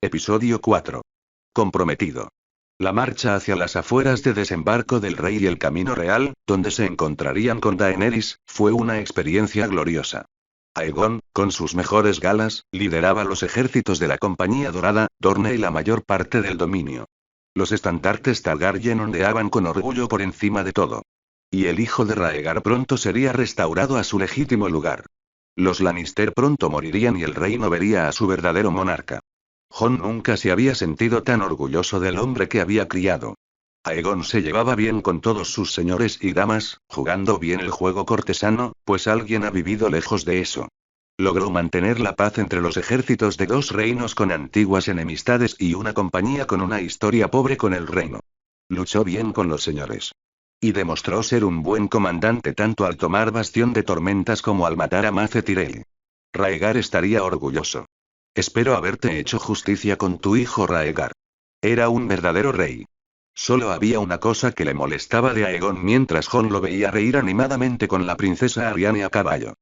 Episodio 4. Comprometido. La marcha hacia las afueras de Desembarco del Rey y el Camino Real, donde se encontrarían con Daenerys, fue una experiencia gloriosa. Aegon, con sus mejores galas, lideraba los ejércitos de la Compañía Dorada, Dorne y la mayor parte del dominio. Los estandartes Targaryen ondeaban con orgullo por encima de todo. Y el hijo de Rhaegar pronto sería restaurado a su legítimo lugar. Los Lannister pronto morirían y el reino vería a su verdadero monarca. Jon nunca se había sentido tan orgulloso del hombre que había criado. Aegon se llevaba bien con todos sus señores y damas, jugando bien el juego cortesano, pues alguien ha vivido lejos de eso. Logró mantener la paz entre los ejércitos de dos reinos con antiguas enemistades y una compañía con una historia pobre con el reino. Luchó bien con los señores. Y demostró ser un buen comandante tanto al tomar Bastión de Tormentas como al matar a Mace Tyrell. Rhaegar estaría orgulloso. Espero haberte hecho justicia con tu hijo Rhaegar. Era un verdadero rey. Solo había una cosa que le molestaba de Aegon mientras Jon lo veía reír animadamente con la princesa Arianne a caballo.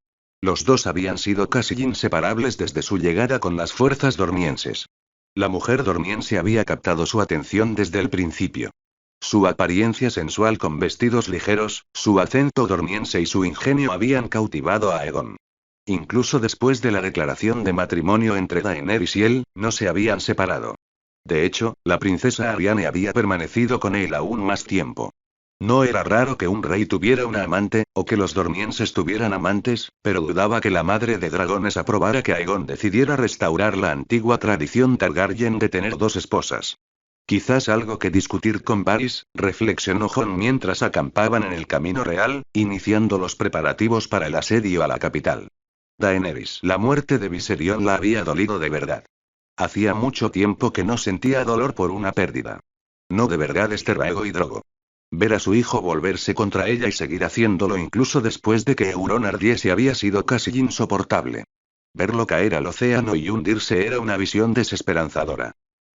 Los dos habían sido casi inseparables desde su llegada con las fuerzas dormienses. La mujer dormiense había captado su atención desde el principio. Su apariencia sensual con vestidos ligeros, su acento dormiense y su ingenio habían cautivado a Aegon. Incluso después de la declaración de matrimonio entre Daenerys y él, no se habían separado. De hecho, la princesa Arianne había permanecido con él aún más tiempo. No era raro que un rey tuviera una amante, o que los dormienses tuvieran amantes, pero dudaba que la madre de dragones aprobara que Aegon decidiera restaurar la antigua tradición Targaryen de tener dos esposas. Quizás algo que discutir con Varys, reflexionó Jon mientras acampaban en el Camino Real, iniciando los preparativos para el asedio a la capital. Daenerys. La muerte de Viserion la había dolido de verdad. Hacía mucho tiempo que no sentía dolor por una pérdida. No de verdad Rhaego y Drogo. Ver a su hijo volverse contra ella y seguir haciéndolo incluso después de que Euron ardiese había sido casi insoportable. Verlo caer al océano y hundirse era una visión desesperanzadora.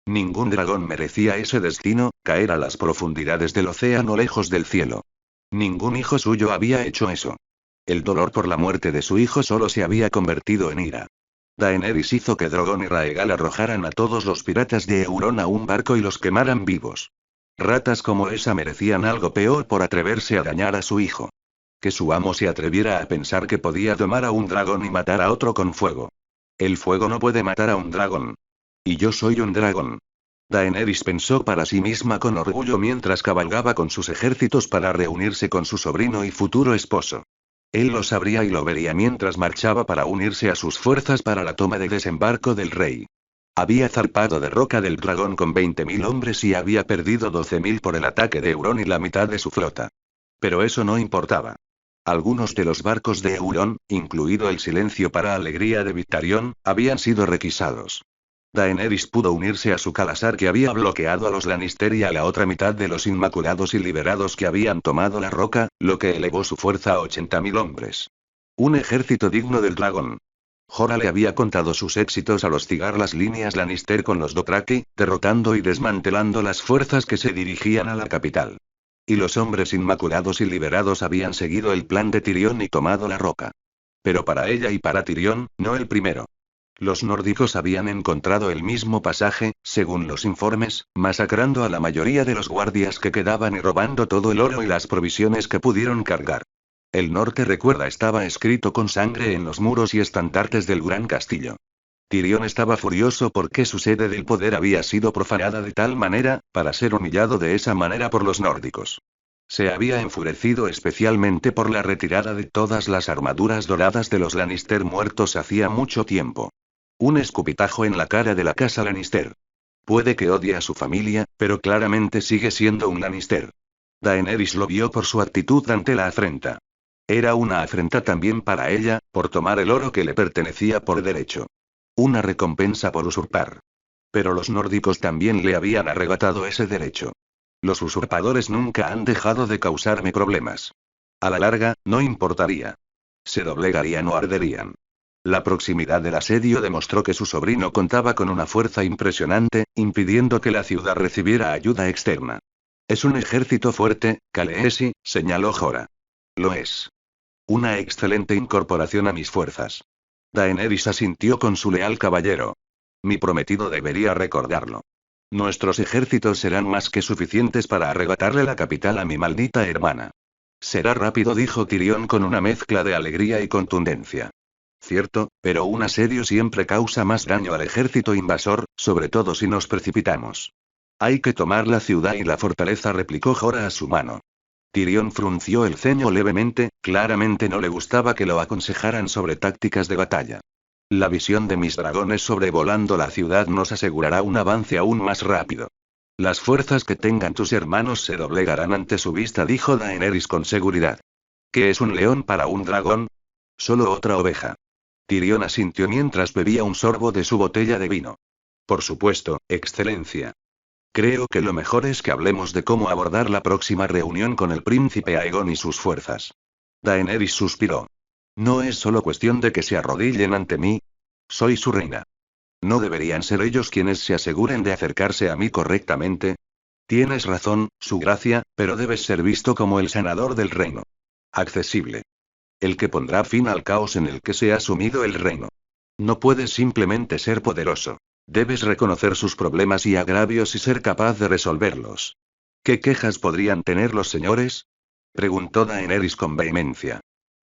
Ningún dragón merecía ese destino, caer a las profundidades del océano lejos del cielo. Ningún hijo suyo había hecho eso. El dolor por la muerte de su hijo solo se había convertido en ira. Daenerys hizo que Drogon y Rhaegal arrojaran a todos los piratas de Euron a un barco y los quemaran vivos. Ratas como esa merecían algo peor por atreverse a dañar a su hijo. Que su amo se atreviera a pensar que podía domar a un dragón y matar a otro con fuego. El fuego no puede matar a un dragón. Y yo soy un dragón. Daenerys pensó para sí misma con orgullo mientras cabalgaba con sus ejércitos para reunirse con su sobrino y futuro esposo. Él lo sabría y lo vería mientras marchaba para unirse a sus fuerzas para la toma de Desembarco del Rey. Había zarpado de Roca del Dragón con 20.000 hombres y había perdido 12.000 por el ataque de Euron y la mitad de su flota. Pero eso no importaba. Algunos de los barcos de Euron, incluido el Silencio para alegría de Victarion, habían sido requisados. Daenerys pudo unirse a su Khalasar que había bloqueado a los Lannister y a la otra mitad de los Inmaculados y Liberados que habían tomado la roca, lo que elevó su fuerza a 80.000 hombres. Un ejército digno del dragón. Jorah le había contado sus éxitos al hostigar las líneas Lannister con los Dothraki, derrotando y desmantelando las fuerzas que se dirigían a la capital. Y los hombres Inmaculados y Liberados habían seguido el plan de Tyrion y tomado la roca. Pero para ella y para Tyrion, no el primero. Los nórdicos habían encontrado el mismo pasaje, según los informes, masacrando a la mayoría de los guardias que quedaban y robando todo el oro y las provisiones que pudieron cargar. El norte, recuerda, estaba escrito con sangre en los muros y estandartes del gran castillo. Tyrion estaba furioso porque su sede del poder había sido profanada de tal manera, para ser humillado de esa manera por los nórdicos. Se había enfurecido especialmente por la retirada de todas las armaduras doradas de los Lannister muertos hacía mucho tiempo. Un escupitajo en la cara de la casa Lannister. Puede que odie a su familia, pero claramente sigue siendo un Lannister. Daenerys lo vio por su actitud ante la afrenta. Era una afrenta también para ella, por tomar el oro que le pertenecía por derecho. Una recompensa por usurpar. Pero los nórdicos también le habían arrebatado ese derecho. Los usurpadores nunca han dejado de causarme problemas. A la larga, no importaría. Se doblegarían o arderían. La proximidad del asedio demostró que su sobrino contaba con una fuerza impresionante, impidiendo que la ciudad recibiera ayuda externa. Es un ejército fuerte, Khaleesi, señaló Jorah. Lo es. Una excelente incorporación a mis fuerzas. Daenerys asintió con su leal caballero. Mi prometido debería recordarlo. Nuestros ejércitos serán más que suficientes para arrebatarle la capital a mi maldita hermana. Será rápido, dijo Tyrion con una mezcla de alegría y contundencia. Cierto, pero un asedio siempre causa más daño al ejército invasor, sobre todo si nos precipitamos. Hay que tomar la ciudad y la fortaleza, replicó Jorah a su mano. Tyrion frunció el ceño levemente, claramente no le gustaba que lo aconsejaran sobre tácticas de batalla. La visión de mis dragones sobrevolando la ciudad nos asegurará un avance aún más rápido. Las fuerzas que tengan tus hermanos se doblegarán ante su vista, dijo Daenerys con seguridad. ¿Qué es un león para un dragón? Solo otra oveja. Tyrion asintió mientras bebía un sorbo de su botella de vino. Por supuesto, excelencia. Creo que lo mejor es que hablemos de cómo abordar la próxima reunión con el príncipe Aegon y sus fuerzas. Daenerys suspiró. No es solo cuestión de que se arrodillen ante mí. Soy su reina. ¿No deberían ser ellos quienes se aseguren de acercarse a mí correctamente? Tienes razón, su gracia, pero debes ser visto como el sanador del reino. Accesible. El que pondrá fin al caos en el que se ha sumido el reino. No puedes simplemente ser poderoso. Debes reconocer sus problemas y agravios y ser capaz de resolverlos. ¿Qué quejas podrían tener los señores? Preguntó Daenerys con vehemencia.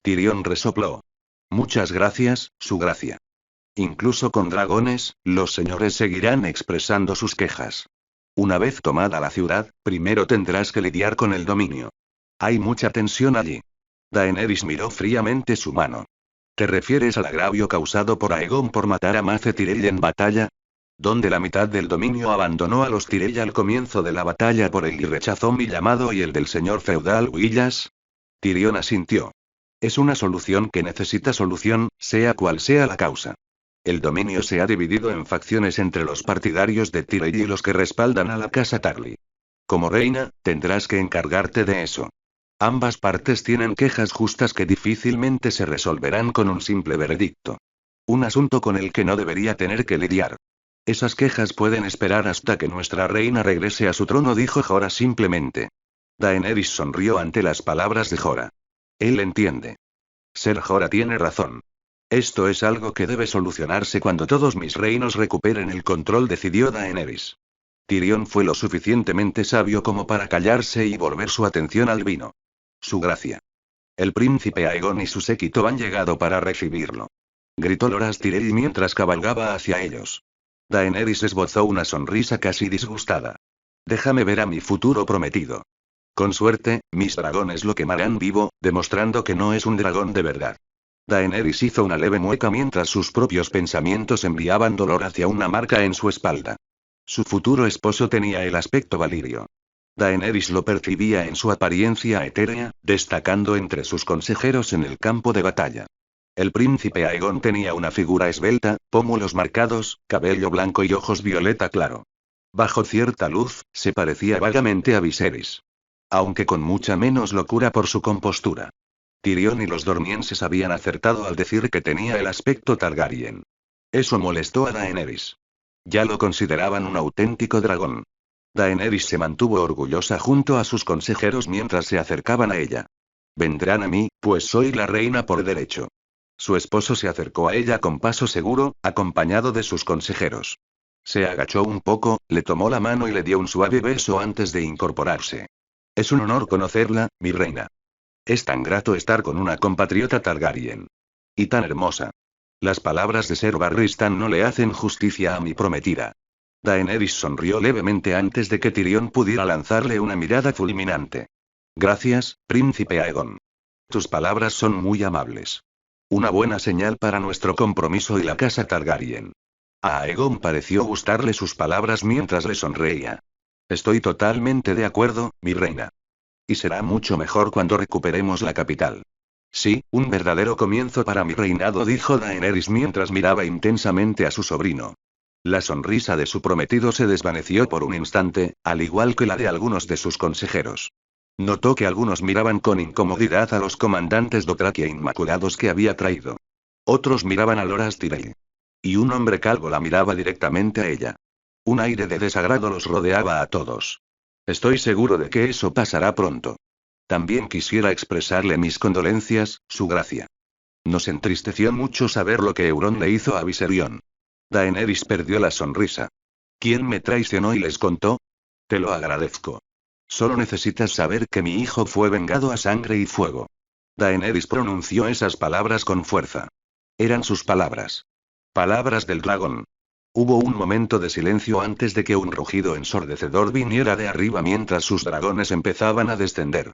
Tyrion resopló. Muchas gracias, su gracia. Incluso con dragones, los señores seguirán expresando sus quejas. Una vez tomada la ciudad, primero tendrás que lidiar con el dominio. Hay mucha tensión allí. Daenerys miró fríamente su mano. ¿Te refieres al agravio causado por Aegon por matar a Mace Tyrell en batalla? Donde la mitad del dominio abandonó a los Tyrell al comienzo de la batalla por él y rechazó mi llamado y el del señor feudal Willas? Tyrion asintió. Es una solución que necesita solución, sea cual sea la causa. El dominio se ha dividido en facciones entre los partidarios de Tyrell y los que respaldan a la casa Tarly. Como reina, tendrás que encargarte de eso. Ambas partes tienen quejas justas que difícilmente se resolverán con un simple veredicto. Un asunto con el que no debería tener que lidiar. Esas quejas pueden esperar hasta que nuestra reina regrese a su trono, dijo Jorah simplemente. Daenerys sonrió ante las palabras de Jorah. Él entiende. Ser Jorah tiene razón. Esto es algo que debe solucionarse cuando todos mis reinos recuperen el control, decidió Daenerys. Tyrion fue lo suficientemente sabio como para callarse y volver su atención al vino. Su gracia. El príncipe Aegon y su séquito han llegado para recibirlo. Gritó Loras Tyrell mientras cabalgaba hacia ellos. Daenerys esbozó una sonrisa casi disgustada. Déjame ver a mi futuro prometido. Con suerte, mis dragones lo quemarán vivo, demostrando que no es un dragón de verdad. Daenerys hizo una leve mueca mientras sus propios pensamientos enviaban dolor hacia una marca en su espalda. Su futuro esposo tenía el aspecto valirio. Daenerys lo percibía en su apariencia etérea, destacando entre sus consejeros en el campo de batalla. El príncipe Aegon tenía una figura esbelta, pómulos marcados, cabello blanco y ojos violeta claro. Bajo cierta luz, se parecía vagamente a Viserys. Aunque con mucha menos locura por su compostura. Tyrion y los dormienses habían acertado al decir que tenía el aspecto Targaryen. Eso molestó a Daenerys. Ya lo consideraban un auténtico dragón. Daenerys se mantuvo orgullosa junto a sus consejeros mientras se acercaban a ella. Vendrán a mí, pues soy la reina por derecho. Su esposo se acercó a ella con paso seguro, acompañado de sus consejeros. Se agachó un poco, le tomó la mano y le dio un suave beso antes de incorporarse. Es un honor conocerla, mi reina. Es tan grato estar con una compatriota Targaryen. Y tan hermosa. Las palabras de Ser Barristan no le hacen justicia a mi prometida. Daenerys sonrió levemente antes de que Tyrion pudiera lanzarle una mirada fulminante. Gracias, príncipe Aegon. Tus palabras son muy amables. Una buena señal para nuestro compromiso y la casa Targaryen. A Aegon pareció gustarle sus palabras mientras le sonreía. Estoy totalmente de acuerdo, mi reina. Y será mucho mejor cuando recuperemos la capital. Sí, un verdadero comienzo para mi reinado, dijo Daenerys mientras miraba intensamente a su sobrino. La sonrisa de su prometido se desvaneció por un instante, al igual que la de algunos de sus consejeros. Notó que algunos miraban con incomodidad a los comandantes Dothraki inmaculados que había traído. Otros miraban a Loras Tyrell. Y un hombre calvo la miraba directamente a ella. Un aire de desagrado los rodeaba a todos. Estoy seguro de que eso pasará pronto. También quisiera expresarle mis condolencias, su gracia. Nos entristeció mucho saber lo que Euron le hizo a Viserion. Daenerys perdió la sonrisa. ¿Quién me traicionó y les contó? Te lo agradezco. Solo necesitas saber que mi hijo fue vengado a sangre y fuego. Daenerys pronunció esas palabras con fuerza. Eran sus palabras. Palabras del dragón. Hubo un momento de silencio antes de que un rugido ensordecedor viniera de arriba mientras sus dragones empezaban a descender.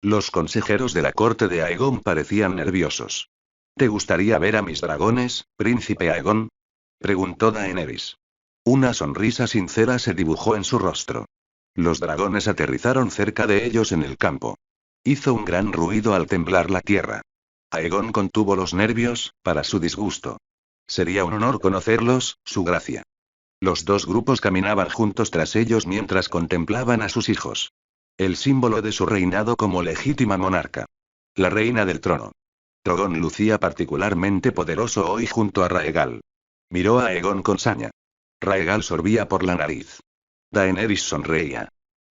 Los consejeros de la corte de Aegon parecían nerviosos. ¿Te gustaría ver a mis dragones, príncipe Aegon? Preguntó Daenerys. Una sonrisa sincera se dibujó en su rostro. Los dragones aterrizaron cerca de ellos en el campo. Hizo un gran ruido al temblar la tierra. Aegon contuvo los nervios, para su disgusto. Sería un honor conocerlos, su gracia. Los dos grupos caminaban juntos tras ellos mientras contemplaban a sus hijos. El símbolo de su reinado como legítima monarca. La reina del trono. Drogon lucía particularmente poderoso hoy junto a Raegal. Miró a Aegon con saña. Raegal sorbía por la nariz. Daenerys sonreía.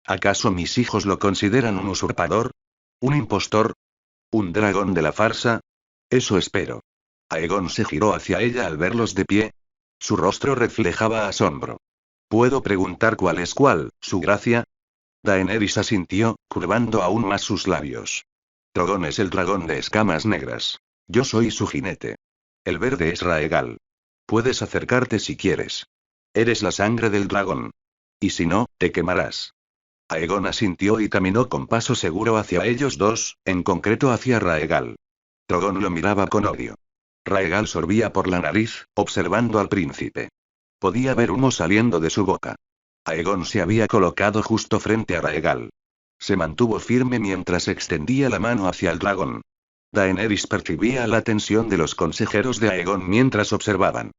¿Acaso mis hijos lo consideran un usurpador? ¿Un impostor? ¿Un dragón de la farsa? Eso espero. Aegon se giró hacia ella al verlos de pie. Su rostro reflejaba asombro. ¿Puedo preguntar cuál es cuál, su gracia? Daenerys asintió, curvando aún más sus labios. Drogon es el dragón de escamas negras. Yo soy su jinete. El verde es Raegal. Puedes acercarte si quieres. Eres la sangre del dragón. Y si no, te quemarás. Aegon asintió y caminó con paso seguro hacia ellos dos, en concreto hacia Raegal. Drogon lo miraba con odio. Raegal sorbía por la nariz, observando al príncipe. Podía ver humo saliendo de su boca. Aegon se había colocado justo frente a Raegal. Se mantuvo firme mientras extendía la mano hacia el dragón. Daenerys percibía la tensión de los consejeros de Aegon mientras observaban.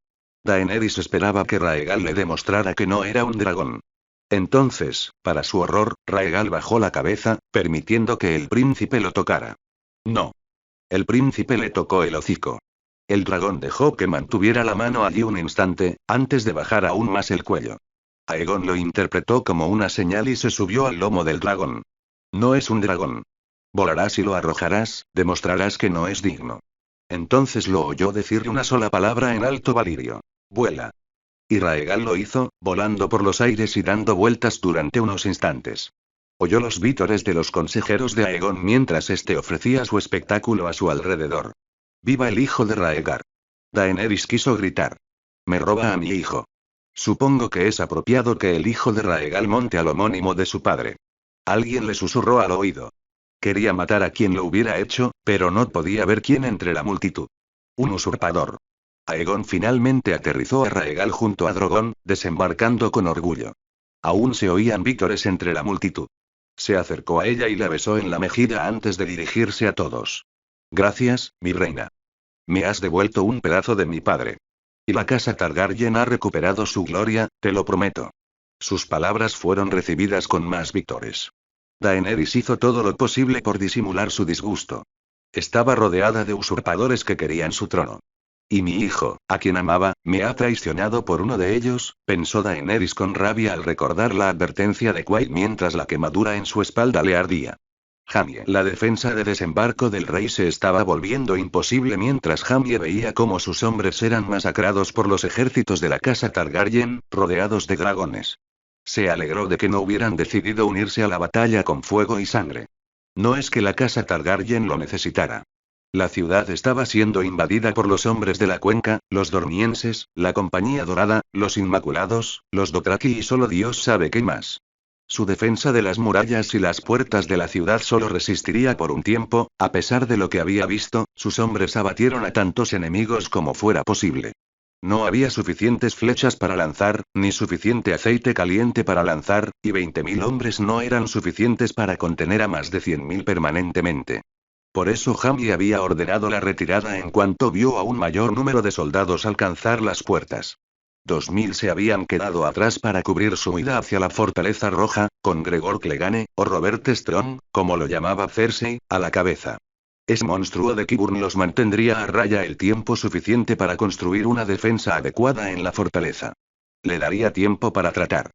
Daenerys esperaba que Raegal le demostrara que no era un dragón. Entonces, para su horror, Raegal bajó la cabeza, permitiendo que el príncipe lo tocara. No. El príncipe le tocó el hocico. El dragón dejó que mantuviera la mano allí un instante, antes de bajar aún más el cuello. Aegon lo interpretó como una señal y se subió al lomo del dragón. No es un dragón. Volarás y lo arrojarás, demostrarás que no es digno. Entonces lo oyó decir una sola palabra en alto valirio. Vuela. Y Raegal lo hizo, volando por los aires y dando vueltas durante unos instantes. Oyó los vítores de los consejeros de Aegon mientras este ofrecía su espectáculo a su alrededor. ¡Viva el hijo de Raegar! Daenerys quiso gritar. Me roba a mi hijo. Supongo que es apropiado que el hijo de Raegal monte al homónimo de su padre. Alguien le susurró al oído. Quería matar a quien lo hubiera hecho, pero no podía ver quién entre la multitud. Un usurpador. Aegon finalmente aterrizó a Raegal junto a Drogon, desembarcando con orgullo. Aún se oían vítores entre la multitud. Se acercó a ella y la besó en la mejilla antes de dirigirse a todos. Gracias, mi reina. Me has devuelto un pedazo de mi padre. Y la casa Targaryen ha recuperado su gloria, te lo prometo. Sus palabras fueron recibidas con más vítores. Daenerys hizo todo lo posible por disimular su disgusto. Estaba rodeada de usurpadores que querían su trono. Y mi hijo, a quien amaba, me ha traicionado por uno de ellos, pensó Daenerys con rabia al recordar la advertencia de Quaid mientras la quemadura en su espalda le ardía. Jaime. La defensa de desembarco del rey se estaba volviendo imposible mientras Jaime veía cómo sus hombres eran masacrados por los ejércitos de la casa Targaryen, rodeados de dragones. Se alegró de que no hubieran decidido unirse a la batalla con fuego y sangre. No es que la casa Targaryen lo necesitara. La ciudad estaba siendo invadida por los hombres de la cuenca, los dormienses, la Compañía Dorada, los Inmaculados, los Dothraki y solo Dios sabe qué más. Su defensa de las murallas y las puertas de la ciudad solo resistiría por un tiempo, a pesar de lo que había visto, sus hombres abatieron a tantos enemigos como fuera posible. No había suficientes flechas para lanzar, ni suficiente aceite caliente para lanzar, y 20.000 hombres no eran suficientes para contener a más de 100.000 permanentemente. Por eso Jaime había ordenado la retirada en cuanto vio a un mayor número de soldados alcanzar las puertas. 2.000 se habían quedado atrás para cubrir su huida hacia la Fortaleza Roja, con Gregor Clegane, o Robert Strong, como lo llamaba Cersei, a la cabeza. Ese monstruo de Qyburn los mantendría a raya el tiempo suficiente para construir una defensa adecuada en la fortaleza. Le daría tiempo para tratar.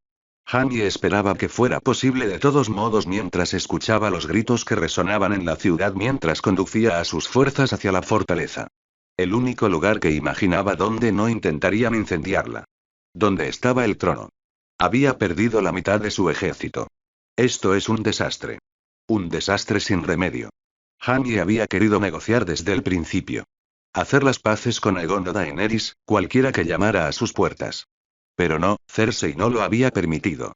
Jaime esperaba que fuera posible de todos modos mientras escuchaba los gritos que resonaban en la ciudad mientras conducía a sus fuerzas hacia la fortaleza. El único lugar que imaginaba donde no intentarían incendiarla. Donde estaba el trono. Había perdido la mitad de su ejército. Esto es un desastre. Un desastre sin remedio. Jaime había querido negociar desde el principio. Hacer las paces con Aegon o Daenerys, cualquiera que llamara a sus puertas. Pero no, Cersei no lo había permitido.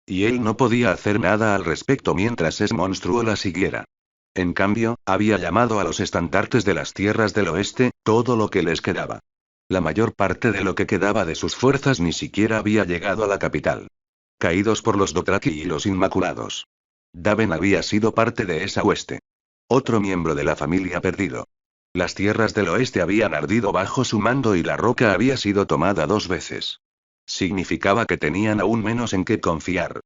Y él no podía hacer nada al respecto mientras ese monstruo la siguiera. En cambio, había llamado a los estandartes de las tierras del oeste, todo lo que les quedaba. La mayor parte de lo que quedaba de sus fuerzas ni siquiera había llegado a la capital. Caídos por los Dothraki y los Inmaculados. Daven había sido parte de esa hueste. Otro miembro de la familia perdido. Las tierras del oeste habían ardido bajo su mando y la roca había sido tomada 2 veces. Significaba que tenían aún menos en qué confiar.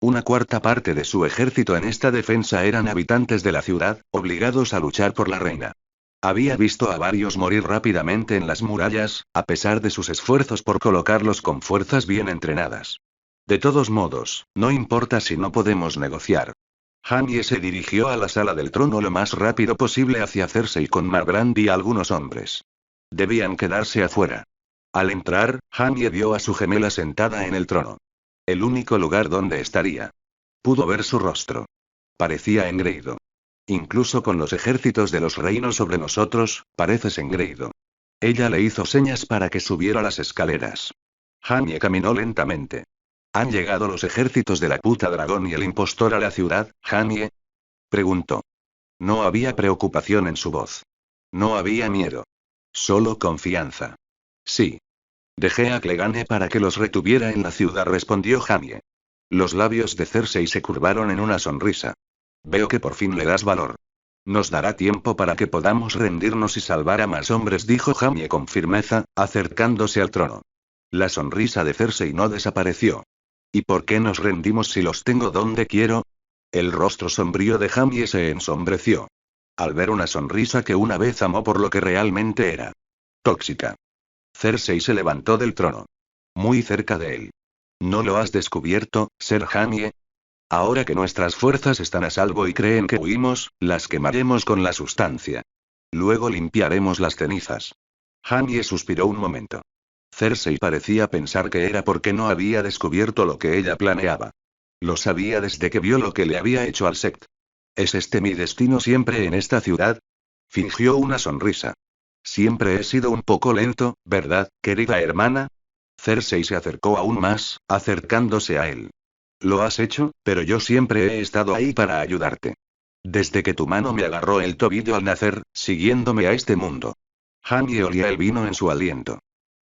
Una cuarta parte de su ejército en esta defensa eran habitantes de la ciudad, obligados a luchar por la reina. Había visto a varios morir rápidamente en las murallas, a pesar de sus esfuerzos por colocarlos con fuerzas bien entrenadas. De todos modos, no importa si no podemos negociar. Jaime se dirigió a la sala del trono lo más rápido posible hacia Cersei con Marbrand y algunos hombres. Debían quedarse afuera. Al entrar, Jaime vio a su gemela sentada en el trono. El único lugar donde estaría. Pudo ver su rostro. Parecía engreído. Incluso con los ejércitos de los reinos sobre nosotros, pareces engreído. Ella le hizo señas para que subiera las escaleras. Jaime caminó lentamente. ¿Han llegado los ejércitos de la puta dragón y el impostor a la ciudad, Jaime? Preguntó. No había preocupación en su voz. No había miedo. Solo confianza. Sí. Dejé a Clegane para que los retuviera en la ciudad, respondió Jaime. Los labios de Cersei se curvaron en una sonrisa. Veo que por fin le das valor. Nos dará tiempo para que podamos rendirnos y salvar a más hombres, dijo Jaime con firmeza, acercándose al trono. La sonrisa de Cersei no desapareció. ¿Y por qué nos rendimos si los tengo donde quiero? El rostro sombrío de Jaime se ensombreció. Al ver una sonrisa que una vez amó por lo que realmente era. Tóxica. Cersei se levantó del trono. Muy cerca de él. ¿No lo has descubierto, Ser Jaime? Ahora que nuestras fuerzas están a salvo y creen que huimos, las quemaremos con la sustancia. Luego limpiaremos las cenizas. Jaime suspiró un momento. Cersei parecía pensar que era porque no había descubierto lo que ella planeaba. Lo sabía desde que vio lo que le había hecho al Sect. ¿Es este mi destino siempre en esta ciudad? Fingió una sonrisa. Siempre he sido un poco lento, ¿verdad, querida hermana? Cersei se acercó aún más, acercándose a él. Lo has hecho, pero yo siempre he estado ahí para ayudarte. Desde que tu mano me agarró el tobillo al nacer, siguiéndome a este mundo. Jaime olía el vino en su aliento.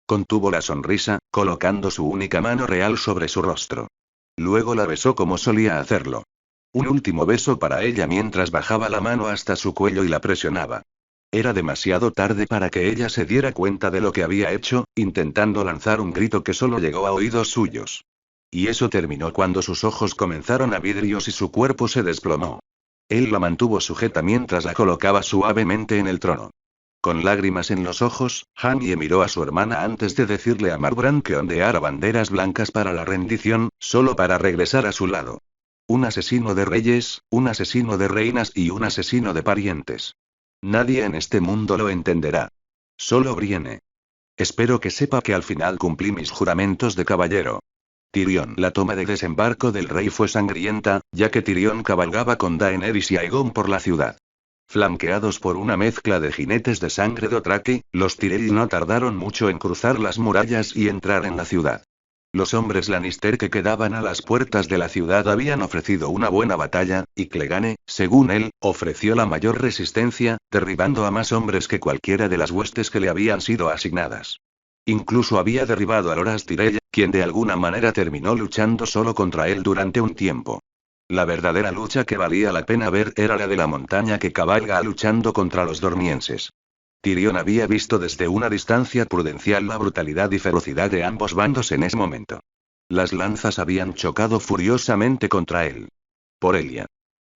Contuvo la sonrisa, colocando su única mano real sobre su rostro. Luego la besó como solía hacerlo. Un último beso para ella mientras bajaba la mano hasta su cuello y la presionaba. Era demasiado tarde para que ella se diera cuenta de lo que había hecho, intentando lanzar un grito que solo llegó a oídos suyos. Y eso terminó cuando sus ojos comenzaron a vidrios y su cuerpo se desplomó. Él la mantuvo sujeta mientras la colocaba suavemente en el trono. Con lágrimas en los ojos, Jaime miró a su hermana antes de decirle a Marbrand que ondeara banderas blancas para la rendición, solo para regresar a su lado. Un asesino de reyes, un asesino de reinas y un asesino de parientes. Nadie en este mundo lo entenderá. Solo Brienne. Espero que sepa que al final cumplí mis juramentos de caballero. Tyrion. La toma de desembarco del rey fue sangrienta, ya que Tyrion cabalgaba con Daenerys y Aegon por la ciudad. Flanqueados por una mezcla de jinetes de sangre Dothraki, los Tyrell no tardaron mucho en cruzar las murallas y entrar en la ciudad. Los hombres Lannister que quedaban a las puertas de la ciudad habían ofrecido una buena batalla, y Clegane, según él, ofreció la mayor resistencia, derribando a más hombres que cualquiera de las huestes que le habían sido asignadas. Incluso había derribado a Loras Tyrell, quien de alguna manera terminó luchando solo contra él durante un tiempo. La verdadera lucha que valía la pena ver era la de la montaña que cabalga luchando contra los dormienses. Tyrion había visto desde una distancia prudencial la brutalidad y ferocidad de ambos bandos en ese momento. Las lanzas habían chocado furiosamente contra él. Por Elia.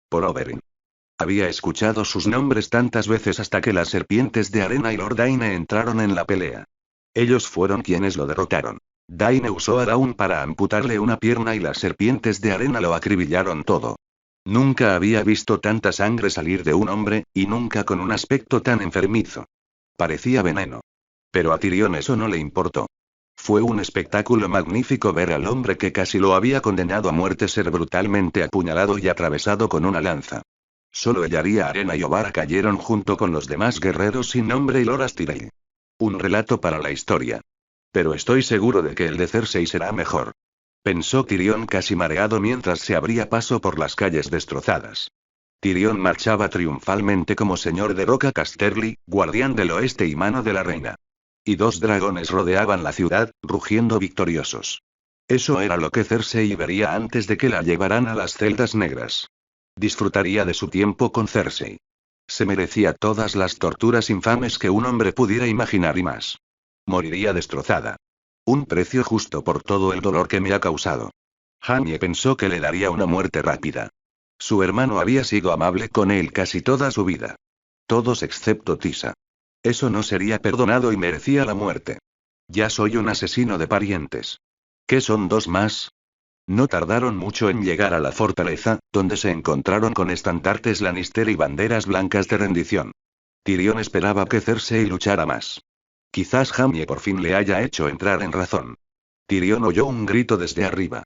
Por Oberyn. Había escuchado sus nombres tantas veces hasta que las serpientes de arena y Lord Daine entraron en la pelea. Ellos fueron quienes lo derrotaron. Daine usó a Dawn para amputarle una pierna y las serpientes de arena lo acribillaron todo. Nunca había visto tanta sangre salir de un hombre, y nunca con un aspecto tan enfermizo. Parecía veneno. Pero a Tyrion eso no le importó. Fue un espectáculo magnífico ver al hombre que casi lo había condenado a muerte ser brutalmente apuñalado y atravesado con una lanza. Solo Ellaria Arena y Obara cayeron junto con los demás guerreros sin nombre y Loras Tyrell. Un relato para la historia. Pero estoy seguro de que el de Cersei será mejor. Pensó Tyrion casi mareado mientras se abría paso por las calles destrozadas. Tyrion marchaba triunfalmente como señor de Roca Casterly, guardián del oeste y mano de la reina. Y 2 dragones rodeaban la ciudad, rugiendo victoriosos. Eso era lo que Cersei vería antes de que la llevaran a las celdas negras. Disfrutaría de su tiempo con Cersei. Se merecía todas las torturas infames que un hombre pudiera imaginar y más. Moriría destrozada. Un precio justo por todo el dolor que me ha causado. Jaime pensó que le daría una muerte rápida. Su hermano había sido amable con él casi toda su vida. Todos excepto Tisa. Eso no sería perdonado y merecía la muerte. Ya soy un asesino de parientes. ¿Qué son 2 más? No tardaron mucho en llegar a la fortaleza, donde se encontraron con estandartes Lannister y banderas blancas de rendición. Tyrion esperaba que Cersei luchara más. Quizás Jaime por fin le haya hecho entrar en razón. Tyrion oyó un grito desde arriba.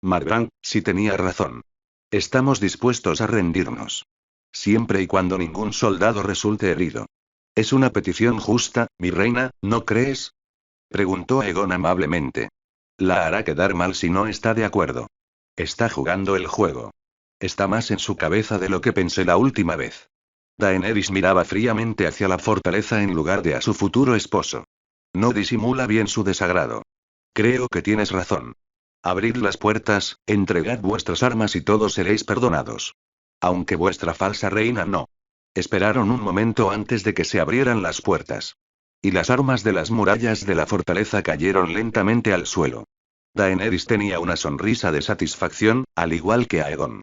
Marbrand, si tenía razón. Estamos dispuestos a rendirnos. Siempre y cuando ningún soldado resulte herido. Es una petición justa, mi reina, ¿no crees? Preguntó Aegon amablemente. La hará quedar mal si no está de acuerdo. Está jugando el juego. Está más en su cabeza de lo que pensé la última vez. Daenerys miraba fríamente hacia la fortaleza en lugar de a su futuro esposo. No disimula bien su desagrado. Creo que tienes razón. Abrid las puertas, entregad vuestras armas y todos seréis perdonados. Aunque vuestra falsa reina no. Esperaron un momento antes de que se abrieran las puertas. Y las armas de las murallas de la fortaleza cayeron lentamente al suelo. Daenerys tenía una sonrisa de satisfacción, al igual que Aegon.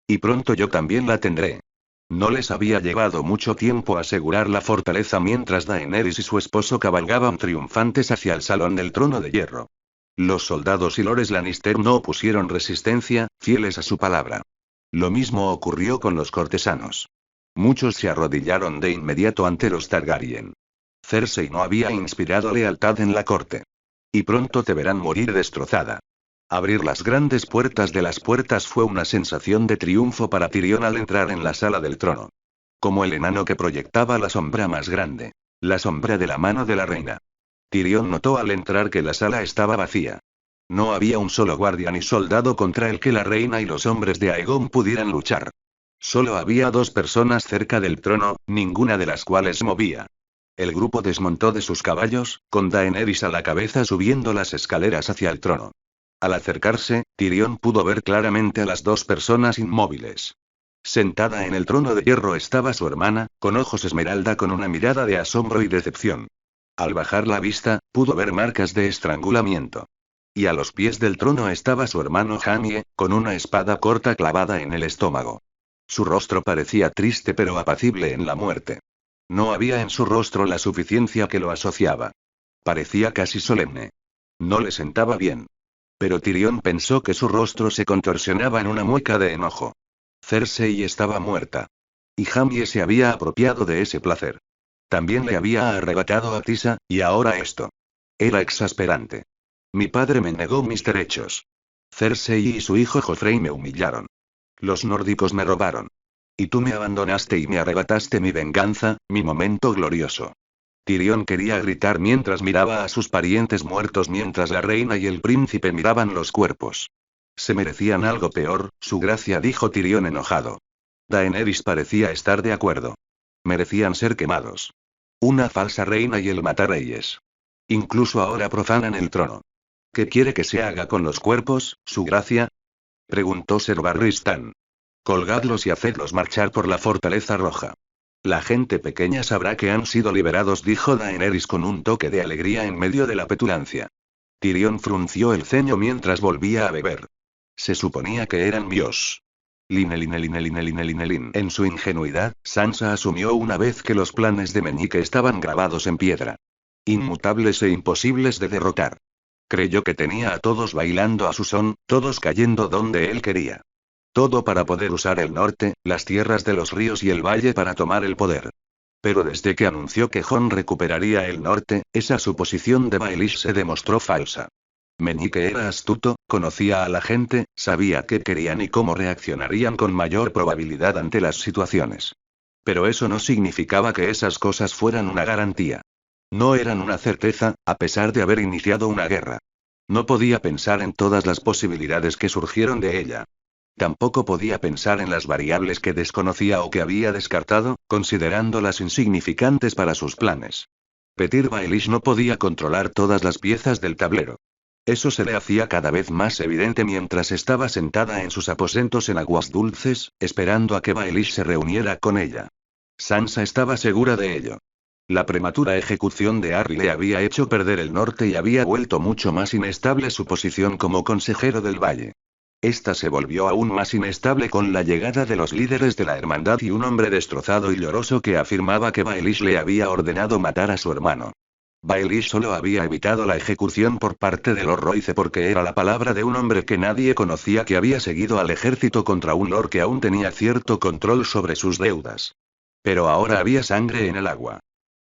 Y pronto yo también la tendré. No les había llevado mucho tiempo asegurar la fortaleza mientras Daenerys y su esposo cabalgaban triunfantes hacia el Salón del Trono de Hierro. Los soldados y lores Lannister no opusieron resistencia, fieles a su palabra. Lo mismo ocurrió con los cortesanos. Muchos se arrodillaron de inmediato ante los Targaryen. Cersei no había inspirado lealtad en la corte. Y pronto te verán morir destrozada. Abrir las grandes puertas de las puertas fue una sensación de triunfo para Tyrion al entrar en la sala del trono. Como el enano que proyectaba la sombra más grande. La sombra de la mano de la reina. Tyrion notó al entrar que la sala estaba vacía. No había un solo guardia ni soldado contra el que la reina y los hombres de Aegon pudieran luchar. Solo había 2 personas cerca del trono, ninguna de las cuales se movía. El grupo desmontó de sus caballos, con Daenerys a la cabeza subiendo las escaleras hacia el trono. Al acercarse, Tyrion pudo ver claramente a las 2 personas inmóviles. Sentada en el trono de hierro estaba su hermana, con ojos esmeralda con una mirada de asombro y decepción. Al bajar la vista, pudo ver marcas de estrangulamiento. Y a los pies del trono estaba su hermano Jaime, con una espada corta clavada en el estómago. Su rostro parecía triste pero apacible en la muerte. No había en su rostro la suficiencia que lo asociaba. Parecía casi solemne. No le sentaba bien. Pero Tyrion pensó que su rostro se contorsionaba en una mueca de enojo. Cersei estaba muerta. Y Jaime se había apropiado de ese placer. También le había arrebatado a Tisa, y ahora esto. Era exasperante. Mi padre me negó mis derechos. Cersei y su hijo Joffrey me humillaron. Los nórdicos me robaron. Y tú me abandonaste y me arrebataste mi venganza, mi momento glorioso. Tyrion quería gritar mientras miraba a sus parientes muertos mientras la reina y el príncipe miraban los cuerpos. Se merecían algo peor, su gracia, dijo Tyrion enojado. Daenerys parecía estar de acuerdo. Merecían ser quemados. Una falsa reina y el matarreyes. Incluso ahora profanan el trono. ¿Qué quiere que se haga con los cuerpos, su gracia? Preguntó Ser Barristan. Colgadlos y hacedlos marchar por la fortaleza roja. La gente pequeña sabrá que han sido liberados, dijo Daenerys con un toque de alegría en medio de la petulancia. Tyrion frunció el ceño mientras volvía a beber. Se suponía que eran míos. Line. En su ingenuidad, Sansa asumió una vez que los planes de Meñique estaban grabados en piedra. Inmutables e imposibles de derrotar. Creyó que tenía a todos bailando a su son, todos cayendo donde él quería. Todo para poder usar el norte, las tierras de los ríos y el valle para tomar el poder. Pero desde que anunció que Jon recuperaría el norte, esa suposición de Baelish se demostró falsa. Meñique era astuto, conocía a la gente, sabía qué querían y cómo reaccionarían con mayor probabilidad ante las situaciones. Pero eso no significaba que esas cosas fueran una garantía. No eran una certeza, a pesar de haber iniciado una guerra. No podía pensar en todas las posibilidades que surgieron de ella. Tampoco podía pensar en las variables que desconocía o que había descartado, considerándolas insignificantes para sus planes. Petyr Baelish no podía controlar todas las piezas del tablero. Eso se le hacía cada vez más evidente mientras estaba sentada en sus aposentos en Aguas Dulces, esperando a que Baelish se reuniera con ella. Sansa estaba segura de ello. La prematura ejecución de Arry le había hecho perder el norte y había vuelto mucho más inestable su posición como consejero del Valle. Esta se volvió aún más inestable con la llegada de los líderes de la hermandad y un hombre destrozado y lloroso que afirmaba que Baelish le había ordenado matar a su hermano. Baelish solo había evitado la ejecución por parte de Lord Royce porque era la palabra de un hombre que nadie conocía que había seguido al ejército contra un lord que aún tenía cierto control sobre sus deudas. Pero ahora había sangre en el agua.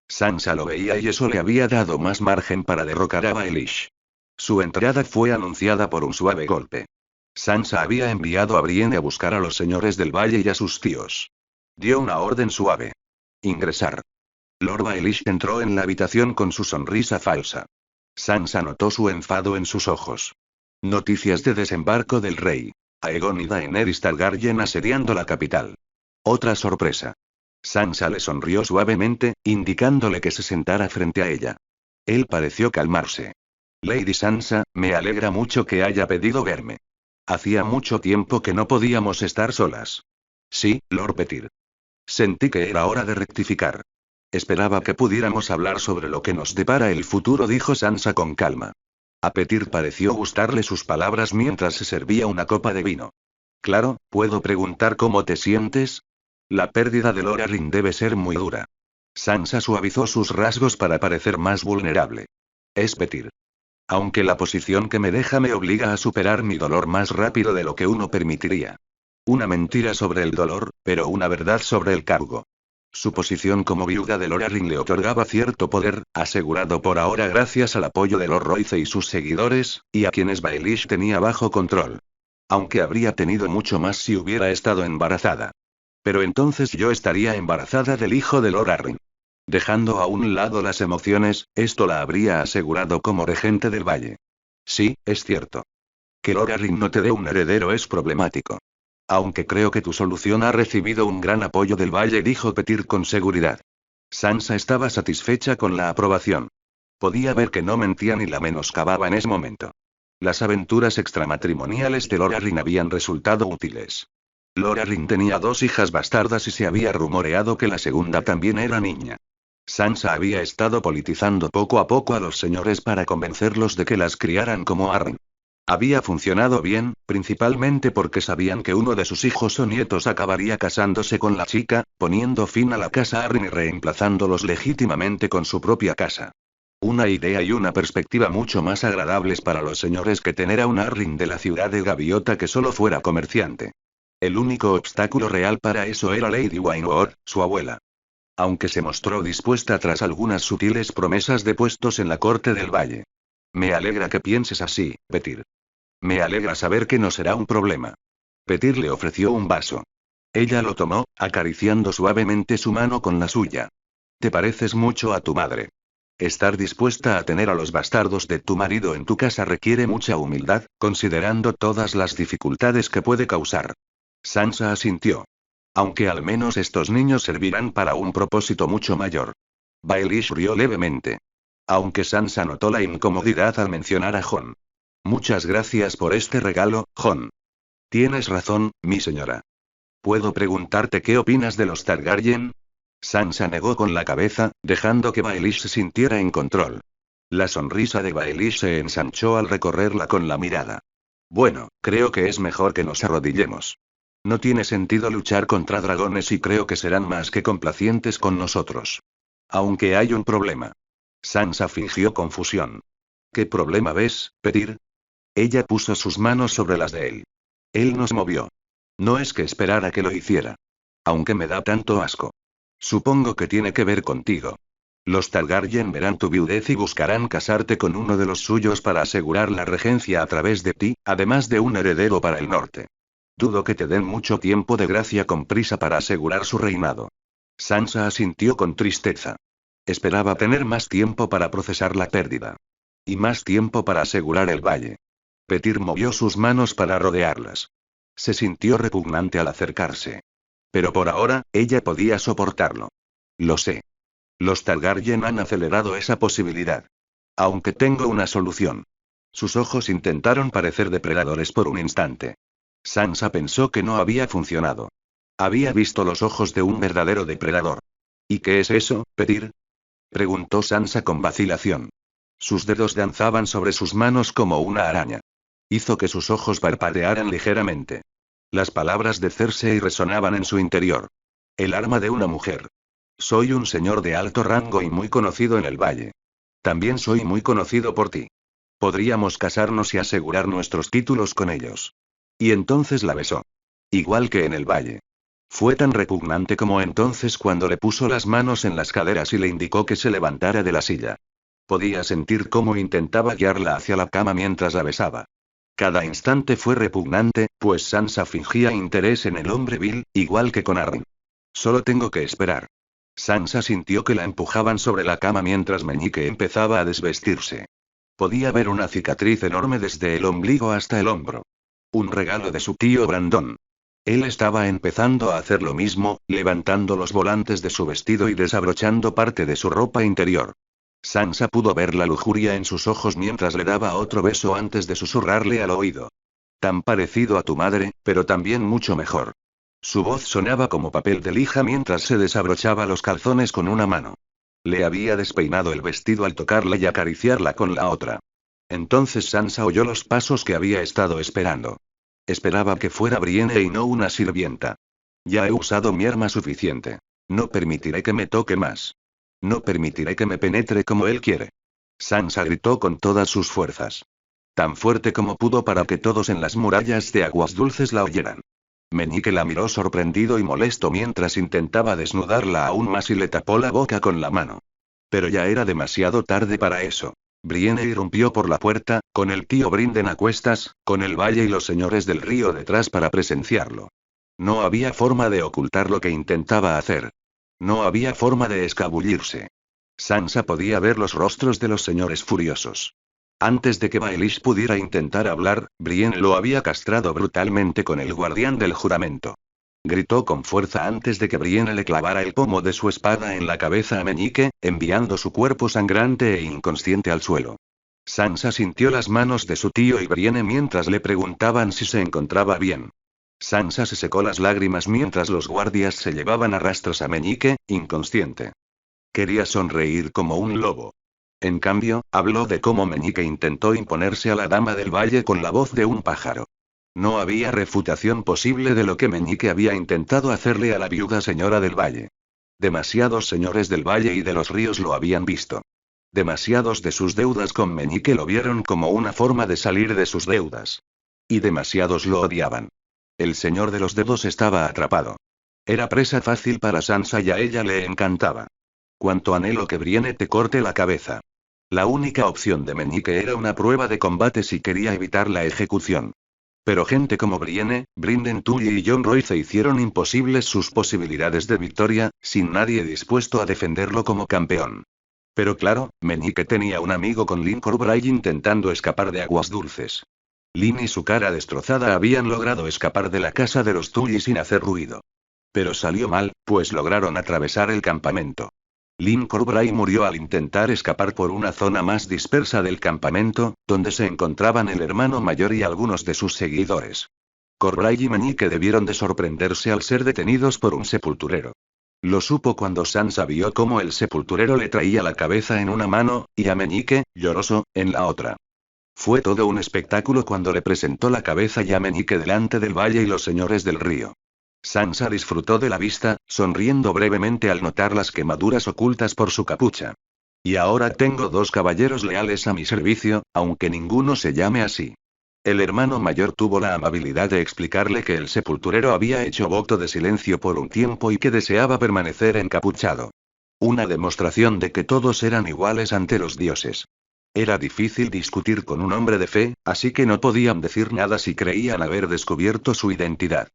Sansa lo veía y eso le había dado más margen para derrocar a Baelish. Su entrada fue anunciada por un suave golpe. Sansa había enviado a Brienne a buscar a los señores del valle y a sus tíos. Dio una orden suave. Ingresar. Lord Baelish entró en la habitación con su sonrisa falsa. Sansa notó su enfado en sus ojos. Noticias de desembarco del rey. Aegon y Daenerys Targaryen asediando la capital. Otra sorpresa. Sansa le sonrió suavemente, indicándole que se sentara frente a ella. Él pareció calmarse. Lady Sansa, me alegra mucho que haya pedido verme. Hacía mucho tiempo que no podíamos estar solas. Sí, Lord Petyr. Sentí que era hora de rectificar. Esperaba que pudiéramos hablar sobre lo que nos depara el futuro, dijo Sansa con calma. A Petyr pareció gustarle sus palabras mientras se servía una copa de vino. Claro, ¿puedo preguntar cómo te sientes? La pérdida de Lord Arryn debe ser muy dura. Sansa suavizó sus rasgos para parecer más vulnerable. Es Petyr. Aunque la posición que me deja me obliga a superar mi dolor más rápido de lo que uno permitiría. Una mentira sobre el dolor, pero una verdad sobre el cargo. Su posición como viuda de Lord Arryn le otorgaba cierto poder, asegurado por ahora gracias al apoyo de Lord Royce y sus seguidores, y a quienes Baelish tenía bajo control. Aunque habría tenido mucho más si hubiera estado embarazada. Pero entonces yo estaría embarazada del hijo de Lord Arryn. Dejando a un lado las emociones, esto la habría asegurado como regente del valle. Sí, es cierto. Que Lord Arryn no te dé un heredero es problemático. Aunque creo que tu solución ha recibido un gran apoyo del valle, dijo Petyr con seguridad. Sansa estaba satisfecha con la aprobación. Podía ver que no mentía ni la menoscababa en ese momento. Las aventuras extramatrimoniales de Lord Arryn habían resultado útiles. Lord Arryn tenía 2 hijas bastardas y se había rumoreado que la segunda también era niña. Sansa había estado politizando poco a poco a los señores para convencerlos de que las criaran como Arryn. Había funcionado bien, principalmente porque sabían que uno de sus hijos o nietos acabaría casándose con la chica, poniendo fin a la casa Arryn y reemplazándolos legítimamente con su propia casa. Una idea y una perspectiva mucho más agradables para los señores que tener a un Arryn de la ciudad de Gaviota que solo fuera comerciante. El único obstáculo real para eso era Lady Wynwood, su abuela. Aunque se mostró dispuesta tras algunas sutiles promesas de puestos en la corte del valle. Me alegra que pienses así, Petyr. Me alegra saber que no será un problema. Petyr le ofreció un vaso. Ella lo tomó, acariciando suavemente su mano con la suya. Te pareces mucho a tu madre. Estar dispuesta a tener a los bastardos de tu marido en tu casa requiere mucha humildad, considerando todas las dificultades que puede causar. Sansa asintió. Aunque al menos estos niños servirán para un propósito mucho mayor. Baelish rió levemente. Aunque Sansa notó la incomodidad al mencionar a Jon. Muchas gracias por este regalo, Jon. Tienes razón, mi señora. ¿Puedo preguntarte qué opinas de los Targaryen? Sansa negó con la cabeza, dejando que Baelish se sintiera en control. La sonrisa de Baelish se ensanchó al recorrerla con la mirada. Bueno, creo que es mejor que nos arrodillemos. No tiene sentido luchar contra dragones y creo que serán más que complacientes con nosotros. Aunque hay un problema. Sansa fingió confusión. ¿Qué problema ves, Petyr? Ella puso sus manos sobre las de él. Él no se movió. No es que esperara que lo hiciera. Aunque me da tanto asco. Supongo que tiene que ver contigo. Los Targaryen verán tu viudez y buscarán casarte con uno de los suyos para asegurar la regencia a través de ti, además de un heredero para el norte. Dudo que te den mucho tiempo de gracia con prisa para asegurar su reinado. Sansa asintió con tristeza. Esperaba tener más tiempo para procesar la pérdida. Y más tiempo para asegurar el valle. Petyr movió sus manos para rodearlas. Se sintió repugnante al acercarse. Pero por ahora, ella podía soportarlo. Lo sé. Los Targaryen han acelerado esa posibilidad. Aunque tengo una solución. Sus ojos intentaron parecer depredadores por un instante. Sansa pensó que no había funcionado. Había visto los ojos de un verdadero depredador. ¿Y qué es eso, Petyr? Preguntó Sansa con vacilación. Sus dedos danzaban sobre sus manos como una araña. Hizo que sus ojos parpadearan ligeramente. Las palabras de Cersei resonaban en su interior. El arma de una mujer. Soy un señor de alto rango y muy conocido en el valle. También soy muy conocido por ti. Podríamos casarnos y asegurar nuestros títulos con ellos. Y entonces la besó. Igual que en el valle. Fue tan repugnante como entonces cuando le puso las manos en las caderas y le indicó que se levantara de la silla. Podía sentir cómo intentaba guiarla hacia la cama mientras la besaba. Cada instante fue repugnante, pues Sansa fingía interés en el hombre vil, igual que con Arryn. Solo tengo que esperar. Sansa sintió que la empujaban sobre la cama mientras Meñique empezaba a desvestirse. Podía ver una cicatriz enorme desde el ombligo hasta el hombro. Un regalo de su tío Brandon. Él estaba empezando a hacer lo mismo, levantando los volantes de su vestido y desabrochando parte de su ropa interior. Sansa pudo ver la lujuria en sus ojos mientras le daba otro beso antes de susurrarle al oído. Tan parecido a tu madre, pero también mucho mejor. Su voz sonaba como papel de lija mientras se desabrochaba los calzones con una mano. Le había despeinado el vestido al tocarla y acariciarla con la otra. Entonces Sansa oyó los pasos que había estado esperando. Esperaba que fuera Brienne y no una sirvienta. Ya he usado mi arma suficiente. No permitiré que me toque más. No permitiré que me penetre como él quiere. Sansa gritó con todas sus fuerzas. Tan fuerte como pudo para que todos en las murallas de Aguas Dulces la oyeran. Meñique la miró sorprendido y molesto mientras intentaba desnudarla aún más y le tapó la boca con la mano. Pero ya era demasiado tarde para eso. Brienne irrumpió por la puerta, con el tío Brinden a cuestas, con el valle y los señores del río detrás para presenciarlo. No había forma de ocultar lo que intentaba hacer. No había forma de escabullirse. Sansa podía ver los rostros de los señores furiosos. Antes de que Baelish pudiera intentar hablar, Brienne lo había castrado brutalmente con el guardián del juramento. Gritó con fuerza antes de que Brienne le clavara el pomo de su espada en la cabeza a Meñique, enviando su cuerpo sangrante e inconsciente al suelo. Sansa sintió las manos de su tío y Brienne mientras le preguntaban si se encontraba bien. Sansa se secó las lágrimas mientras los guardias se llevaban a rastros a Meñique, inconsciente. Quería sonreír como un lobo. En cambio, habló de cómo Meñique intentó imponerse a la dama del valle con la voz de un pájaro. No había refutación posible de lo que Meñique había intentado hacerle a la viuda señora del valle. Demasiados señores del valle y de los ríos lo habían visto. Demasiados de sus deudas con Meñique lo vieron como una forma de salir de sus deudas. Y demasiados lo odiaban. El señor de los dedos estaba atrapado. Era presa fácil para Sansa y a ella le encantaba. Cuánto anhelo que Brienne te corte la cabeza. La única opción de Meñique era una prueba de combate si quería evitar la ejecución. Pero gente como Brienne, Brinden Tully y Jon Royce hicieron imposibles sus posibilidades de victoria, sin nadie dispuesto a defenderlo como campeón. Pero claro, Meñique tenía un amigo con Lincoln Bray intentando escapar de Aguas Dulces. Lynn y su cara destrozada habían logrado escapar de la casa de los Tully sin hacer ruido. Pero salió mal, pues lograron atravesar el campamento. Lynn Corbray murió al intentar escapar por una zona más dispersa del campamento, donde se encontraban el hermano mayor y algunos de sus seguidores. Corbray y Meñique debieron de sorprenderse al ser detenidos por un sepulturero. Lo supo cuando Sansa vio cómo el sepulturero le traía la cabeza en una mano, y a Meñique, lloroso, en la otra. Fue todo un espectáculo cuando le presentó la cabeza y a Meñique delante del valle y los señores del río. Sansa disfrutó de la vista, sonriendo brevemente al notar las quemaduras ocultas por su capucha. Y ahora tengo 2 caballeros leales a mi servicio, aunque ninguno se llame así. El hermano mayor tuvo la amabilidad de explicarle que el sepulturero había hecho voto de silencio por un tiempo y que deseaba permanecer encapuchado. Una demostración de que todos eran iguales ante los dioses. Era difícil discutir con un hombre de fe, así que no podían decir nada si creían haber descubierto su identidad.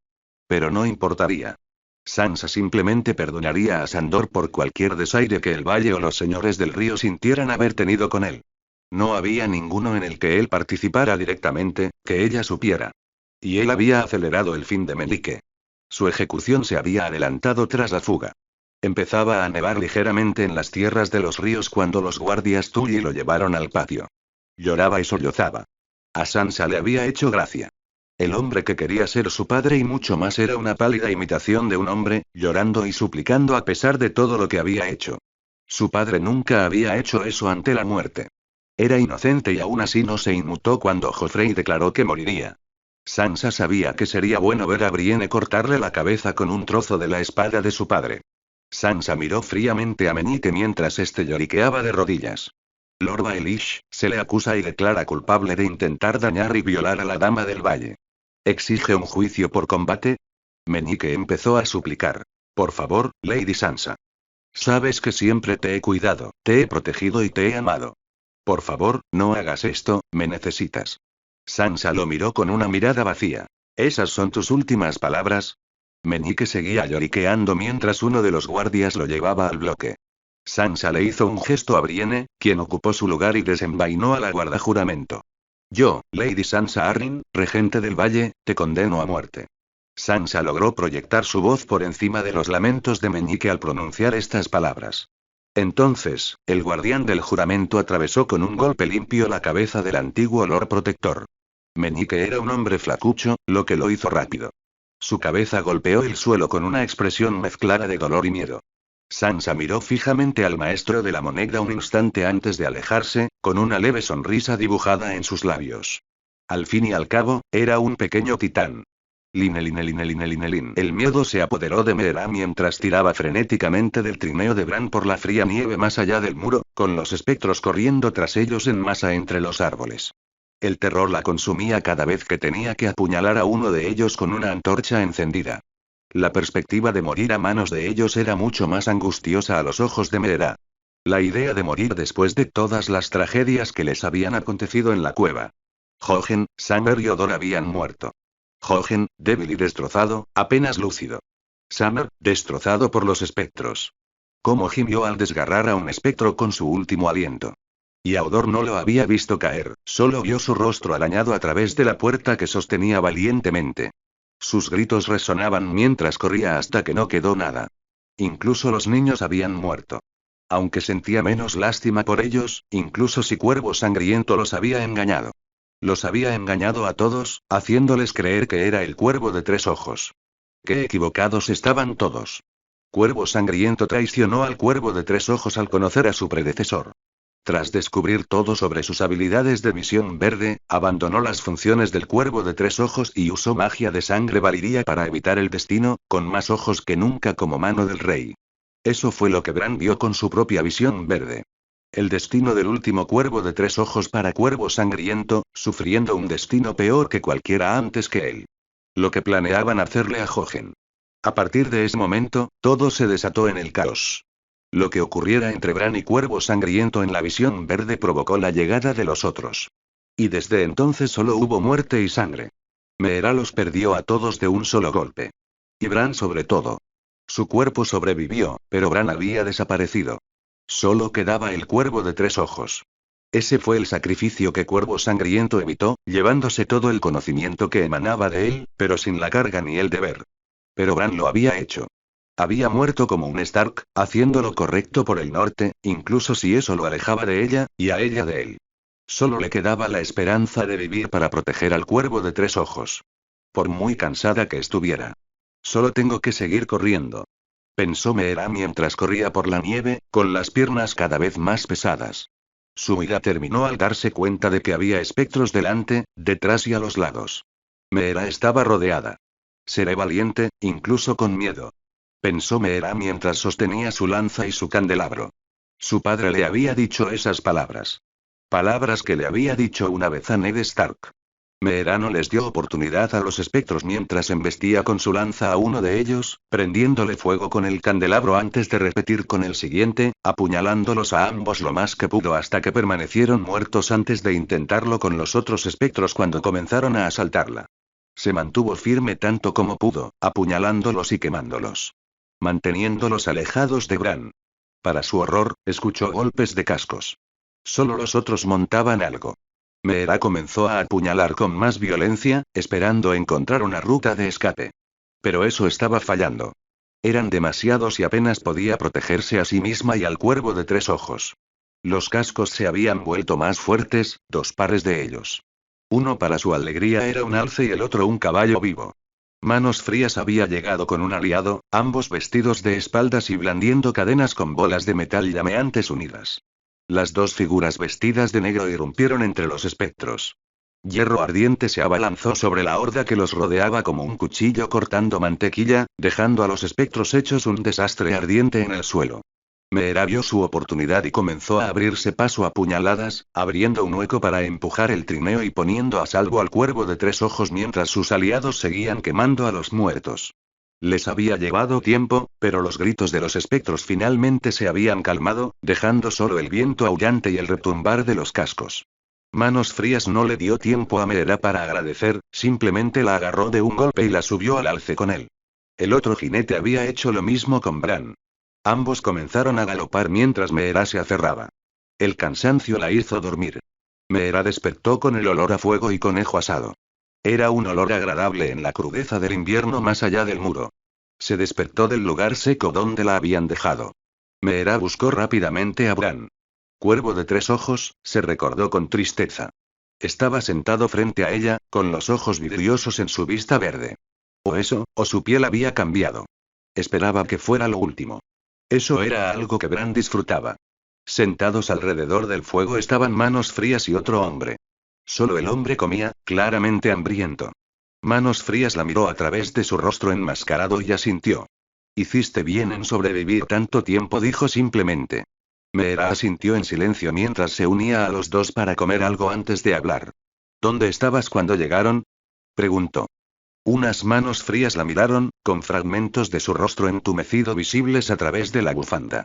Pero no importaría. Sansa simplemente perdonaría a Sandor por cualquier desaire que el valle o los señores del río sintieran haber tenido con él. No había ninguno en el que él participara directamente, que ella supiera. Y él había acelerado el fin de Meñique. Su ejecución se había adelantado tras la fuga. Empezaba a nevar ligeramente en las tierras de los ríos cuando los guardias Tully lo llevaron al patio. Lloraba y sollozaba. A Sansa le había hecho gracia. El hombre que quería ser su padre y mucho más era una pálida imitación de un hombre, llorando y suplicando a pesar de todo lo que había hecho. Su padre nunca había hecho eso ante la muerte. Era inocente y aún así no se inmutó cuando Joffrey declaró que moriría. Sansa sabía que sería bueno ver a Brienne cortarle la cabeza con un trozo de la espada de su padre. Sansa miró fríamente a Meñique mientras este lloriqueaba de rodillas. Lord Baelish se le acusa y declara culpable de intentar dañar y violar a la Dama del Valle. ¿Exige un juicio por combate? Meñique empezó a suplicar. Por favor, Lady Sansa. Sabes que siempre te he cuidado, te he protegido y te he amado. Por favor, no hagas esto, me necesitas. Sansa lo miró con una mirada vacía. ¿Esas son tus últimas palabras? Meñique seguía lloriqueando mientras uno de los guardias lo llevaba al bloque. Sansa le hizo un gesto a Brienne, quien ocupó su lugar y desenvainó a la guardajuramento. Yo, Lady Sansa Arryn, regente del valle, te condeno a muerte. Sansa logró proyectar su voz por encima de los lamentos de Meñique al pronunciar estas palabras. Entonces, el guardián del juramento atravesó con un golpe limpio la cabeza del antiguo Lord Protector. Meñique era un hombre flacucho, lo que lo hizo rápido. Su cabeza golpeó el suelo con una expresión mezclada de dolor y miedo. Sansa miró fijamente al maestro de la moneda un instante antes de alejarse, con una leve sonrisa dibujada en sus labios. Al fin y al cabo, era un pequeño titán. Lin. El miedo se apoderó de Meera mientras tiraba frenéticamente del trineo de Bran por la fría nieve más allá del muro, con los espectros corriendo tras ellos en masa entre los árboles. El terror la consumía cada vez que tenía que apuñalar a uno de ellos con una antorcha encendida. La perspectiva de morir a manos de ellos era mucho más angustiosa a los ojos de Meera. La idea de morir después de todas las tragedias que les habían acontecido en la cueva. Jojen, Summer y Odor habían muerto. Jojen, débil y destrozado, apenas lúcido. Summer, destrozado por los espectros. Cómo gimió al desgarrar a un espectro con su último aliento. Y a Odor no lo había visto caer, solo vio su rostro arañado a través de la puerta que sostenía valientemente. Sus gritos resonaban mientras corría hasta que no quedó nada. Incluso los niños habían muerto. Aunque sentía menos lástima por ellos, incluso si Cuervo Sangriento los había engañado. Los había engañado a todos, haciéndoles creer que era el Cuervo de Tres Ojos. Qué equivocados estaban todos. Cuervo Sangriento traicionó al Cuervo de Tres Ojos al conocer a su predecesor. Tras descubrir todo sobre sus habilidades de visión verde, abandonó las funciones del Cuervo de Tres Ojos y usó magia de sangre valiria para evitar el destino, con más ojos que nunca como mano del rey. Eso fue lo que Bran vio con su propia visión verde. El destino del último Cuervo de Tres Ojos para Cuervo Sangriento, sufriendo un destino peor que cualquiera antes que él. Lo que planeaban hacerle a Jojen. A partir de ese momento, todo se desató en el caos. Lo que ocurriera entre Bran y Cuervo Sangriento en la visión verde provocó la llegada de los otros. Y desde entonces solo hubo muerte y sangre. Meera los perdió a todos de un solo golpe. Y Bran sobre todo. Su cuerpo sobrevivió, pero Bran había desaparecido. Solo quedaba el Cuervo de Tres Ojos. Ese fue el sacrificio que Cuervo Sangriento evitó, llevándose todo el conocimiento que emanaba de él, pero sin la carga ni el deber. Pero Bran lo había hecho. Había muerto como un Stark, haciendo lo correcto por el norte, incluso si eso lo alejaba de ella, y a ella de él. Solo le quedaba la esperanza de vivir para proteger al Cuervo de Tres Ojos. Por muy cansada que estuviera. Solo tengo que seguir corriendo. Pensó Meera mientras corría por la nieve, con las piernas cada vez más pesadas. Su ira terminó al darse cuenta de que había espectros delante, detrás y a los lados. Meera estaba rodeada. Seré valiente, incluso con miedo. Pensó Meera mientras sostenía su lanza y su candelabro. Su padre le había dicho esas palabras. Palabras que le había dicho una vez a Ned Stark. Meera les dio oportunidad a los espectros mientras embestía con su lanza a uno de ellos, prendiéndole fuego con el candelabro antes de repetir con el siguiente, apuñalándolos a ambos lo más que pudo hasta que permanecieron muertos antes de intentarlo con los otros espectros cuando comenzaron a asaltarla. Se mantuvo firme tanto como pudo, apuñalándolos y quemándolos, manteniéndolos alejados de Bran. Para su horror, escuchó golpes de cascos. Solo los otros montaban algo. Meera comenzó a apuñalar con más violencia, esperando encontrar una ruta de escape. Pero eso estaba fallando. Eran demasiados y apenas podía protegerse a sí misma y al cuervo de 3 ojos. Los cascos se habían vuelto más fuertes, 2 pares de ellos. Uno para su alegría era un alce y el otro un caballo vivo. Manos Frías había llegado con un aliado, ambos vestidos de espaldas y blandiendo cadenas con bolas de metal llameantes unidas. Las 2 figuras vestidas de negro irrumpieron entre los espectros. Hierro ardiente se abalanzó sobre la horda que los rodeaba como un cuchillo cortando mantequilla, dejando a los espectros hechos un desastre ardiente en el suelo. Meera vio su oportunidad y comenzó a abrirse paso a puñaladas, abriendo un hueco para empujar el trineo y poniendo a salvo al cuervo de 3 ojos mientras sus aliados seguían quemando a los muertos. Les había llevado tiempo, pero los gritos de los espectros finalmente se habían calmado, dejando solo el viento aullante y el retumbar de los cascos. Manos Frías no le dio tiempo a Meera para agradecer, simplemente la agarró de un golpe y la subió al alce con él. El otro jinete había hecho lo mismo con Bran. Ambos comenzaron a galopar mientras Meera se aferraba. El cansancio la hizo dormir. Meera despertó con el olor a fuego y conejo asado. Era un olor agradable en la crudeza del invierno más allá del muro. Se despertó del lugar seco donde la habían dejado. Meera buscó rápidamente a Bran. Cuervo de 3 ojos, se recordó con tristeza. Estaba sentado frente a ella, con los ojos vidriosos en su vista verde. O eso, o su piel había cambiado. Esperaba que fuera lo último. Eso era algo que Bran disfrutaba. Sentados alrededor del fuego estaban Manos Frías y otro hombre. Solo el hombre comía, claramente hambriento. Manos Frías la miró a través de su rostro enmascarado y asintió. Hiciste bien en sobrevivir tanto tiempo, dijo simplemente. Meera asintió en silencio mientras se unía a los 2 para comer algo antes de hablar. ¿Dónde estabas cuando llegaron?, preguntó. Unas manos frías la miraron, con fragmentos de su rostro entumecido visibles a través de la bufanda.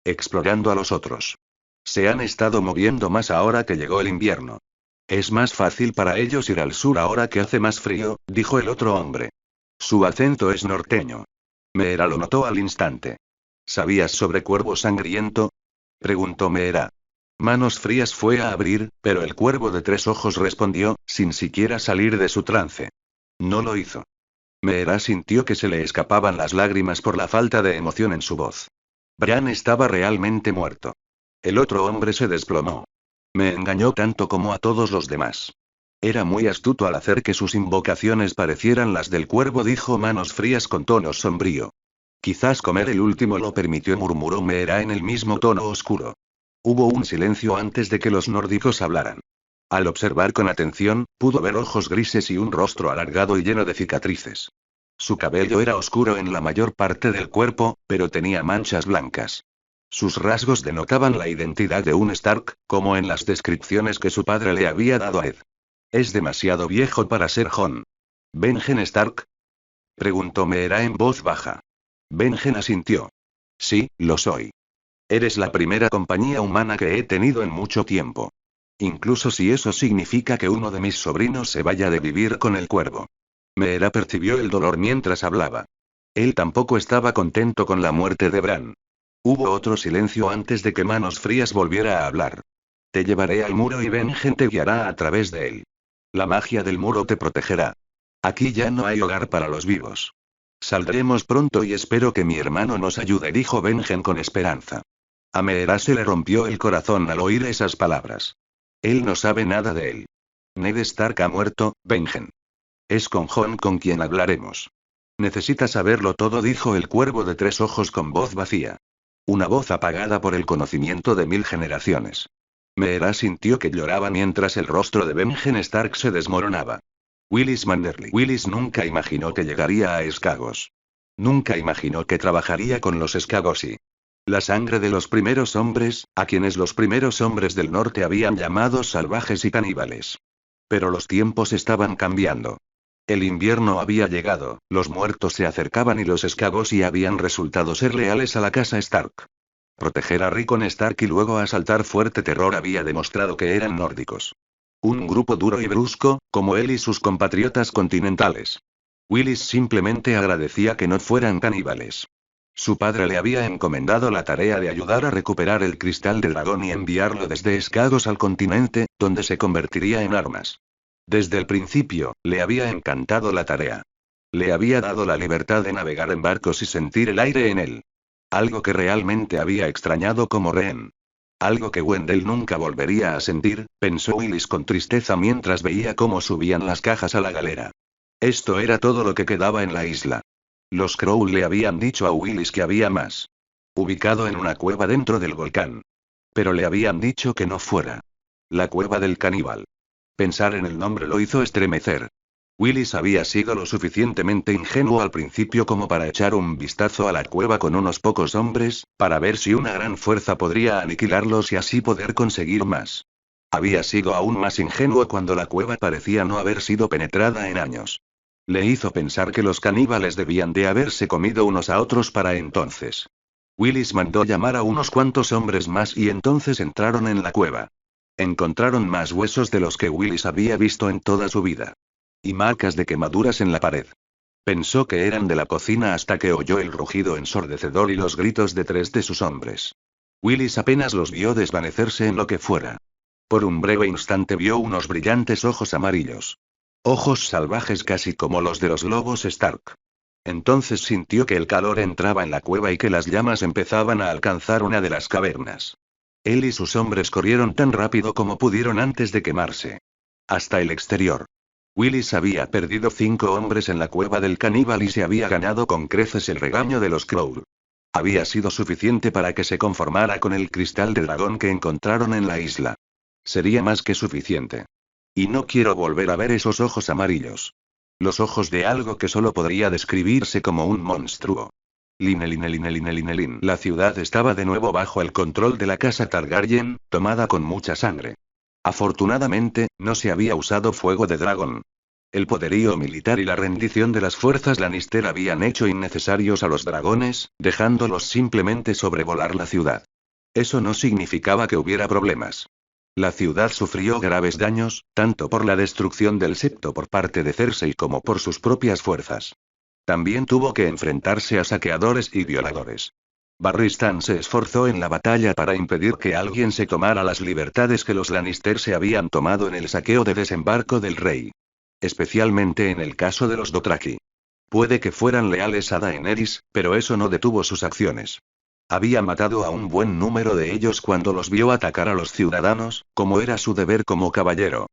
Explorando a los otros. Se han estado moviendo más ahora que llegó el invierno. Es más fácil para ellos ir al sur ahora que hace más frío, dijo el otro hombre. Su acento es norteño. Meera lo notó al instante. ¿Sabías sobre Cuervo Sangriento?, preguntó Meera. Manos Frías fue a abrir, pero el cuervo de 3 ojos respondió, sin siquiera salir de su trance. No lo hizo. Meera sintió que se le escapaban las lágrimas por la falta de emoción en su voz. Bran estaba realmente muerto. El otro hombre se desplomó. Me engañó tanto como a todos los demás. Era muy astuto al hacer que sus invocaciones parecieran las del cuervo, dijo Manos Frías con tono sombrío. Quizás comer el último lo permitió, murmuró Meera en el mismo tono oscuro. Hubo un silencio antes de que los nórdicos hablaran. Al observar con atención, pudo ver ojos grises y un rostro alargado y lleno de cicatrices. Su cabello era oscuro en la mayor parte del cuerpo, pero tenía manchas blancas. Sus rasgos denotaban la identidad de un Stark, como en las descripciones que su padre le había dado a Ed. Es demasiado viejo para ser Jon. ¿Benjen Stark?, preguntó Meera en voz baja. Benjen asintió. Sí, lo soy. Eres la primera compañía humana que he tenido en mucho tiempo. Incluso si eso significa que uno de mis sobrinos se vaya de vivir con el cuervo. Meera percibió el dolor mientras hablaba. Él tampoco estaba contento con la muerte de Bran. Hubo otro silencio antes de que Manos Frías volviera a hablar. Te llevaré al muro y Benjen te guiará a través de él. La magia del muro te protegerá. Aquí ya no hay hogar para los vivos. Saldremos pronto y espero que mi hermano nos ayude, dijo Benjen con esperanza. A Meera se le rompió el corazón al oír esas palabras. Él no sabe nada de él. Ned Stark ha muerto, Benjen. Es con Jon con quien hablaremos. Necesita saberlo todo, dijo el cuervo de 3 ojos con voz vacía. Una voz apagada por el conocimiento de 1000 generaciones. Meera sintió que lloraba mientras el rostro de Benjen Stark se desmoronaba. Willis Manderly. Willis nunca imaginó que llegaría a Escagos. Nunca imaginó que trabajaría con los Skagosi. La sangre de los primeros hombres, a quienes los primeros hombres del norte habían llamado salvajes y caníbales. Pero los tiempos estaban cambiando. El invierno había llegado, los muertos se acercaban y los Skagosi habían resultado ser leales a la casa Stark. Proteger a Rickon Stark y luego asaltar Fuerte Terror había demostrado que eran nórdicos. Un grupo duro y brusco, como él y sus compatriotas continentales. Willis simplemente agradecía que no fueran caníbales. Su padre le había encomendado la tarea de ayudar a recuperar el cristal de dragón y enviarlo desde Skagos al continente, donde se convertiría en armas. Desde el principio, le había encantado la tarea. Le había dado la libertad de navegar en barcos y sentir el aire en él. Algo que realmente había extrañado como rehén. Algo que Wendell nunca volvería a sentir, pensó Willis con tristeza mientras veía cómo subían las cajas a la galera. Esto era todo lo que quedaba en la isla. Los Crow le habían dicho a Willis que había más. Ubicado en una cueva dentro del volcán. Pero le habían dicho que no fuera. La cueva del caníbal. Pensar en el nombre lo hizo estremecer. Willis había sido lo suficientemente ingenuo al principio como para echar un vistazo a la cueva con unos pocos hombres, para ver si una gran fuerza podría aniquilarlos y así poder conseguir más. Había sido aún más ingenuo cuando la cueva parecía no haber sido penetrada en años. Le hizo pensar que los caníbales debían de haberse comido unos a otros para entonces. Willis mandó llamar a unos cuantos hombres más y entonces entraron en la cueva. Encontraron más huesos de los que Willis había visto en toda su vida. Y marcas de quemaduras en la pared. Pensó que eran de la cocina hasta que oyó el rugido ensordecedor y los gritos de 3 de sus hombres. Willis apenas los vio desvanecerse en lo que fuera. Por un breve instante vio unos brillantes ojos amarillos. Ojos salvajes casi como los de los lobos Stark. Entonces sintió que el calor entraba en la cueva y que las llamas empezaban a alcanzar una de las cavernas. Él y sus hombres corrieron tan rápido como pudieron antes de quemarse. Hasta el exterior. Willis había perdido 5 hombres en la cueva del caníbal y se había ganado con creces el regaño de los Crow. Había sido suficiente para que se conformara con el cristal de dragón que encontraron en la isla. Sería más que suficiente. Y no quiero volver a ver esos ojos amarillos. Los ojos de algo que solo podría describirse como un monstruo. Linelin. La ciudad estaba de nuevo bajo el control de la casa Targaryen, tomada con mucha sangre. Afortunadamente, no se había usado fuego de dragón. El poderío militar y la rendición de las fuerzas Lannister habían hecho innecesarios a los dragones, dejándolos simplemente sobrevolar la ciudad. Eso no significaba que hubiera problemas. La ciudad sufrió graves daños, tanto por la destrucción del septo por parte de Cersei como por sus propias fuerzas. También tuvo que enfrentarse a saqueadores y violadores. Barristan se esforzó en la batalla para impedir que alguien se tomara las libertades que los Lannister se habían tomado en el saqueo de Desembarco del Rey. Especialmente en el caso de los Dothraki. Puede que fueran leales a Daenerys, pero eso no detuvo sus acciones. Había matado a un buen número de ellos cuando los vio atacar a los ciudadanos, como era su deber como caballero.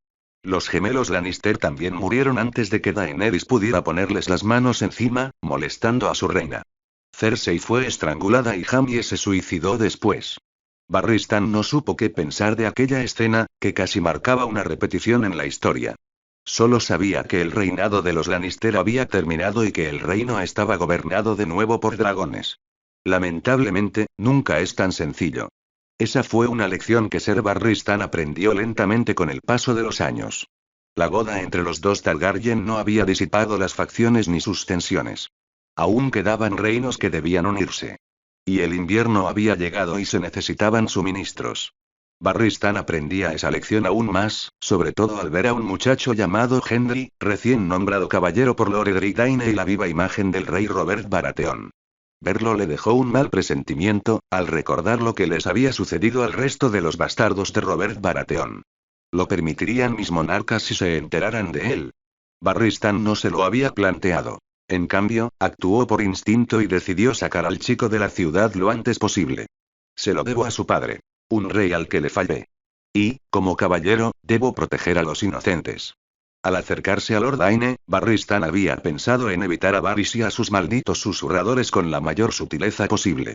Los gemelos Lannister también murieron antes de que Daenerys pudiera ponerles las manos encima, molestando a su reina. Cersei fue estrangulada y Jaime se suicidó después. Barristan no supo qué pensar de aquella escena, que casi marcaba una repetición en la historia. Solo sabía que el reinado de los Lannister había terminado y que el reino estaba gobernado de nuevo por dragones. Lamentablemente, nunca es tan sencillo. Esa fue una lección que Ser Barristan aprendió lentamente con el paso de los años. La boda entre los dos Targaryen no había disipado las facciones ni sus tensiones. Aún quedaban reinos que debían unirse. Y el invierno había llegado y se necesitaban suministros. Barristan aprendía esa lección aún más, sobre todo al ver a un muchacho llamado Gendry, recién nombrado caballero por Lord Edric Dayne y la viva imagen del rey Robert Baratheon. Verlo le dejó un mal presentimiento, al recordar lo que les había sucedido al resto de los bastardos de Robert Baratheon. ¿Lo permitirían mis monarcas si se enteraran de él? Barristan no se lo había planteado. En cambio, actuó por instinto y decidió sacar al chico de la ciudad lo antes posible. Se lo debo a su padre. Un rey al que le fallé. Y, como caballero, debo proteger a los inocentes. Al acercarse a Lord Dayne, Barristan había pensado en evitar a Varys y a sus malditos susurradores con la mayor sutileza posible.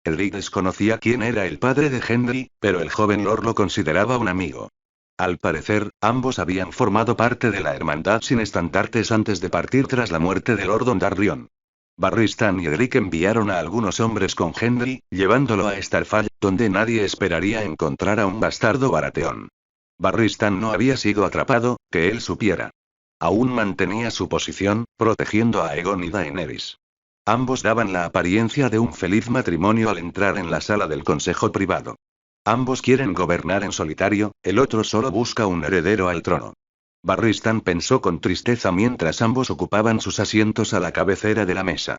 Edric desconocía quién era el padre de Gendry, pero el joven Lord lo consideraba un amigo. Al parecer, ambos habían formado parte de la hermandad sin estandartes antes de partir tras la muerte de Lord Dondarrion. Barristan y Edric enviaron a algunos hombres con Gendry, llevándolo a Starfall, donde nadie esperaría encontrar a un bastardo Baratheon. Barristan no había sido atrapado, que él supiera. Aún mantenía su posición, protegiendo a Aegon y Daenerys. Ambos daban la apariencia de un feliz matrimonio al entrar en la sala del consejo privado. Ambos quieren gobernar en solitario, el otro solo busca un heredero al trono. Barristan pensó con tristeza mientras ambos ocupaban sus asientos a la cabecera de la mesa.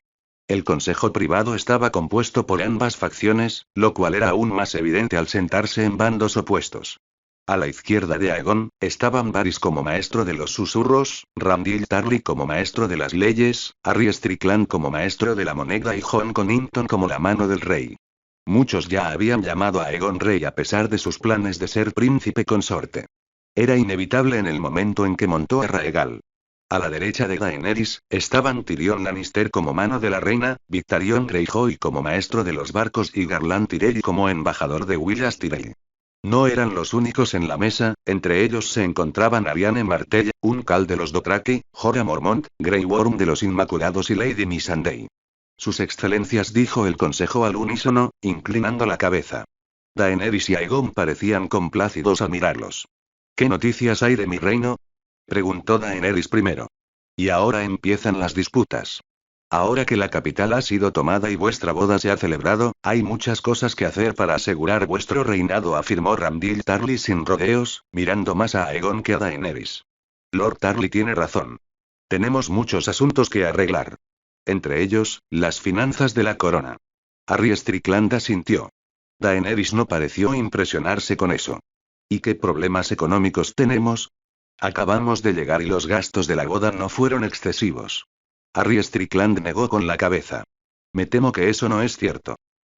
El consejo privado estaba compuesto por ambas facciones, lo cual era aún más evidente al sentarse en bandos opuestos. A la izquierda de Aegon, estaban Varys como maestro de los susurros, Randyll Tarly como maestro de las leyes, Arya Strickland como maestro de la moneda y Jon Connington como la mano del rey. Muchos ya habían llamado a Aegon rey a pesar de sus planes de ser príncipe consorte. Era inevitable en el momento en que montó a Rhaegal. A la derecha de Daenerys, estaban Tyrion Lannister como mano de la reina, Victarion Greyjoy como maestro de los barcos y Garland Tyrell como embajador de Willas Tyrell. No eran los únicos en la mesa, entre ellos se encontraban Arianne Martell, un Khal de los Dothraki, Jorah Mormont, Grey Worm de los Inmaculados y Lady Missandei. Sus excelencias, dijo el consejo al unísono, inclinando la cabeza. Daenerys y Aegon parecían complácidos al mirarlos. ¿Qué noticias hay de mi reino?, preguntó Daenerys primero. Y ahora empiezan las disputas. Ahora que la capital ha sido tomada y vuestra boda se ha celebrado, hay muchas cosas que hacer para asegurar vuestro reinado, afirmó Randyll Tarly sin rodeos, mirando más a Aegon que a Daenerys. Lord Tarly tiene razón. Tenemos muchos asuntos que arreglar. Entre ellos, las finanzas de la corona. Arya Strickland asintió. Daenerys no pareció impresionarse con eso. ¿Y qué problemas económicos tenemos? Acabamos de llegar y los gastos de la boda no fueron excesivos. Arya Strickland negó con la cabeza. Me temo que eso no es cierto.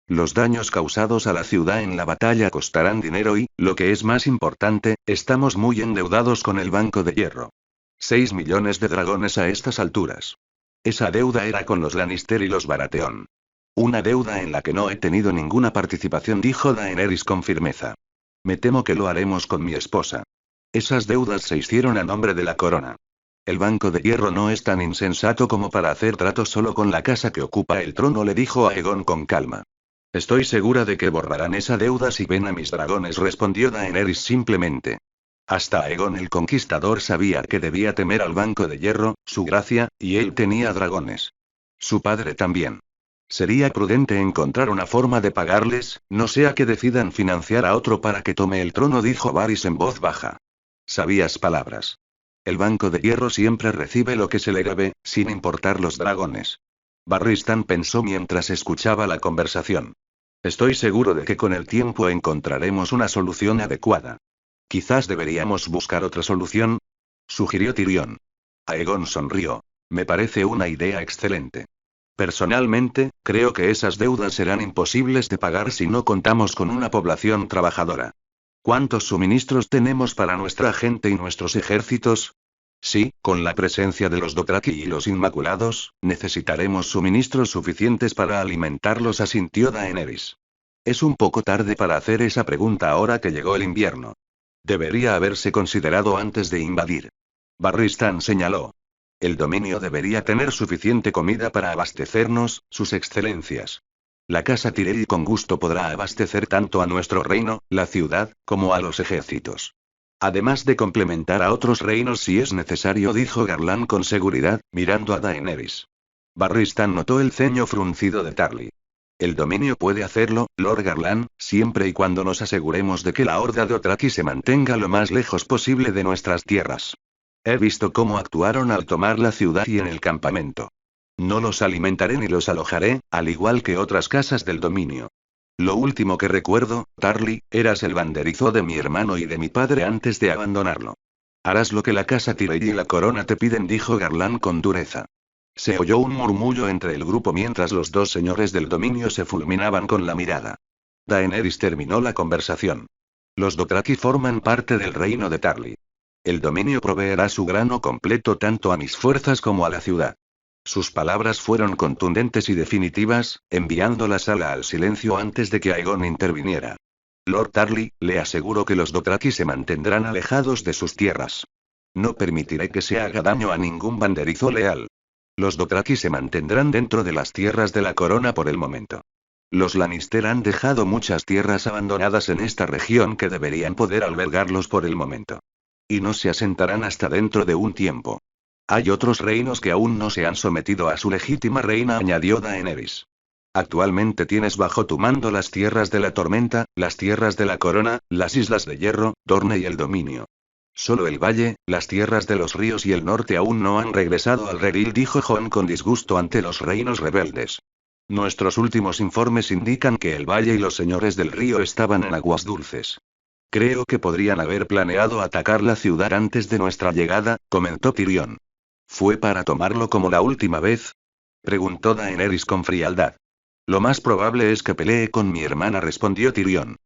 Los daños causados a la ciudad en la batalla costarán dinero y, lo que es más importante, estamos muy endeudados con el Banco de Hierro. 6 millones de dragones a estas alturas. Esa deuda era con los Lannister y los Baratheon. Una deuda en la que no he tenido ninguna participación, dijo Daenerys con firmeza. Me temo que lo haremos con mi esposa. Esas deudas se hicieron a nombre de la corona. El Banco de Hierro no es tan insensato como para hacer tratos solo con la casa que ocupa el trono, le dijo Aegon con calma. Estoy segura de que borrarán esa deuda si ven a mis dragones, respondió Daenerys simplemente. Hasta Aegon el Conquistador sabía que debía temer al Banco de Hierro, su gracia, y él tenía dragones. Su padre también. Sería prudente encontrar una forma de pagarles, no sea que decidan financiar a otro para que tome el trono, dijo Varys en voz baja. Sabías palabras. El Banco de Hierro siempre recibe lo que se le debe, sin importar los dragones. Barristan pensó mientras escuchaba la conversación. Estoy seguro de que con el tiempo encontraremos una solución adecuada. Quizás deberíamos buscar otra solución, sugirió Tyrion. Aegon sonrió. Me parece una idea excelente. Personalmente, creo que esas deudas serán imposibles de pagar si no contamos con una población trabajadora. ¿Cuántos suministros tenemos para nuestra gente y nuestros ejércitos? Sí, con la presencia de los Dothraki y los Inmaculados, necesitaremos suministros suficientes para alimentarlos, asintió Daenerys. Es un poco tarde para hacer esa pregunta ahora que llegó el invierno. Debería haberse considerado antes de invadir. Barristan señaló. El dominio debería tener suficiente comida para abastecernos, sus excelencias. La casa Tyrell con gusto podrá abastecer tanto a nuestro reino, la ciudad, como a los ejércitos. Además de complementar a otros reinos si es necesario, dijo Garland con seguridad, mirando a Daenerys. Barristan notó el ceño fruncido de Tarly. El dominio puede hacerlo, Lord Garland, siempre y cuando nos aseguremos de que la horda de Dothraki se mantenga lo más lejos posible de nuestras tierras. He visto cómo actuaron al tomar la ciudad y en el campamento. No los alimentaré ni los alojaré, al igual que otras casas del dominio. Lo último que recuerdo, Tarly, eras el banderizo de mi hermano y de mi padre antes de abandonarlo. Harás lo que la casa Tyrell y la corona te piden, dijo Garland con dureza. Se oyó un murmullo entre el grupo mientras los dos señores del dominio se fulminaban con la mirada. Daenerys terminó la conversación. Los Dothraki forman parte del reino de Tarly. El dominio proveerá su grano completo tanto a mis fuerzas como a la ciudad. Sus palabras fueron contundentes y definitivas, enviando la sala al silencio antes de que Aegon interviniera. Lord Tarly, le aseguro que los Dothraki se mantendrán alejados de sus tierras. No permitiré que se haga daño a ningún banderizo leal. Los Dothraki se mantendrán dentro de las tierras de la corona por el momento. Los Lannister han dejado muchas tierras abandonadas en esta región que deberían poder albergarlos por el momento. Y no se asentarán hasta dentro de un tiempo. Hay otros reinos que aún no se han sometido a su legítima reina, añadió Daenerys. Actualmente tienes bajo tu mando las tierras de la tormenta, las tierras de la corona, las islas de hierro, Dorne y el dominio. Solo el valle, las tierras de los ríos y el norte aún no han regresado al redil, dijo Jon con disgusto ante los reinos rebeldes. Nuestros últimos informes indican que el valle y los señores del río estaban en aguas dulces. Creo que podrían haber planeado atacar la ciudad antes de nuestra llegada, comentó Tyrion. ¿Fue para tomarlo como la última vez? Preguntó Daenerys con frialdad. Lo más probable es que pelee con mi hermana, respondió Tyrion.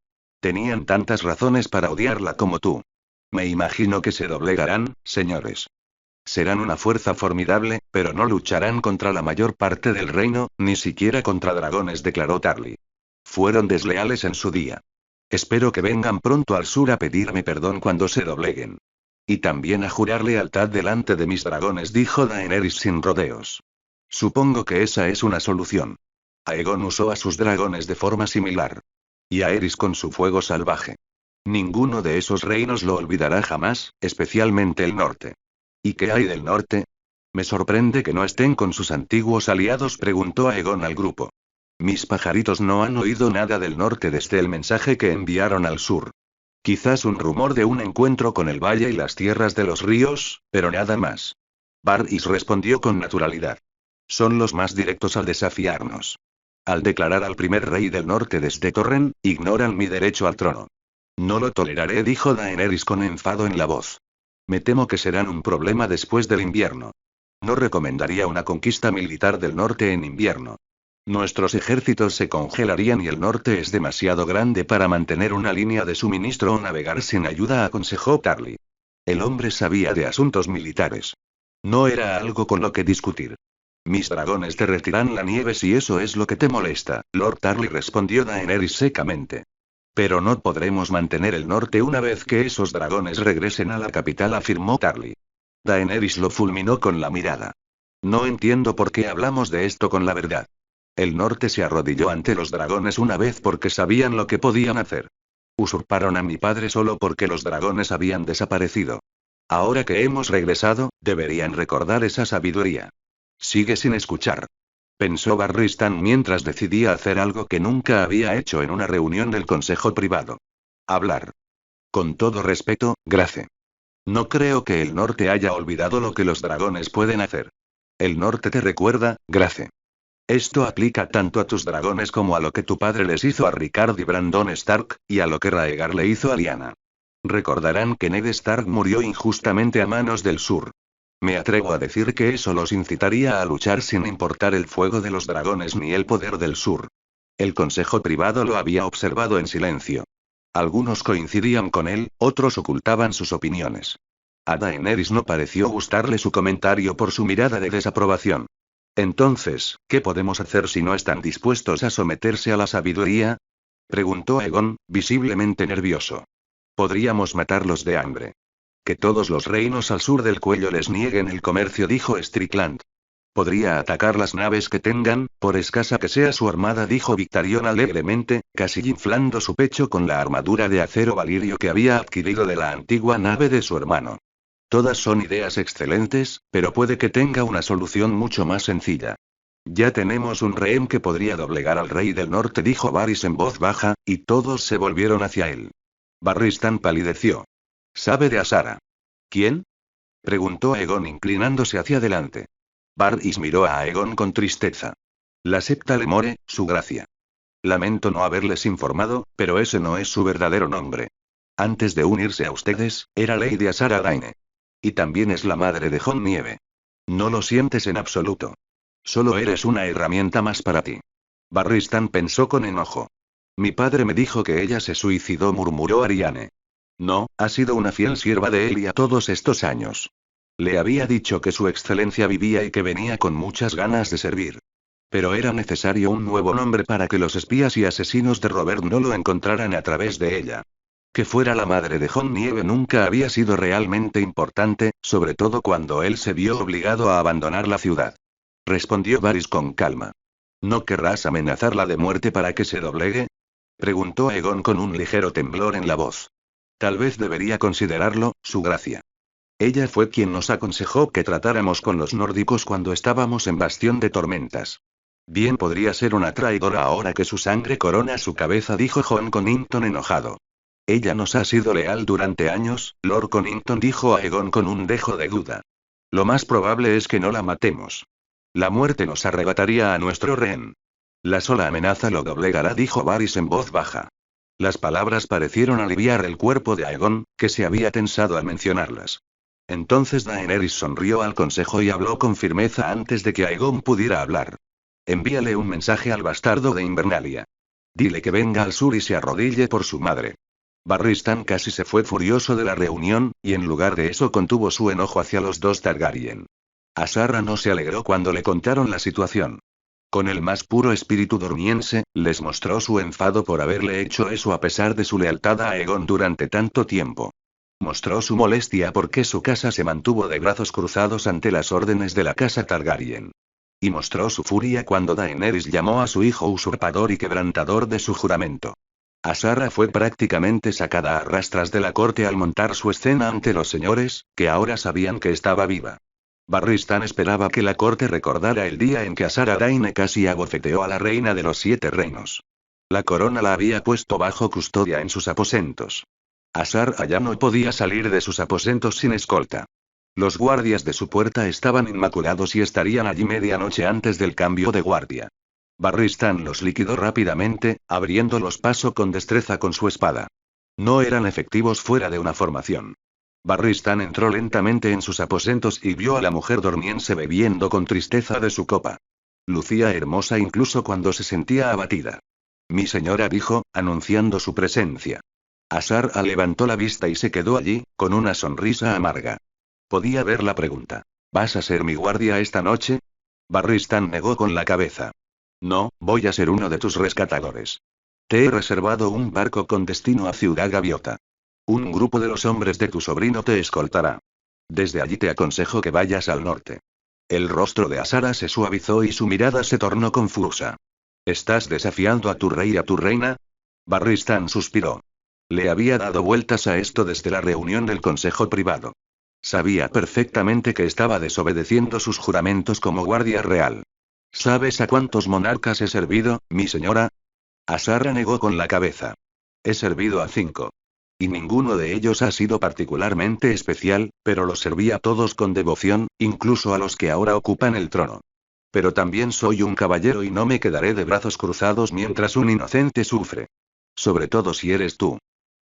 Tenían tantas razones para odiarla como tú. Me imagino que se doblegarán, señores. Serán una fuerza formidable, pero no lucharán contra la mayor parte del reino, ni siquiera contra dragones, declaró Tarly. Fueron desleales en su día. Espero que vengan pronto al sur a pedirme perdón cuando se dobleguen. Y también a jurar lealtad delante de mis dragones, dijo Daenerys sin rodeos. Supongo que esa es una solución. Aegon usó a sus dragones de forma similar. Y Aerys con su fuego salvaje. Ninguno de esos reinos lo olvidará jamás, especialmente el norte. ¿Y qué hay del norte? Me sorprende que no estén con sus antiguos aliados, preguntó Aegon al grupo. Mis pajaritos no han oído nada del norte desde el mensaje que enviaron al sur. Quizás un rumor de un encuentro con el valle y las tierras de los ríos, pero nada más. Varys respondió con naturalidad. Son los más directos al desafiarnos. Al declarar al primer rey del norte desde Torren, ignoran mi derecho al trono. No lo toleraré, dijo Daenerys con enfado en la voz. Me temo que serán un problema después del invierno. No recomendaría una conquista militar del norte en invierno. Nuestros ejércitos se congelarían y el norte es demasiado grande para mantener una línea de suministro o navegar sin ayuda, aconsejó Tarly. El hombre sabía de asuntos militares. No era algo con lo que discutir. Mis dragones derretirán la nieve si eso es lo que te molesta, Lord Tarly, respondió Daenerys secamente. Pero no podremos mantener el norte una vez que esos dragones regresen a la capital, afirmó Tarly. Daenerys lo fulminó con la mirada. No entiendo por qué hablamos de esto con la verdad. El norte se arrodilló ante los dragones una vez porque sabían lo que podían hacer. Usurparon a mi padre solo porque los dragones habían desaparecido. Ahora que hemos regresado, deberían recordar esa sabiduría. Sigue sin escuchar. Pensó Barristan mientras decidía hacer algo que nunca había hecho en una reunión del consejo privado. Hablar. Con todo respeto, Grace. No creo que el norte haya olvidado lo que los dragones pueden hacer. El norte te recuerda, Grace. Esto aplica tanto a tus dragones como a lo que tu padre les hizo a Rickard y Brandon Stark, y a lo que Raegar le hizo a Lyanna. Recordarán que Ned Stark murió injustamente a manos del sur. Me atrevo a decir que eso los incitaría a luchar sin importar el fuego de los dragones ni el poder del sur. El consejo privado lo había observado en silencio. Algunos coincidían con él, otros ocultaban sus opiniones. A Daenerys no pareció gustarle su comentario por su mirada de desaprobación. Entonces, ¿qué podemos hacer si no están dispuestos a someterse a la sabiduría? Preguntó Aegon, visiblemente nervioso. Podríamos matarlos de hambre. Que todos los reinos al sur del cuello les nieguen el comercio, dijo Strickland. Podría atacar las naves que tengan, por escasa que sea su armada, dijo Victarion alegremente, casi inflando su pecho con la armadura de acero valirio que había adquirido de la antigua nave de su hermano. Todas son ideas excelentes, pero puede que tenga una solución mucho más sencilla. Ya tenemos un rehén que podría doblegar al rey del norte, dijo Varys en voz baja, y todos se volvieron hacia él. Barristan palideció. ¿Sabe de Asara? ¿Quién? Preguntó Aegon inclinándose hacia adelante. Varys miró a Aegon con tristeza. La septa Lemore, su gracia. Lamento no haberles informado, pero ese no es su verdadero nombre. Antes de unirse a ustedes, era Lady Asara Daine. Y también es la madre de Jon Nieve. No lo sientes en absoluto. Solo eres una herramienta más para ti. Barristan pensó con enojo. Mi padre me dijo que ella se suicidó, murmuró Ariane. No, ha sido una fiel sierva de Elia todos estos años. Le había dicho que su excelencia vivía y que venía con muchas ganas de servir. Pero era necesario un nuevo nombre para que los espías y asesinos de Robert no lo encontraran a través de ella. Que fuera la madre de Jon Nieve nunca había sido realmente importante, sobre todo cuando él se vio obligado a abandonar la ciudad. Respondió Varys con calma. ¿No querrás amenazarla de muerte para que se doblegue? Preguntó Aegon con un ligero temblor en la voz. Tal vez debería considerarlo, su gracia. Ella fue quien nos aconsejó que tratáramos con los nórdicos cuando estábamos en Bastión de Tormentas. Bien podría ser una traidora ahora que su sangre corona su cabeza, dijo Jon Connington enojado. Ella nos ha sido leal durante años, Lord Connington, dijo Aegon con un dejo de duda. Lo más probable es que no la matemos. La muerte nos arrebataría a nuestro rehén. La sola amenaza lo doblegará, dijo Varys en voz baja. Las palabras parecieron aliviar el cuerpo de Aegon, que se había tensado al mencionarlas. Entonces Daenerys sonrió al consejo y habló con firmeza antes de que Aegon pudiera hablar. Envíale un mensaje al bastardo de Invernalia. Dile que venga al sur y se arrodille por su madre. Barristan casi se fue furioso de la reunión, y en lugar de eso contuvo su enojo hacia los dos Targaryen. Asarra no se alegró cuando le contaron la situación. Con el más puro espíritu dormiense, les mostró su enfado por haberle hecho eso a pesar de su lealtad a Aegon durante tanto tiempo. Mostró su molestia porque su casa se mantuvo de brazos cruzados ante las órdenes de la casa Targaryen. Y mostró su furia cuando Daenerys llamó a su hijo usurpador y quebrantador de su juramento. Asarra fue prácticamente sacada a rastras de la corte al montar su escena ante los señores, que ahora sabían que estaba viva. Barristan esperaba que la corte recordara el día en que Azar Araine casi abofeteó a la reina de los 7 reinos. La corona la había puesto bajo custodia en sus aposentos. Azar ya no podía salir de sus aposentos sin escolta. Los guardias de su puerta estaban inmaculados y estarían allí medianoche antes del cambio de guardia. Barristan los liquidó rápidamente, abriéndolos paso con destreza con su espada. No eran efectivos fuera de una formación. Barristan entró lentamente en sus aposentos y vio a la mujer dormiense bebiendo con tristeza de su copa. Lucía hermosa incluso cuando se sentía abatida. Mi señora, dijo, anunciando su presencia. Azar levantó la vista y se quedó allí, con una sonrisa amarga. Podía ver la pregunta. ¿Vas a ser mi guardia esta noche? Barristan negó con la cabeza. No, voy a ser uno de tus rescatadores. Te he reservado un barco con destino a Ciudad Gaviota. Un grupo de los hombres de tu sobrino te escoltará. Desde allí te aconsejo que vayas al norte. El rostro de Asara se suavizó y su mirada se tornó confusa. ¿Estás desafiando a tu rey y a tu reina? Barristan suspiró. Le había dado vueltas a esto desde la reunión del consejo privado. Sabía perfectamente que estaba desobedeciendo sus juramentos como guardia real. ¿Sabes a cuántos monarcas he servido, mi señora? Asara negó con la cabeza. He servido a 5. Y ninguno de ellos ha sido particularmente especial, pero los serví a todos con devoción, incluso a los que ahora ocupan el trono. Pero también soy un caballero y no me quedaré de brazos cruzados mientras un inocente sufre. Sobre todo si eres tú.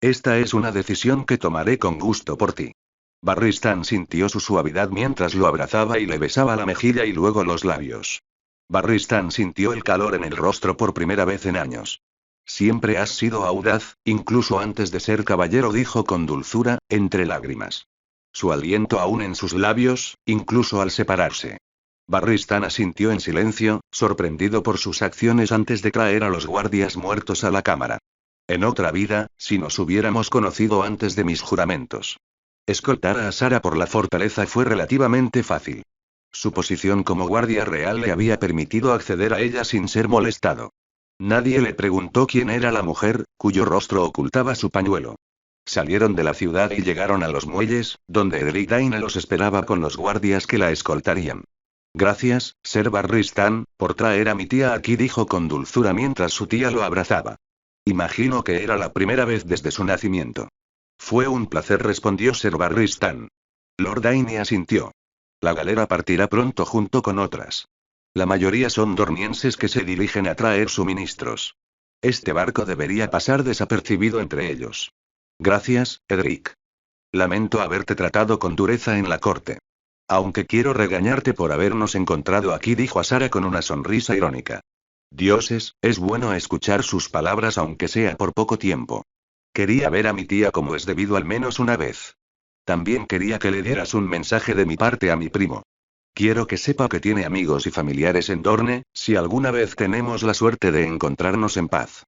Esta es una decisión que tomaré con gusto por ti. Barristan sintió su suavidad mientras lo abrazaba y le besaba la mejilla y luego los labios. Barristan sintió el calor en el rostro por primera vez en años. Siempre has sido audaz, incluso antes de ser caballero, dijo con dulzura, entre lágrimas. Su aliento aún en sus labios, incluso al separarse. Barristan asintió en silencio, sorprendido por sus acciones antes de traer a los guardias muertos a la cámara. En otra vida, si nos hubiéramos conocido antes de mis juramentos. Escoltar a Asara por la fortaleza fue relativamente fácil. Su posición como guardia real le había permitido acceder a ella sin ser molestado. Nadie le preguntó quién era la mujer, cuyo rostro ocultaba su pañuelo. Salieron de la ciudad y llegaron a los muelles, donde Edric Dayne los esperaba con los guardias que la escoltarían. Gracias, Ser Barristan, por traer a mi tía aquí, dijo con dulzura mientras su tía lo abrazaba. Imagino que era la primera vez desde su nacimiento. Fue un placer, respondió Ser Barristan. Lord Dayne asintió. La galera partirá pronto junto con otras. La mayoría son dormienses que se dirigen a traer suministros. Este barco debería pasar desapercibido entre ellos. Gracias, Edric. Lamento haberte tratado con dureza en la corte. Aunque quiero regañarte por habernos encontrado aquí, dijo Asara con una sonrisa irónica. Dioses, es bueno escuchar sus palabras aunque sea por poco tiempo. Quería ver a mi tía como es debido al menos una vez. También quería que le dieras un mensaje de mi parte a mi primo. Quiero que sepa que tiene amigos y familiares en Dorne, si alguna vez tenemos la suerte de encontrarnos en paz.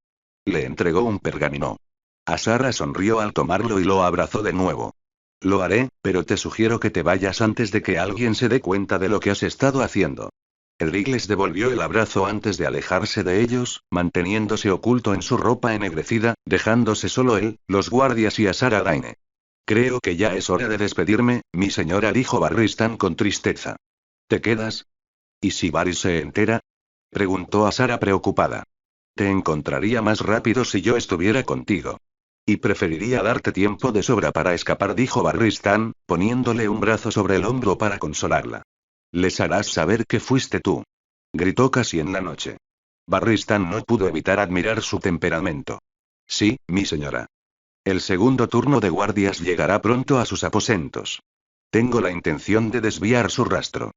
Le entregó un pergamino. Asara sonrió al tomarlo y lo abrazó de nuevo. Lo haré, pero te sugiero que te vayas antes de que alguien se dé cuenta de lo que has estado haciendo. Edric les devolvió el abrazo antes de alejarse de ellos, manteniéndose oculto en su ropa ennegrecida, dejándose solo él, los guardias y a Sarah Daine. Creo que ya es hora de despedirme, mi señora, dijo Barristan con tristeza. ¿Te quedas? ¿Y si Varys se entera? Preguntó a Sarah preocupada. Te encontraría más rápido si yo estuviera contigo. Y preferiría darte tiempo de sobra para escapar, dijo Barristan, poniéndole un brazo sobre el hombro para consolarla. Les harás saber que fuiste tú. Gritó casi en la noche. Barristan no pudo evitar admirar su temperamento. Sí, mi señora. El segundo turno de guardias llegará pronto a sus aposentos. Tengo la intención de desviar su rastro.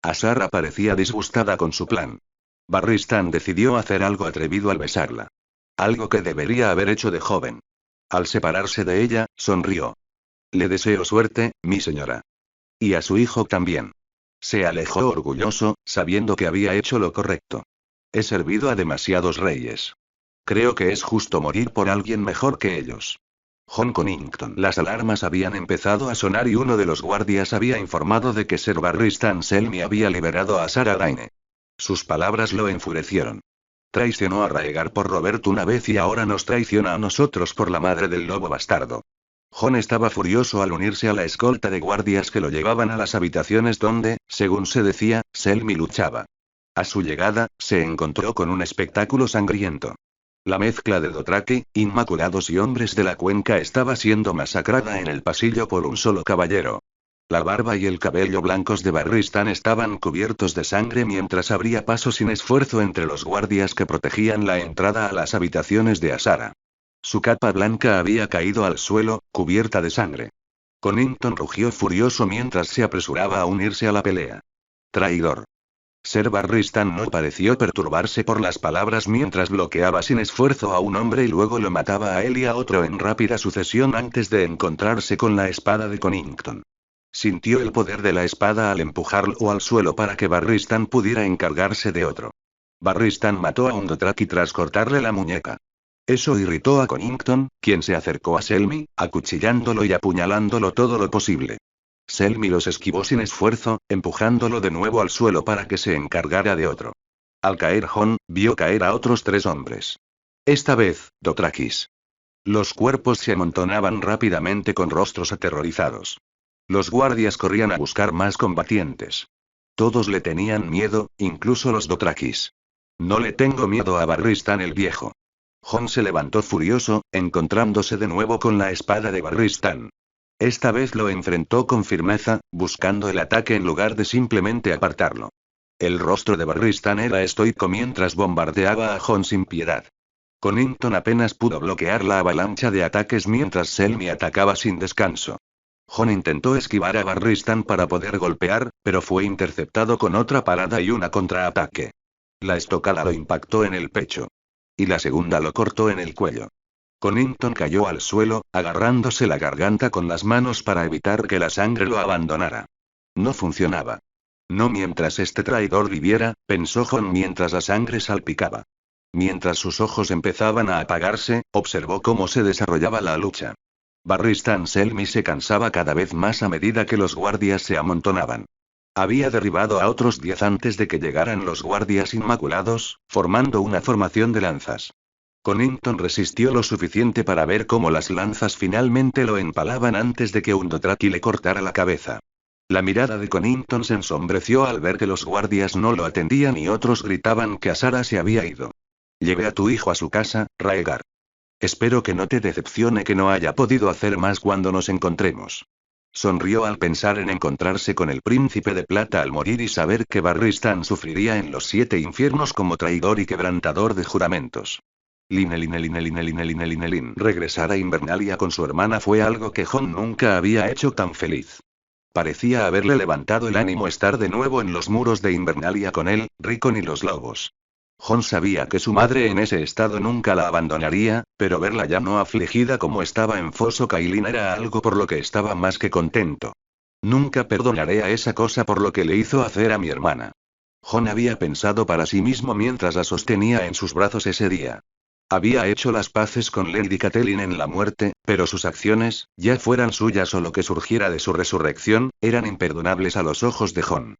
Azara parecía disgustada con su plan. Barristan decidió hacer algo atrevido al besarla. Algo que debería haber hecho de joven. Al separarse de ella, sonrió. Le deseo suerte, mi señora. Y a su hijo también. Se alejó orgulloso, sabiendo que había hecho lo correcto. He servido a demasiados reyes. Creo que es justo morir por alguien mejor que ellos. Jon Connington. Las alarmas habían empezado a sonar y uno de los guardias había informado de que Ser Barristan Selmy había liberado a Sarah Daine. Sus palabras lo enfurecieron. Traicionó a Raegar por Robert una vez y ahora nos traiciona a nosotros por la madre del lobo bastardo. Jon estaba furioso al unirse a la escolta de guardias que lo llevaban a las habitaciones donde, según se decía, Selmy luchaba. A su llegada, se encontró con un espectáculo sangriento. La mezcla de Dothraki, Inmaculados y hombres de la cuenca estaba siendo masacrada en el pasillo por un solo caballero. La barba y el cabello blancos de Barristan estaban cubiertos de sangre mientras abría paso sin esfuerzo entre los guardias que protegían la entrada a las habitaciones de Azara. Su capa blanca había caído al suelo, cubierta de sangre. Connington rugió furioso mientras se apresuraba a unirse a la pelea. Traidor. Ser Barristan no pareció perturbarse por las palabras mientras bloqueaba sin esfuerzo a un hombre y luego lo mataba a él y a otro en rápida sucesión antes de encontrarse con la espada de Connington. Sintió el poder de la espada al empujarlo al suelo para que Barristan pudiera encargarse de otro. Barristan mató a un Dothraki tras cortarle la muñeca. Eso irritó a Connington, quien se acercó a Selmy, acuchillándolo y apuñalándolo todo lo posible. Selmy los esquivó sin esfuerzo, empujándolo de nuevo al suelo para que se encargara de otro. Al caer Jon, vio caer a otros 3 hombres. Esta vez, Dothrakis. Los cuerpos se amontonaban rápidamente con rostros aterrorizados. Los guardias corrían a buscar más combatientes. Todos le tenían miedo, incluso los Dothrakis. No le tengo miedo a Barristan el viejo. Jon se levantó furioso, encontrándose de nuevo con la espada de Barristan. Esta vez lo enfrentó con firmeza, buscando el ataque en lugar de simplemente apartarlo. El rostro de Barristan era estoico mientras bombardeaba a Jon sin piedad. Connington apenas pudo bloquear la avalancha de ataques mientras Selmy atacaba sin descanso. Jon intentó esquivar a Barristan para poder golpear, pero fue interceptado con otra parada y una contraataque. La estocada lo impactó en el pecho. Y la segunda lo cortó en el cuello. Connington cayó al suelo, agarrándose la garganta con las manos para evitar que la sangre lo abandonara. No funcionaba. No mientras este traidor viviera, pensó Jon mientras la sangre salpicaba. Mientras sus ojos empezaban a apagarse, observó cómo se desarrollaba la lucha. Barristan Selmy se cansaba cada vez más a medida que los guardias se amontonaban. Había derribado a otros 10 antes de que llegaran los guardias inmaculados, formando una formación de lanzas. Connington resistió lo suficiente para ver cómo las lanzas finalmente lo empalaban antes de que un Dothraki le cortara la cabeza. La mirada de Connington se ensombreció al ver que los guardias no lo atendían y otros gritaban que Azara se había ido. Llevé a tu hijo a su casa, Raegar. Espero que no te decepcione que no haya podido hacer más cuando nos encontremos. Sonrió al pensar en encontrarse con el príncipe de plata al morir y saber que Barristan sufriría en los 7 infiernos como traidor y quebrantador de juramentos. Regresar a Invernalia con su hermana fue algo que Jon nunca había hecho tan feliz. Parecía haberle levantado el ánimo estar de nuevo en los muros de Invernalia con él, Rickon y los lobos. Jon sabía que su madre en ese estado nunca la abandonaría, pero verla ya no afligida como estaba en Foso Cailin era algo por lo que estaba más que contento. Nunca perdonaré a esa cosa por lo que le hizo hacer a mi hermana. Jon había pensado para sí mismo mientras la sostenía en sus brazos ese día. Había hecho las paces con Lady Catelyn en la muerte, pero sus acciones, ya fueran suyas o lo que surgiera de su resurrección, eran imperdonables a los ojos de Jon.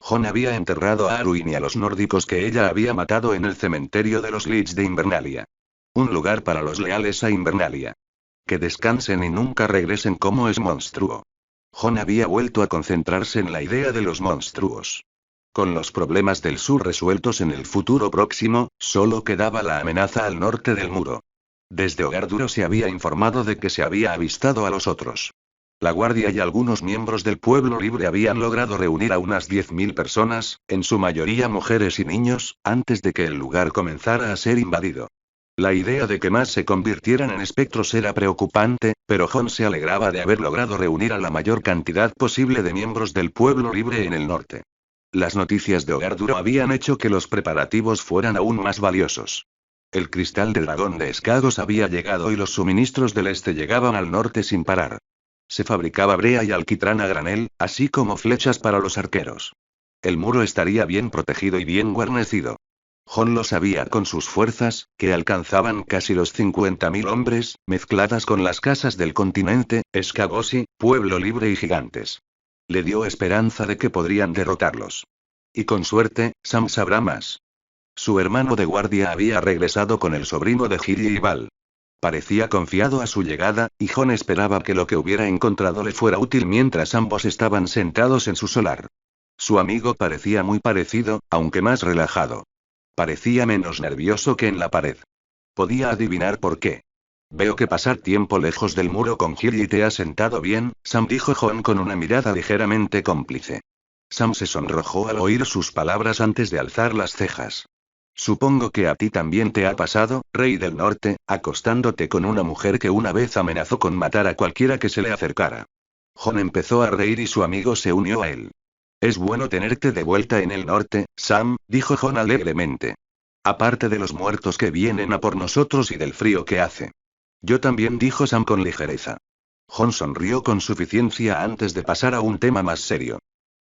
Jon había enterrado a Arwen y a los nórdicos que ella había matado en el cementerio de los Lich de Invernalia. Un lugar para los leales a Invernalia. Que descansen y nunca regresen como es monstruo. Jon había vuelto a concentrarse en la idea de los monstruos. Con los problemas del sur resueltos en el futuro próximo, solo quedaba la amenaza al norte del muro. Desde Hogar Duro se había informado de que se había avistado a los otros. La Guardia y algunos miembros del pueblo libre habían logrado reunir a unas 10.000 personas, en su mayoría mujeres y niños, antes de que el lugar comenzara a ser invadido. La idea de que más se convirtieran en espectros era preocupante, pero Jon se alegraba de haber logrado reunir a la mayor cantidad posible de miembros del pueblo libre en el norte. Las noticias de Hogar Duro habían hecho que los preparativos fueran aún más valiosos. El cristal de dragón de Skagos había llegado y los suministros del este llegaban al norte sin parar. Se fabricaba brea y alquitrán a granel, así como flechas para los arqueros. El muro estaría bien protegido y bien guarnecido. Jon lo sabía con sus fuerzas, que alcanzaban casi los 50.000 hombres, mezcladas con las casas del continente, Skagosi, pueblo libre y gigantes. Le dio esperanza de que podrían derrotarlos. Y con suerte, Sam sabrá más. Su hermano de guardia había regresado con el sobrino de Gilly y Val. Parecía confiado a su llegada, y Jon esperaba que lo que hubiera encontrado le fuera útil mientras ambos estaban sentados en su solar. Su amigo parecía muy parecido, aunque más relajado. Parecía menos nervioso que en la pared. Podía adivinar por qué. Veo que pasar tiempo lejos del muro con Gilly te ha sentado bien, Sam, dijo Jon con una mirada ligeramente cómplice. Sam se sonrojó al oír sus palabras antes de alzar las cejas. Supongo que a ti también te ha pasado, Rey del Norte, acostándote con una mujer que una vez amenazó con matar a cualquiera que se le acercara. Jon empezó a reír y su amigo se unió a él. Es bueno tenerte de vuelta en el norte, Sam, dijo Jon alegremente. Aparte de los muertos que vienen a por nosotros y del frío que hace. Yo también, dijo Sam con ligereza. Jon sonrió con suficiencia antes de pasar a un tema más serio.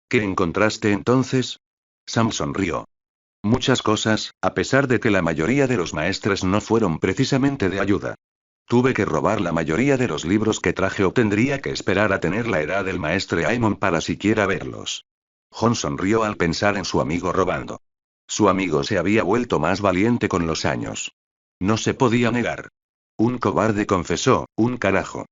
¿Qué encontraste entonces? Sam sonrió. Muchas cosas, a pesar de que la mayoría de los maestres no fueron precisamente de ayuda. Tuve que robar la mayoría de los libros que traje o tendría que esperar a tener la edad del maestre Aemon para siquiera verlos. Jon sonrió al pensar en su amigo robando. Su amigo se había vuelto más valiente con los años. No se podía negar. Un cobarde, confesó, un carajo.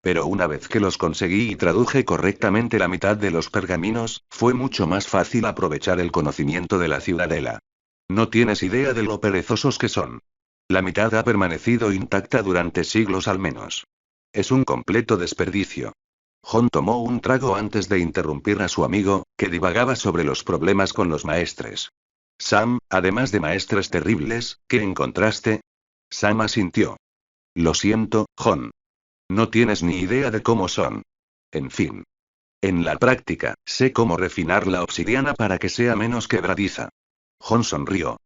Pero una vez que los conseguí y traduje correctamente la mitad de los pergaminos, fue mucho más fácil aprovechar el conocimiento de la ciudadela. No tienes idea de lo perezosos que son. La mitad ha permanecido intacta durante siglos al menos. Es un completo desperdicio. Jon tomó un trago antes de interrumpir a su amigo, que divagaba sobre los problemas con los maestres. Sam, además de maestres terribles, ¿qué encontraste? Sam asintió. Lo siento, Jon. No tienes ni idea de cómo son. En fin. En la práctica, sé cómo refinar la obsidiana para que sea menos quebradiza. Jon sonrió.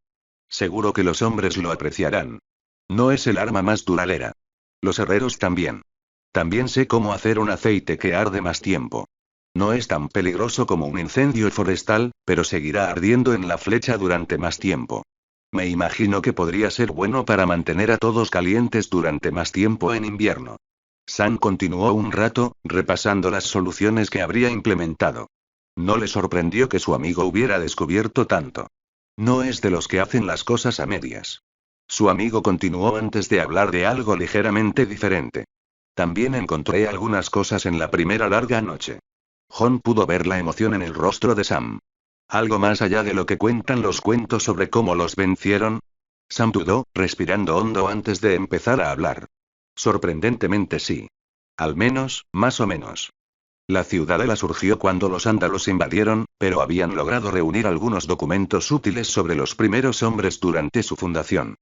Seguro que los hombres lo apreciarán. No es el arma más duradera. Los herreros también. También sé cómo hacer un aceite que arde más tiempo. No es tan peligroso como un incendio forestal, pero seguirá ardiendo en la flecha durante más tiempo. Me imagino que podría ser bueno para mantener a todos calientes durante más tiempo en invierno. Sam continuó un rato, repasando las soluciones que habría implementado. No le sorprendió que su amigo hubiera descubierto tanto. No es de los que hacen las cosas a medias. Su amigo continuó antes de hablar de algo ligeramente diferente. También encontré algunas cosas en la primera larga noche. Jon pudo ver la emoción en el rostro de Sam. ¿Algo más allá de lo que cuentan los cuentos sobre cómo los vencieron? Sam dudó, respirando hondo antes de empezar a hablar. Sorprendentemente sí. Al menos, más o menos. La ciudadela surgió cuando los ándalos invadieron, pero habían logrado reunir algunos documentos útiles sobre los primeros hombres durante su fundación.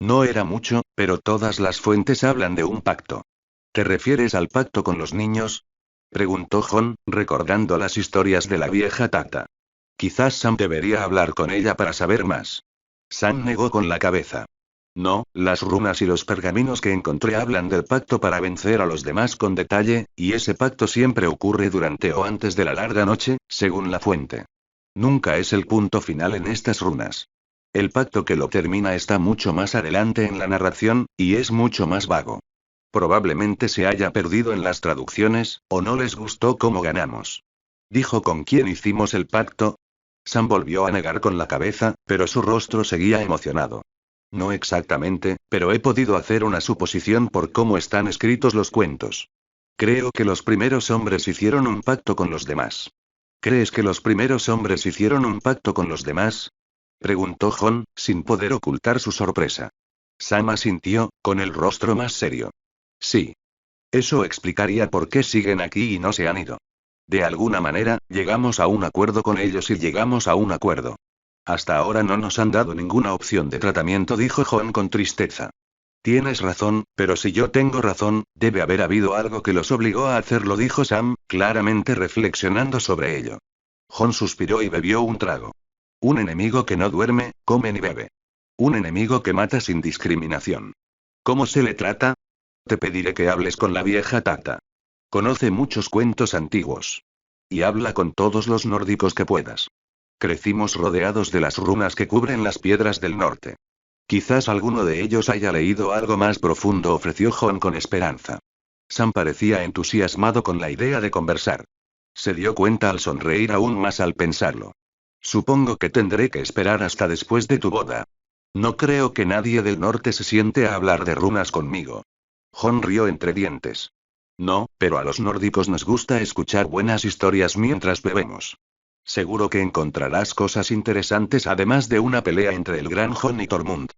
No era mucho, pero todas las fuentes hablan de un pacto. ¿Te refieres al pacto con los niños? Preguntó Jon, recordando las historias de la vieja Tata. Quizás Sam debería hablar con ella para saber más. Sam negó con la cabeza. No, las runas y los pergaminos que encontré hablan del pacto para vencer a los demás con detalle, y ese pacto siempre ocurre durante o antes de la larga noche, según la fuente. Nunca es el punto final en estas runas. El pacto que lo termina está mucho más adelante en la narración, y es mucho más vago. Probablemente se haya perdido en las traducciones, o no les gustó cómo ganamos. ¿Dijo con quién hicimos el pacto? Sam volvió a negar con la cabeza, pero su rostro seguía emocionado. No exactamente, pero he podido hacer una suposición por cómo están escritos los cuentos. Creo que los primeros hombres hicieron un pacto con los demás. ¿Crees que los primeros hombres hicieron un pacto con los demás? Preguntó Jon, sin poder ocultar su sorpresa. Sam asintió, con el rostro más serio. Sí. Eso explicaría por qué siguen aquí y no se han ido. De alguna manera, llegamos a un acuerdo con ellos y llegamos a un acuerdo. Hasta ahora no nos han dado ninguna opción de tratamiento, dijo Jon con tristeza. Tienes razón, pero si yo tengo razón, debe haber habido algo que los obligó a hacerlo, dijo Sam, claramente reflexionando sobre ello. Jon suspiró y bebió un trago. Un enemigo que no duerme, come ni bebe. Un enemigo que mata sin discriminación. ¿Cómo se le trata? Te pediré que hables con la vieja Tata. Conoce muchos cuentos antiguos. Y habla con todos los nórdicos que puedas. Crecimos rodeados de las runas que cubren las piedras del norte. Quizás alguno de ellos haya leído algo más profundo, ofreció Jon con esperanza. Sam parecía entusiasmado con la idea de conversar. Se dio cuenta al sonreír aún más al pensarlo. Supongo que tendré que esperar hasta después de tu boda. No creo que nadie del norte se siente a hablar de runas conmigo. Jon rió entre dientes. No, pero a los nórdicos nos gusta escuchar buenas historias mientras bebemos. Seguro que encontrarás cosas interesantes además de una pelea entre el gran Jon y Tormund.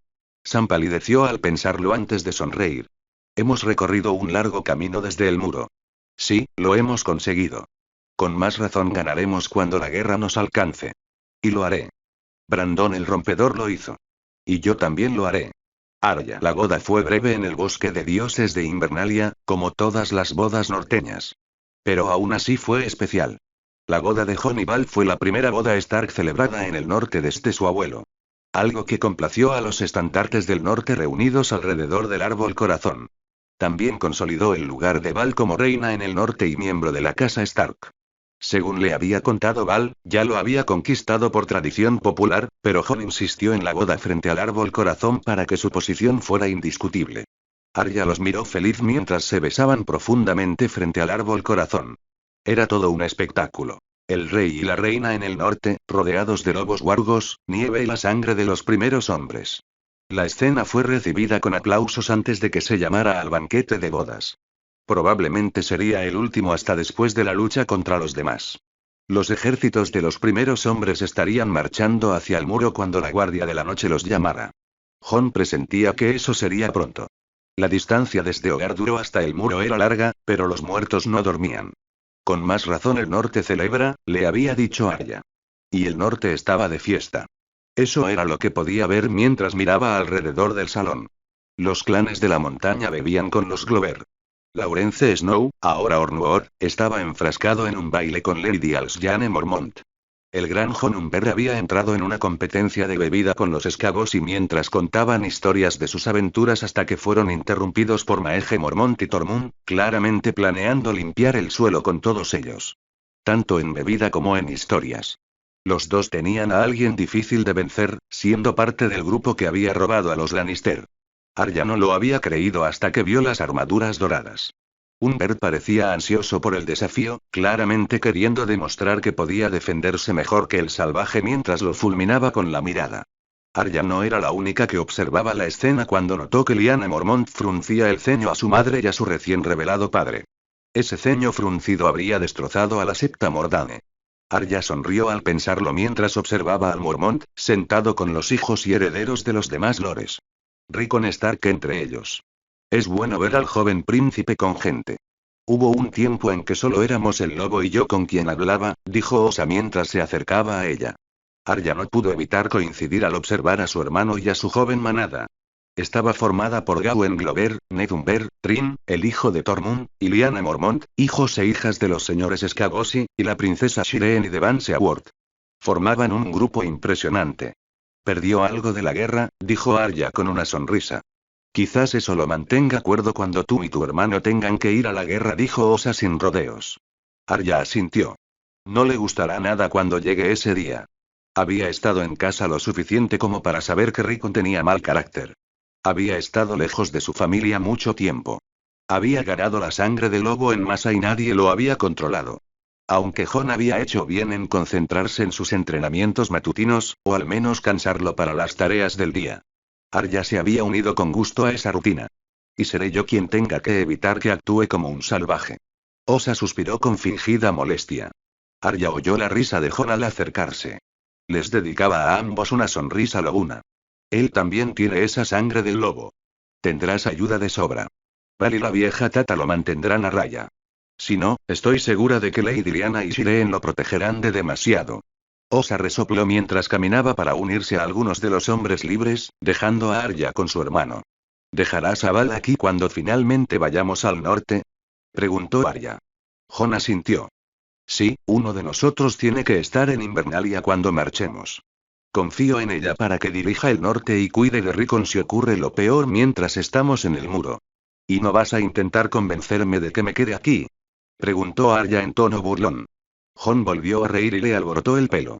Sam palideció al pensarlo antes de sonreír. Hemos recorrido un largo camino desde el muro. Sí, lo hemos conseguido. Con más razón ganaremos cuando la guerra nos alcance. Y lo haré. Brandon el rompedor lo hizo. Y yo también lo haré. Arya. La boda fue breve en el bosque de dioses de Invernalia, como todas las bodas norteñas. Pero aún así fue especial. La boda de Jon y Val fue la primera boda Stark celebrada en el norte desde su abuelo. Algo que complació a los estandartes del norte reunidos alrededor del árbol corazón. También consolidó el lugar de Val como reina en el norte y miembro de la casa Stark. Según le había contado Val, ya lo había conquistado por tradición popular, pero Jon insistió en la boda frente al árbol corazón para que su posición fuera indiscutible. Arya los miró feliz mientras se besaban profundamente frente al árbol corazón. Era todo un espectáculo. El rey y la reina en el norte, rodeados de lobos wargos, nieve y la sangre de los primeros hombres. La escena fue recibida con aplausos antes de que se llamara al banquete de bodas. Probablemente sería el último hasta después de la lucha contra los demás. Los ejércitos de los primeros hombres estarían marchando hacia el muro cuando la guardia de la noche los llamara. Jon presentía que eso sería pronto. La distancia desde Hogar Duro hasta el muro era larga, pero los muertos no dormían. Con más razón el norte celebra, le había dicho Arya. Y el norte estaba de fiesta. Eso era lo que podía ver mientras miraba alrededor del salón. Los clanes de la montaña bebían con los Glover. Laurence Snow, ahora Ornwood, estaba enfrascado en un baile con Lady Alsjane Mormont. El gran Jon Umber había entrado en una competencia de bebida con los escabos y mientras contaban historias de sus aventuras hasta que fueron interrumpidos por Maege Mormont y Tormund, claramente planeando limpiar el suelo con todos ellos. Tanto en bebida como en historias. Los dos tenían a alguien difícil de vencer, siendo parte del grupo que había robado a los Lannister. Arya no lo había creído hasta que vio las armaduras doradas. Umber parecía ansioso por el desafío, claramente queriendo demostrar que podía defenderse mejor que el salvaje mientras lo fulminaba con la mirada. Arya no era la única que observaba la escena cuando notó que Lyanna Mormont fruncía el ceño a su madre y a su recién revelado padre. Ese ceño fruncido habría destrozado a la septa Mordane. Arya sonrió al pensarlo mientras observaba al Mormont, sentado con los hijos y herederos de los demás lores. Rickon Stark entre ellos. Es bueno ver al joven príncipe con gente. Hubo un tiempo en que solo éramos el lobo y yo con quien hablaba, dijo Osa mientras se acercaba a ella. Arya no pudo evitar coincidir al observar a su hermano y a su joven manada. Estaba formada por Gawain Glover, Ned Umber, Trin, el hijo de Tormund, y Lyanna Mormont, hijos e hijas de los señores Scagosi, y la princesa Shireen y Devance Award. Formaban un grupo impresionante. Perdió algo de la guerra, dijo Arya con una sonrisa. Quizás eso lo mantenga cuerdo cuando tú y tu hermano tengan que ir a la guerra, dijo Osa sin rodeos. Arya asintió. No le gustará nada cuando llegue ese día. Había estado en casa lo suficiente como para saber que Rickon tenía mal carácter. Había estado lejos de su familia mucho tiempo. Había ganado la sangre del lobo en masa y nadie lo había controlado. Aunque Jon había hecho bien en concentrarse en sus entrenamientos matutinos, o al menos cansarlo para las tareas del día. Arya se había unido con gusto a esa rutina. Y seré yo quien tenga que evitar que actúe como un salvaje. Osa suspiró con fingida molestia. Arya oyó la risa de Jon al acercarse. Les dedicaba a ambos una sonrisa lobuna. Él también tiene esa sangre del lobo. Tendrás ayuda de sobra. Val y la vieja Tata lo mantendrán a raya. Si no, estoy segura de que Lady Lyanna y Shireen lo protegerán de demasiado. Osa resopló mientras caminaba para unirse a algunos de los hombres libres, dejando a Arya con su hermano. ¿Dejarás a Val aquí cuando finalmente vayamos al norte? Preguntó Arya. Jon asintió. Sí, uno de nosotros tiene que estar en Invernalia cuando marchemos. Confío en ella para que dirija el norte y cuide de Rickon si ocurre lo peor mientras estamos en el muro. ¿Y no vas a intentar convencerme de que me quede aquí? Preguntó Arya en tono burlón. Jon volvió a reír y le alborotó el pelo.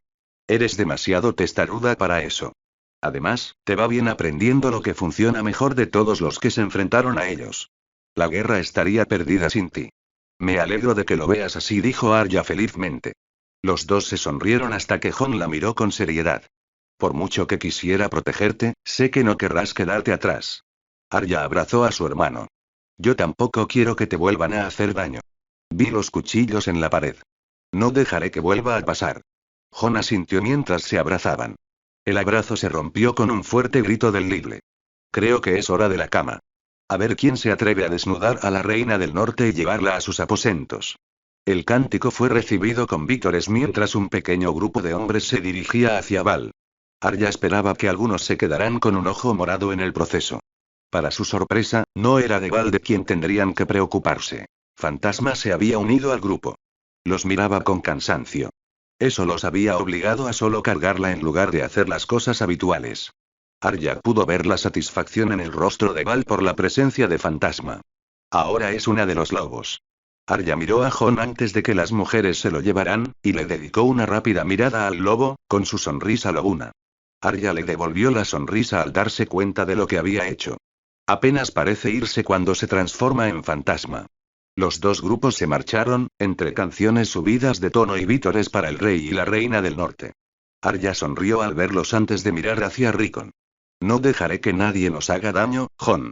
Eres demasiado testaruda para eso. Además, te va bien aprendiendo lo que funciona mejor de todos los que se enfrentaron a ellos. La guerra estaría perdida sin ti. Me alegro de que lo veas así, dijo Arya felizmente. Los dos se sonrieron hasta que Jon la miró con seriedad. Por mucho que quisiera protegerte, sé que no querrás quedarte atrás. Arya abrazó a su hermano. Yo tampoco quiero que te vuelvan a hacer daño. Vi los cuchillos en la pared. No dejaré que vuelva a pasar. Jon asintió mientras se abrazaban. El abrazo se rompió con un fuerte grito del Lible. Creo que es hora de la cama. A ver quién se atreve a desnudar a la reina del norte y llevarla a sus aposentos. El cántico fue recibido con vítores mientras un pequeño grupo de hombres se dirigía hacia Val. Arya esperaba que algunos se quedaran con un ojo morado en el proceso. Para su sorpresa, no era de Val de quien tendrían que preocuparse. Fantasma se había unido al grupo. Los miraba con cansancio. Eso los había obligado a solo cargarla en lugar de hacer las cosas habituales. Arya pudo ver la satisfacción en el rostro de Val por la presencia de Fantasma. Ahora es una de los lobos. Arya miró a Jon antes de que las mujeres se lo llevaran, y le dedicó una rápida mirada al lobo, con su sonrisa lobuna. Arya le devolvió la sonrisa al darse cuenta de lo que había hecho. Apenas parece irse cuando se transforma en fantasma. Los dos grupos se marcharon, entre canciones subidas de tono y vítores para el rey y la reina del norte. Arya sonrió al verlos antes de mirar hacia Rickon. No dejaré que nadie nos haga daño, Jon.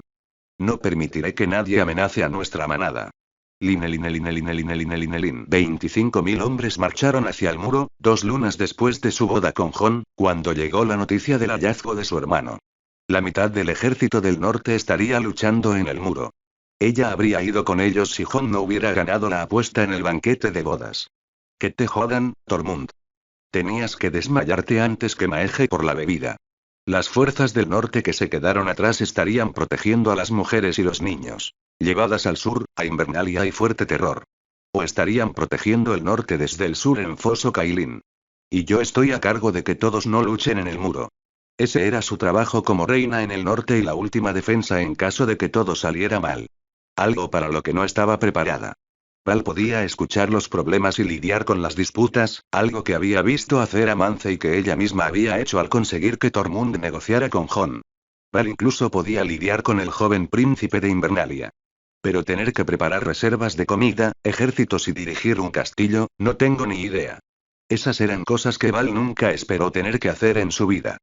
No permitiré que nadie amenace a nuestra manada. Line. 25.000 hombres marcharon hacia el muro, 2 lunas después de su boda con Jon, cuando llegó la noticia del hallazgo de su hermano. La mitad del ejército del norte estaría luchando en el muro. Ella habría ido con ellos si Jon no hubiera ganado la apuesta en el banquete de bodas. Que te jodan, Tormund. Tenías que desmayarte antes que Maege por la bebida. Las fuerzas del norte que se quedaron atrás estarían protegiendo a las mujeres y los niños. Llevadas al sur, a Invernalia y Fuerte Terror. O estarían protegiendo el norte desde el sur en Foso Cailín. Y yo estoy a cargo de que todos no luchen en el muro. Ese era su trabajo como reina en el norte y la última defensa en caso de que todo saliera mal. Algo para lo que no estaba preparada. Val podía escuchar los problemas y lidiar con las disputas, algo que había visto hacer a Mance y que ella misma había hecho al conseguir que Tormund negociara con Jon. Val incluso podía lidiar con el joven príncipe de Invernalia. Pero tener que preparar reservas de comida, ejércitos y dirigir un castillo, no tengo ni idea. Esas eran cosas que Val nunca esperó tener que hacer en su vida.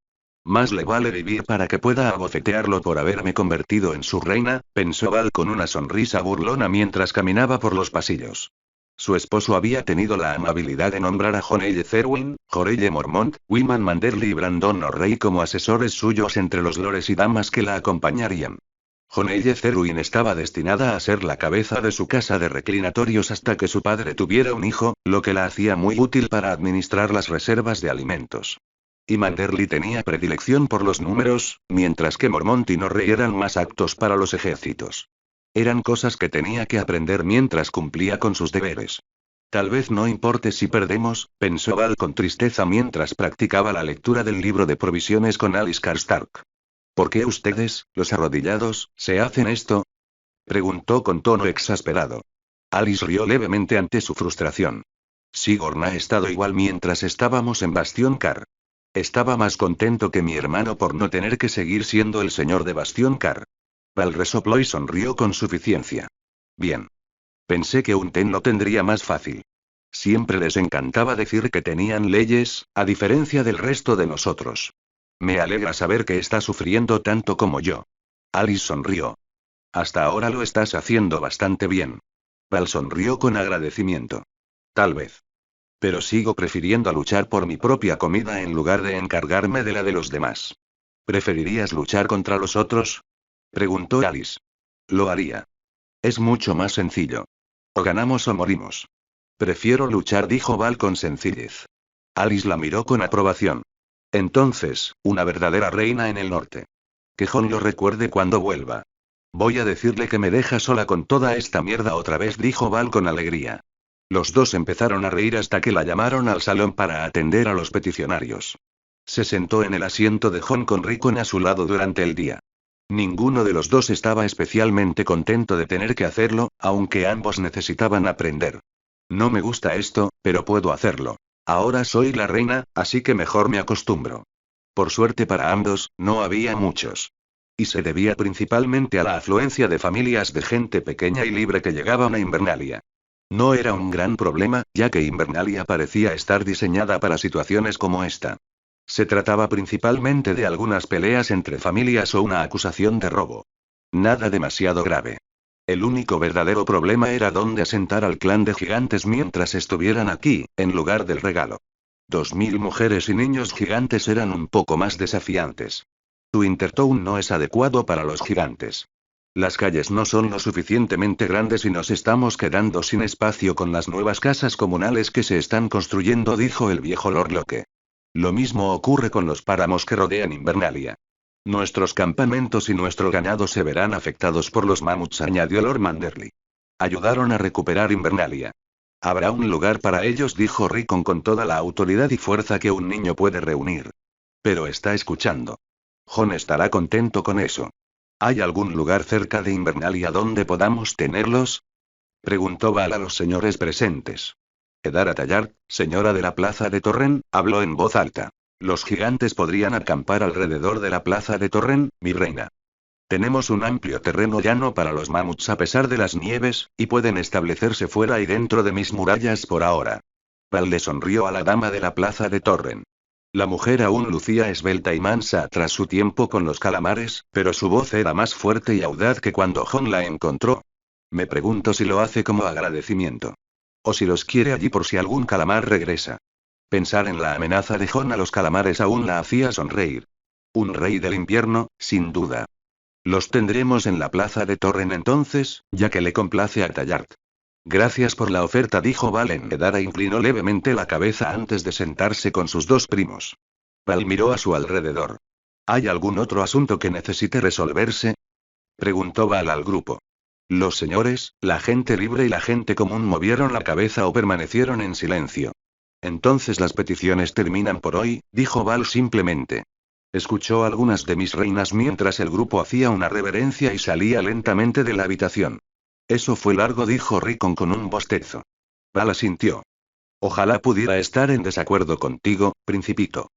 Más le vale vivir para que pueda abofetearlo por haberme convertido en su reina, pensó Val con una sonrisa burlona mientras caminaba por los pasillos. Su esposo había tenido la amabilidad de nombrar a Jonelle Cerwyn, Jorelle Mormont, Wyman Manderly y Brandon O'Reilly como asesores suyos entre los lores y damas que la acompañarían. Jonelle Cerwyn estaba destinada a ser la cabeza de su casa de reclinatorios hasta que su padre tuviera un hijo, lo que la hacía muy útil para administrar las reservas de alimentos. Y Manderly tenía predilección por los números, mientras que Mormont y Norrie eran más aptos para los ejércitos. Eran cosas que tenía que aprender mientras cumplía con sus deberes. Tal vez no importe si perdemos, pensó Val con tristeza mientras practicaba la lectura del libro de provisiones con Alistair Stark. ¿Por qué ustedes, los arrodillados, se hacen esto? Preguntó con tono exasperado. Alice rió levemente ante su frustración. Sigurd ha estado igual mientras estábamos en Bastion Car. Estaba más contento que mi hermano por no tener que seguir siendo el señor de Bastion Car. Val resopló y sonrió con suficiencia. Bien. Pensé que Unten lo tendría más fácil. Siempre les encantaba decir que tenían leyes, a diferencia del resto de nosotros. Me alegra saber que está sufriendo tanto como yo. Alice sonrió. Hasta ahora lo estás haciendo bastante bien. Val sonrió con agradecimiento. Tal vez. Pero sigo prefiriendo luchar por mi propia comida en lugar de encargarme de la de los demás. ¿Preferirías luchar contra los otros? Preguntó Alice. Lo haría. Es mucho más sencillo. O ganamos o morimos. Prefiero luchar, dijo Val con sencillez. Alice la miró con aprobación. Entonces, una verdadera reina en el norte. Que Jon lo recuerde cuando vuelva. Voy a decirle que me deja sola con toda esta mierda otra vez, dijo Val con alegría. Los dos empezaron a reír hasta que la llamaron al salón para atender a los peticionarios. Se sentó en el asiento de Jon con Rickon a su lado durante el día. Ninguno de los dos estaba especialmente contento de tener que hacerlo, aunque ambos necesitaban aprender. No me gusta esto, pero puedo hacerlo. Ahora soy la reina, así que mejor me acostumbro. Por suerte para ambos, no había muchos. Y se debía principalmente a la afluencia de familias de gente pequeña y libre que llegaban a Invernalia. No era un gran problema, ya que Invernalia parecía estar diseñada para situaciones como esta. Se trataba principalmente de algunas peleas entre familias o una acusación de robo. Nada demasiado grave. El único verdadero problema era dónde asentar al clan de gigantes mientras estuvieran aquí, en lugar del regalo. 2000 mujeres y niños gigantes eran un poco más desafiantes. Wintertown no es adecuado para los gigantes. Las calles no son lo suficientemente grandes y nos estamos quedando sin espacio con las nuevas casas comunales que se están construyendo, dijo el viejo Lord Locke. Lo mismo ocurre con los páramos que rodean Invernalia. Nuestros campamentos y nuestro ganado se verán afectados por los mamuts, añadió Lord Manderley. Ayudaron a recuperar Invernalia. Habrá un lugar para ellos, dijo Rickon con toda la autoridad y fuerza que un niño puede reunir. Pero está escuchando. Jon estará contento con eso. ¿Hay algún lugar cerca de Invernalia donde podamos tenerlos? Preguntó Val a los señores presentes. Edara Tallard, señora de la plaza de Torren, habló en voz alta. Los gigantes podrían acampar alrededor de la plaza de Torren, mi reina. Tenemos un amplio terreno llano para los mamuts a pesar de las nieves, y pueden establecerse fuera y dentro de mis murallas por ahora. Val le sonrió a la dama de la plaza de Torren. La mujer aún lucía esbelta y mansa tras su tiempo con los calamares, pero su voz era más fuerte y audaz que cuando Jon la encontró. Me pregunto si lo hace como agradecimiento. O si los quiere allí por si algún calamar regresa. Pensar en la amenaza de Jon a los calamares aún la hacía sonreír. Un rey del invierno, sin duda. Los tendremos en la plaza de Torren entonces, ya que le complace a Tallard. Gracias por la oferta, dijo Valen. Edara inclinó levemente la cabeza antes de sentarse con sus dos primos. Val miró a su alrededor. ¿Hay algún otro asunto que necesite resolverse? Preguntó Val al grupo. Los señores, la gente libre y la gente común movieron la cabeza o permanecieron en silencio. Entonces las peticiones terminan por hoy, dijo Val simplemente. Escuchó a algunas de mis reinas mientras el grupo hacía una reverencia y salía lentamente de la habitación. Eso fue largo, dijo Rickon con un bostezo. Val asintió. Ojalá pudiera estar en desacuerdo contigo, principito.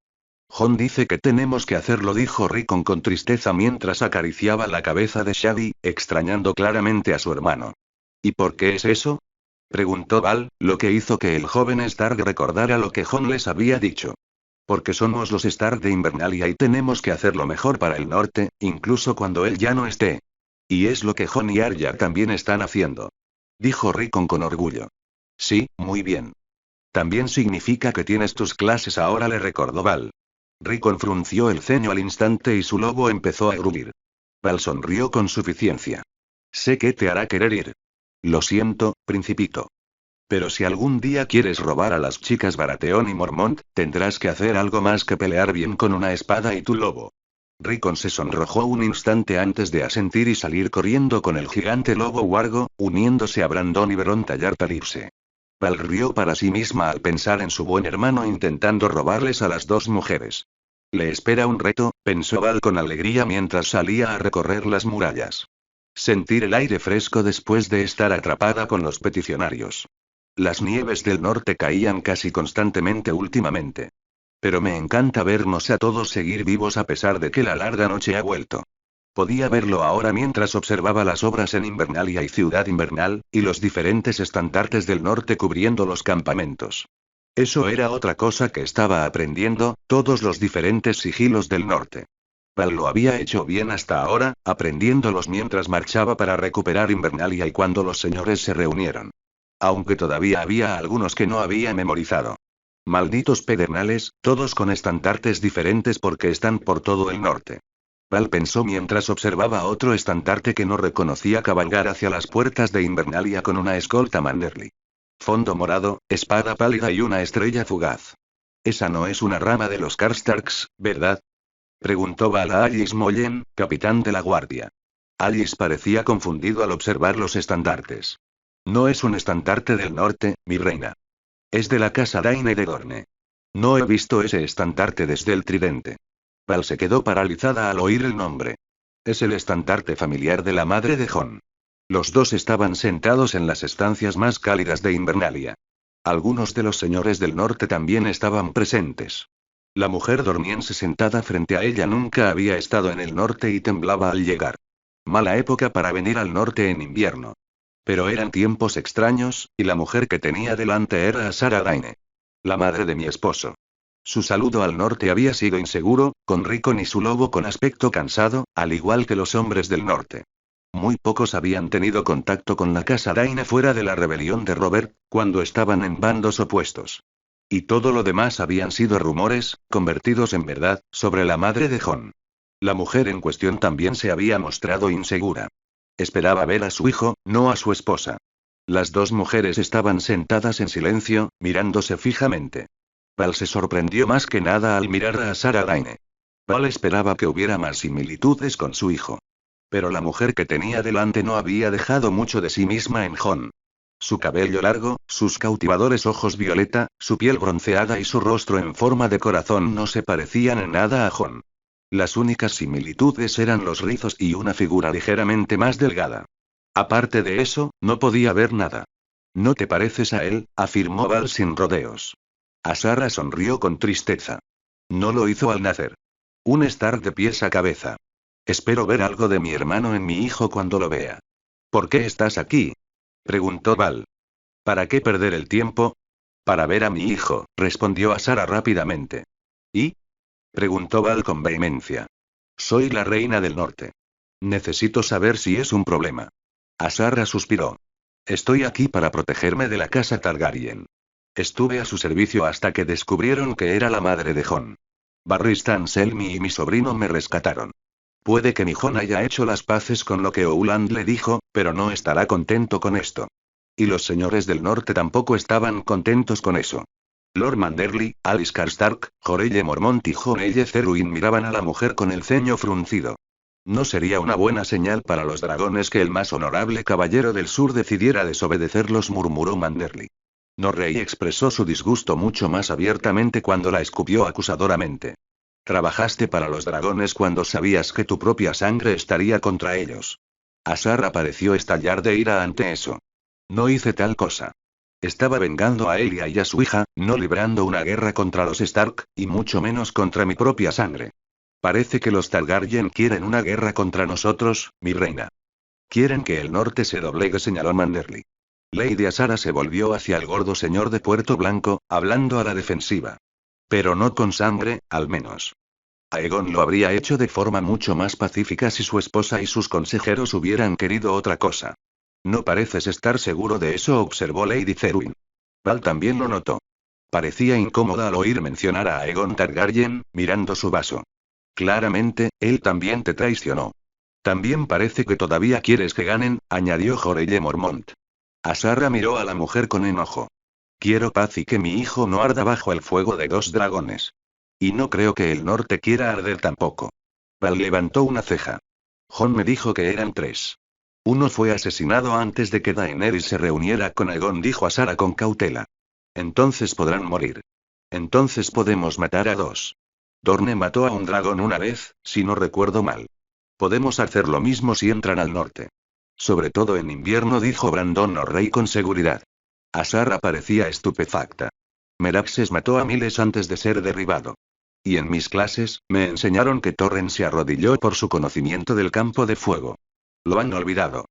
Jon dice que tenemos que hacerlo, dijo Rickon con tristeza mientras acariciaba la cabeza de Shadi, extrañando claramente a su hermano. ¿Y por qué es eso? Preguntó Val, lo que hizo que el joven Stark recordara lo que Jon les había dicho. Porque somos los Stark de Invernalia y tenemos que hacer lo mejor para el norte, incluso cuando él ya no esté. Y es lo que Jon y Arya también están haciendo. Dijo Rickon con orgullo. Sí, muy bien. También significa que tienes tus clases ahora, le recordó Val. Rickon frunció el ceño al instante y su lobo empezó a gruñir. Val sonrió con suficiencia. Sé que te hará querer ir. Lo siento, principito. Pero si algún día quieres robar a las chicas Baratheon y Mormont, tendrás que hacer algo más que pelear bien con una espada y tu lobo. Rickon se sonrojó un instante antes de asentir y salir corriendo con el gigante lobo Wargo, uniéndose a Brandon y Bron Tallard al irse. Val rió para sí misma al pensar en su buen hermano intentando robarles a las dos mujeres. Le espera un reto, pensó Val con alegría mientras salía a recorrer las murallas. Sentir el aire fresco después de estar atrapada con los peticionarios. Las nieves del norte caían casi constantemente últimamente. Pero me encanta vernos a todos seguir vivos a pesar de que la larga noche ha vuelto. Podía verlo ahora mientras observaba las obras en Invernalia y Ciudad Invernal, y los diferentes estandartes del norte cubriendo los campamentos. Eso era otra cosa que estaba aprendiendo, todos los diferentes sigilos del norte. Val lo había hecho bien hasta ahora, aprendiéndolos mientras marchaba para recuperar Invernalia y cuando los señores se reunieron. Aunque todavía había algunos que no había memorizado. Malditos pedernales, todos con estandartes diferentes porque están por todo el norte. Val pensó mientras observaba otro estandarte que no reconocía cabalgar hacia las puertas de Invernalia con una escolta Manderly. Fondo morado, espada pálida y una estrella fugaz. Esa no es una rama de los Karstarks, ¿verdad? Preguntó Val a Alice Mollen, capitán de la guardia. Alice parecía confundido al observar los estandartes. No es un estandarte del norte, mi reina. Es de la casa Daine de Dorne. No he visto ese estandarte desde el tridente. Val se quedó paralizada al oír el nombre. Es el estandarte familiar de la madre de Jon. Los dos estaban sentados en las estancias más cálidas de Invernalia. Algunos de los señores del norte también estaban presentes. La mujer dormiense sentada frente a ella nunca había estado en el norte y temblaba al llegar. Mala época para venir al norte en invierno. Pero eran tiempos extraños, y la mujer que tenía delante era Asara Daine. La madre de mi esposo. Su saludo al norte había sido inseguro, con Rickon y su lobo con aspecto cansado, al igual que los hombres del norte. Muy pocos habían tenido contacto con la casa Daine fuera de la rebelión de Robert, cuando estaban en bandos opuestos. Y todo lo demás habían sido rumores, convertidos en verdad, sobre la madre de Jon. La mujer en cuestión también se había mostrado insegura. Esperaba ver a su hijo, no a su esposa. Las dos mujeres estaban sentadas en silencio, mirándose fijamente. Val se sorprendió más que nada al mirar a Asara Daine. Val esperaba que hubiera más similitudes con su hijo. Pero la mujer que tenía delante no había dejado mucho de sí misma en Jon. Su cabello largo, sus cautivadores ojos violeta, su piel bronceada y su rostro en forma de corazón no se parecían en nada a Jon. Las únicas similitudes eran los rizos y una figura ligeramente más delgada. Aparte de eso, no podía ver nada. No te pareces a él, afirmó Val sin rodeos. Asara sonrió con tristeza. No lo hizo al nacer. Un estar de pies a cabeza. Espero ver algo de mi hermano en mi hijo cuando lo vea. ¿Por qué estás aquí? Preguntó Val. ¿Para qué perder el tiempo? Para ver a mi hijo, respondió Asara rápidamente. ¿Y? Preguntó Val con vehemencia. Soy la reina del norte. Necesito saber si es un problema. Asara suspiró. Estoy aquí para protegerme de la casa Targaryen. Estuve a su servicio hasta que descubrieron que era la madre de Jon. Barristan Selmy y mi sobrino me rescataron. Puede que mi Jon haya hecho las paces con lo que Ouland le dijo, pero no estará contento con esto. Y los señores del norte tampoco estaban contentos con eso. Lord Manderly, Alice Karstark, Jorelle Mormont y Jorelle Cerwyn miraban a la mujer con el ceño fruncido. No sería una buena señal para los dragones que el más honorable caballero del sur decidiera desobedecerlos, murmuró Manderly. Norrey expresó su disgusto mucho más abiertamente cuando la escupió acusadoramente. Trabajaste para los dragones cuando sabías que tu propia sangre estaría contra ellos. Asara pareció estallar de ira ante eso. No hice tal cosa. Estaba vengando a Elia y a su hija, no librando una guerra contra los Stark, y mucho menos contra mi propia sangre. Parece que los Targaryen quieren una guerra contra nosotros, mi reina. Quieren que el norte se doblegue, señaló Manderly. Lady Asara se volvió hacia el gordo señor de Puerto Blanco, hablando a la defensiva. Pero no con sangre, al menos. Aegon lo habría hecho de forma mucho más pacífica si su esposa y sus consejeros hubieran querido otra cosa. No pareces estar seguro de eso, observó Lady Cerwyn. Val también lo notó. Parecía incómoda al oír mencionar a Aegon Targaryen, mirando su vaso. Claramente, él también te traicionó. También parece que todavía quieres que ganen, añadió Jorelle Mormont. Asara miró a la mujer con enojo. Quiero paz y que mi hijo no arda bajo el fuego de dos dragones. Y no creo que el norte quiera arder tampoco. Val levantó una ceja. Jon me dijo que eran 3. Uno fue asesinado antes de que Daenerys se reuniera con Aegon, dijo Asara con cautela. Entonces podrán morir. Entonces podemos matar a 2. Dorne mató a un dragón una vez, si no recuerdo mal. Podemos hacer lo mismo si entran al norte. Sobre todo en invierno, dijo Brandon O'Reilly con seguridad. Asara parecía estupefacta. Meraxes mató a miles antes de ser derribado. Y en mis clases, me enseñaron que Torren se arrodilló por su conocimiento del campo de fuego. Lo han olvidado.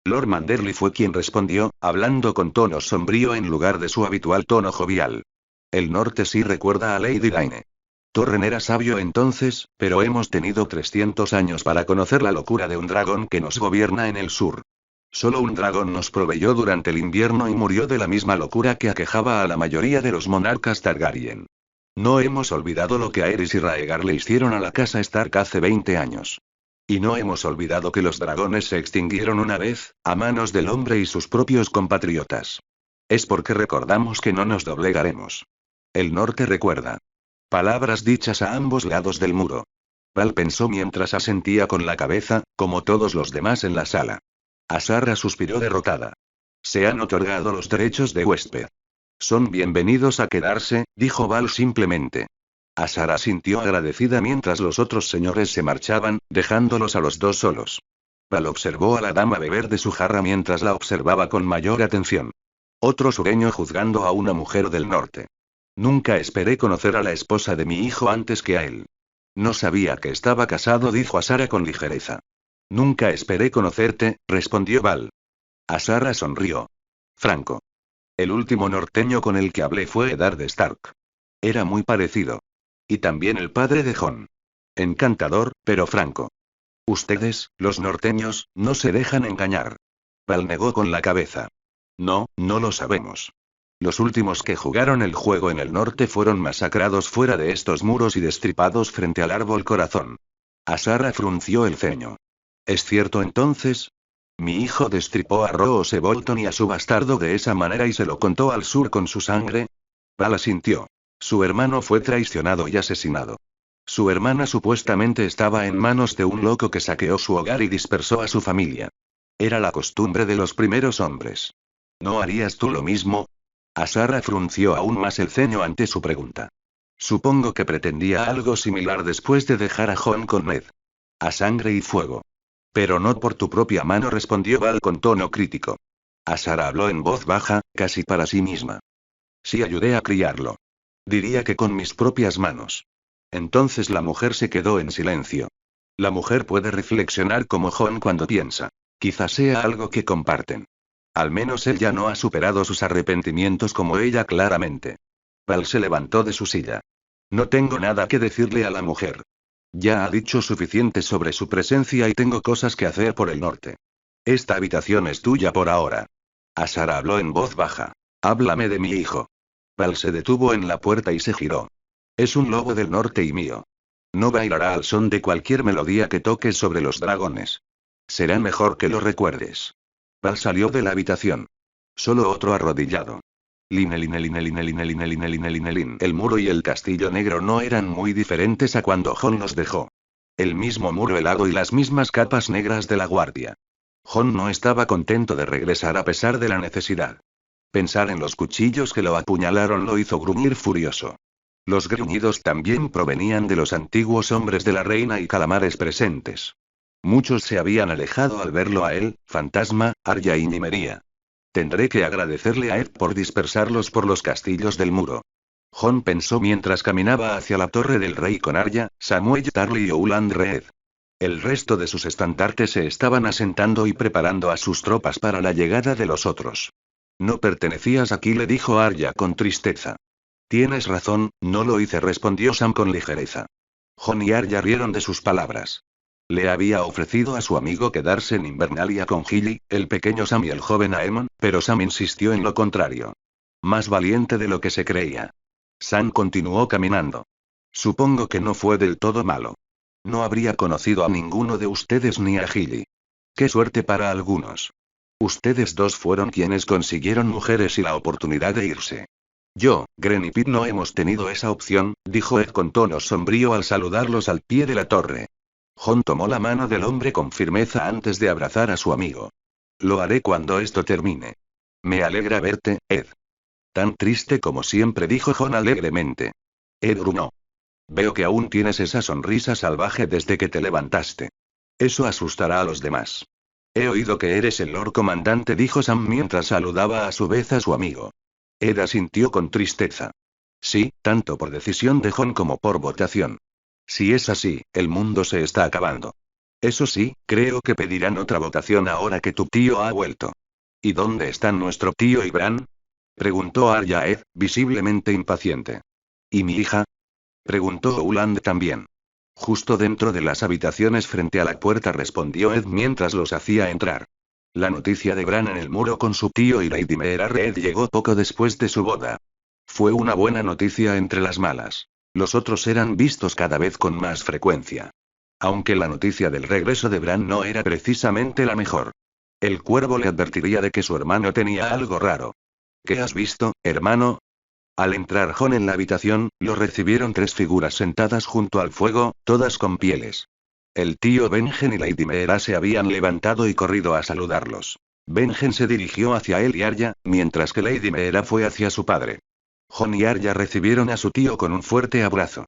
Lord Manderley fue quien respondió, hablando con tono sombrío en lugar de su habitual tono jovial. El norte sí recuerda a Lady Daine. Torren era sabio entonces, pero hemos tenido 300 años para conocer la locura de un dragón que nos gobierna en el sur. Solo un dragón nos proveyó durante el invierno y murió de la misma locura que aquejaba a la mayoría de los monarcas Targaryen. No hemos olvidado lo que Aerys y Raegar le hicieron a la casa Stark hace 20 años. Y no hemos olvidado que los dragones se extinguieron una vez, a manos del hombre y sus propios compatriotas. Es porque recordamos que no nos doblegaremos. El norte recuerda. Palabras dichas a ambos lados del muro. Val pensó mientras asentía con la cabeza, como todos los demás en la sala. Azara suspiró derrotada. Se han otorgado los derechos de huésped. Son bienvenidos a quedarse, dijo Val simplemente. Azara sintió agradecida mientras los otros señores se marchaban, dejándolos a los dos solos. Val observó a la dama beber de su jarra mientras la observaba con mayor atención. Otro sureño juzgando a una mujer del norte. Nunca esperé conocer a la esposa de mi hijo antes que a él. No sabía que estaba casado, dijo Azara con ligereza. Nunca esperé conocerte, respondió Val. Azara sonrió. Franco. El último norteño con el que hablé fue Eddard Stark. Era muy parecido. Y también el padre de Jon. Encantador, pero franco. Ustedes, los norteños, no se dejan engañar. Val negó con la cabeza. No, no lo sabemos. Los últimos que jugaron el juego en el norte fueron masacrados fuera de estos muros y destripados frente al árbol corazón. Azara frunció el ceño. ¿Es cierto entonces? Mi hijo destripó a Roose Bolton y a su bastardo de esa manera y se lo contó al sur con su sangre. Val asintió. Su hermano fue traicionado y asesinado. Su hermana supuestamente estaba en manos de un loco que saqueó su hogar y dispersó a su familia. Era la costumbre de los primeros hombres. ¿No harías tú lo mismo? Azara frunció aún más el ceño ante su pregunta. Supongo que pretendía algo similar después de dejar a Jon con Ned. A sangre y fuego. Pero no por tu propia mano, respondió Val con tono crítico. Azara habló en voz baja, casi para sí misma. Sí, ayudé a criarlo. Diría que con mis propias manos. Entonces la mujer se quedó en silencio. La mujer puede reflexionar como Jon cuando piensa. Quizás sea algo que comparten. Al menos él ya no ha superado sus arrepentimientos como ella claramente. Val se levantó de su silla. No tengo nada que decirle a la mujer. Ya ha dicho suficiente sobre su presencia y tengo cosas que hacer por el norte. Esta habitación es tuya por ahora. Azara habló en voz baja. Háblame de mi hijo. Val se detuvo en la puerta y se giró. Es un lobo del norte y mío. No bailará al son de cualquier melodía que toques sobre los dragones. Será mejor que lo recuerdes. Val salió de la habitación. Solo otro arrodillado. El muro y el castillo negro no eran muy diferentes a cuando Jon los dejó. El mismo muro helado y las mismas capas negras de la guardia. Jon no estaba contento de regresar a pesar de la necesidad. Pensar en los cuchillos que lo apuñalaron lo hizo gruñir furioso. Los gruñidos también provenían de los antiguos hombres de la reina y calamares presentes. Muchos se habían alejado al verlo a él, fantasma, Arya y Nymeria. Tendré que agradecerle a Ed por dispersarlos por los castillos del muro. Jon pensó mientras caminaba hacia la torre del rey con Arya, Samwell Tarly y Oland Reed. El resto de sus estandartes se estaban asentando y preparando a sus tropas para la llegada de los otros. No pertenecías aquí, le dijo Arya con tristeza. Tienes razón, no lo hice, respondió Sam con ligereza. Jon y Arya rieron de sus palabras. Le había ofrecido a su amigo quedarse en Invernalia con Gilly, el pequeño Sam y el joven Aemon, pero Sam insistió en lo contrario. Más valiente de lo que se creía. Sam continuó caminando. Supongo que no fue del todo malo. No habría conocido a ninguno de ustedes ni a Gilly. Qué suerte para algunos. Ustedes dos fueron quienes consiguieron mujeres y la oportunidad de irse. Yo, Gren y Pete no hemos tenido esa opción, dijo Ed con tono sombrío al saludarlos al pie de la torre. Jon tomó la mano del hombre con firmeza antes de abrazar a su amigo. Lo haré cuando esto termine. Me alegra verte, Ed. Tan triste como siempre, dijo Jon alegremente. Ed gruñó. Veo que aún tienes esa sonrisa salvaje desde que te levantaste. Eso asustará a los demás. He oído que eres el Lord Comandante, dijo Sam mientras saludaba a su vez a su amigo. Ed asintió con tristeza. Sí, tanto por decisión de Jon como por votación. Si es así, el mundo se está acabando. Eso sí, creo que pedirán otra votación ahora que tu tío ha vuelto. ¿Y dónde están nuestro tío y Bran? Preguntó Arya Ed, visiblemente impaciente. ¿Y mi hija? Preguntó Uland también. Justo dentro de las habitaciones frente a la puerta, respondió Ed mientras los hacía entrar. La noticia de Bran en el muro con su tío y Lady Meerare llegó poco después de su boda. Fue una buena noticia entre las malas. Los otros eran vistos cada vez con más frecuencia. Aunque la noticia del regreso de Bran no era precisamente la mejor. El cuervo le advertiría de que su hermano tenía algo raro. ¿Qué has visto, hermano? Al entrar Jon en la habitación, lo recibieron tres figuras sentadas junto al fuego, todas con pieles. El tío Benjen y Lady Meera se habían levantado y corrido a saludarlos. Benjen se dirigió hacia él y Arya, mientras que Lady Meera fue hacia su padre. Jon y Arya recibieron a su tío con un fuerte abrazo.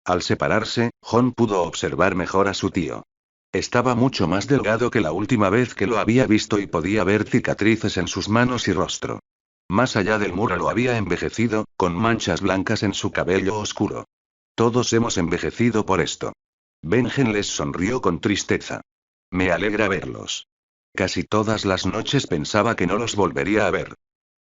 Al separarse, Jon pudo observar mejor a su tío. Estaba mucho más delgado que la última vez que lo había visto y podía ver cicatrices en sus manos y rostro. Más allá del muro lo había envejecido, con manchas blancas en su cabello oscuro. Todos hemos envejecido por esto. Benjen les sonrió con tristeza. Me alegra verlos. Casi todas las noches pensaba que no los volvería a ver.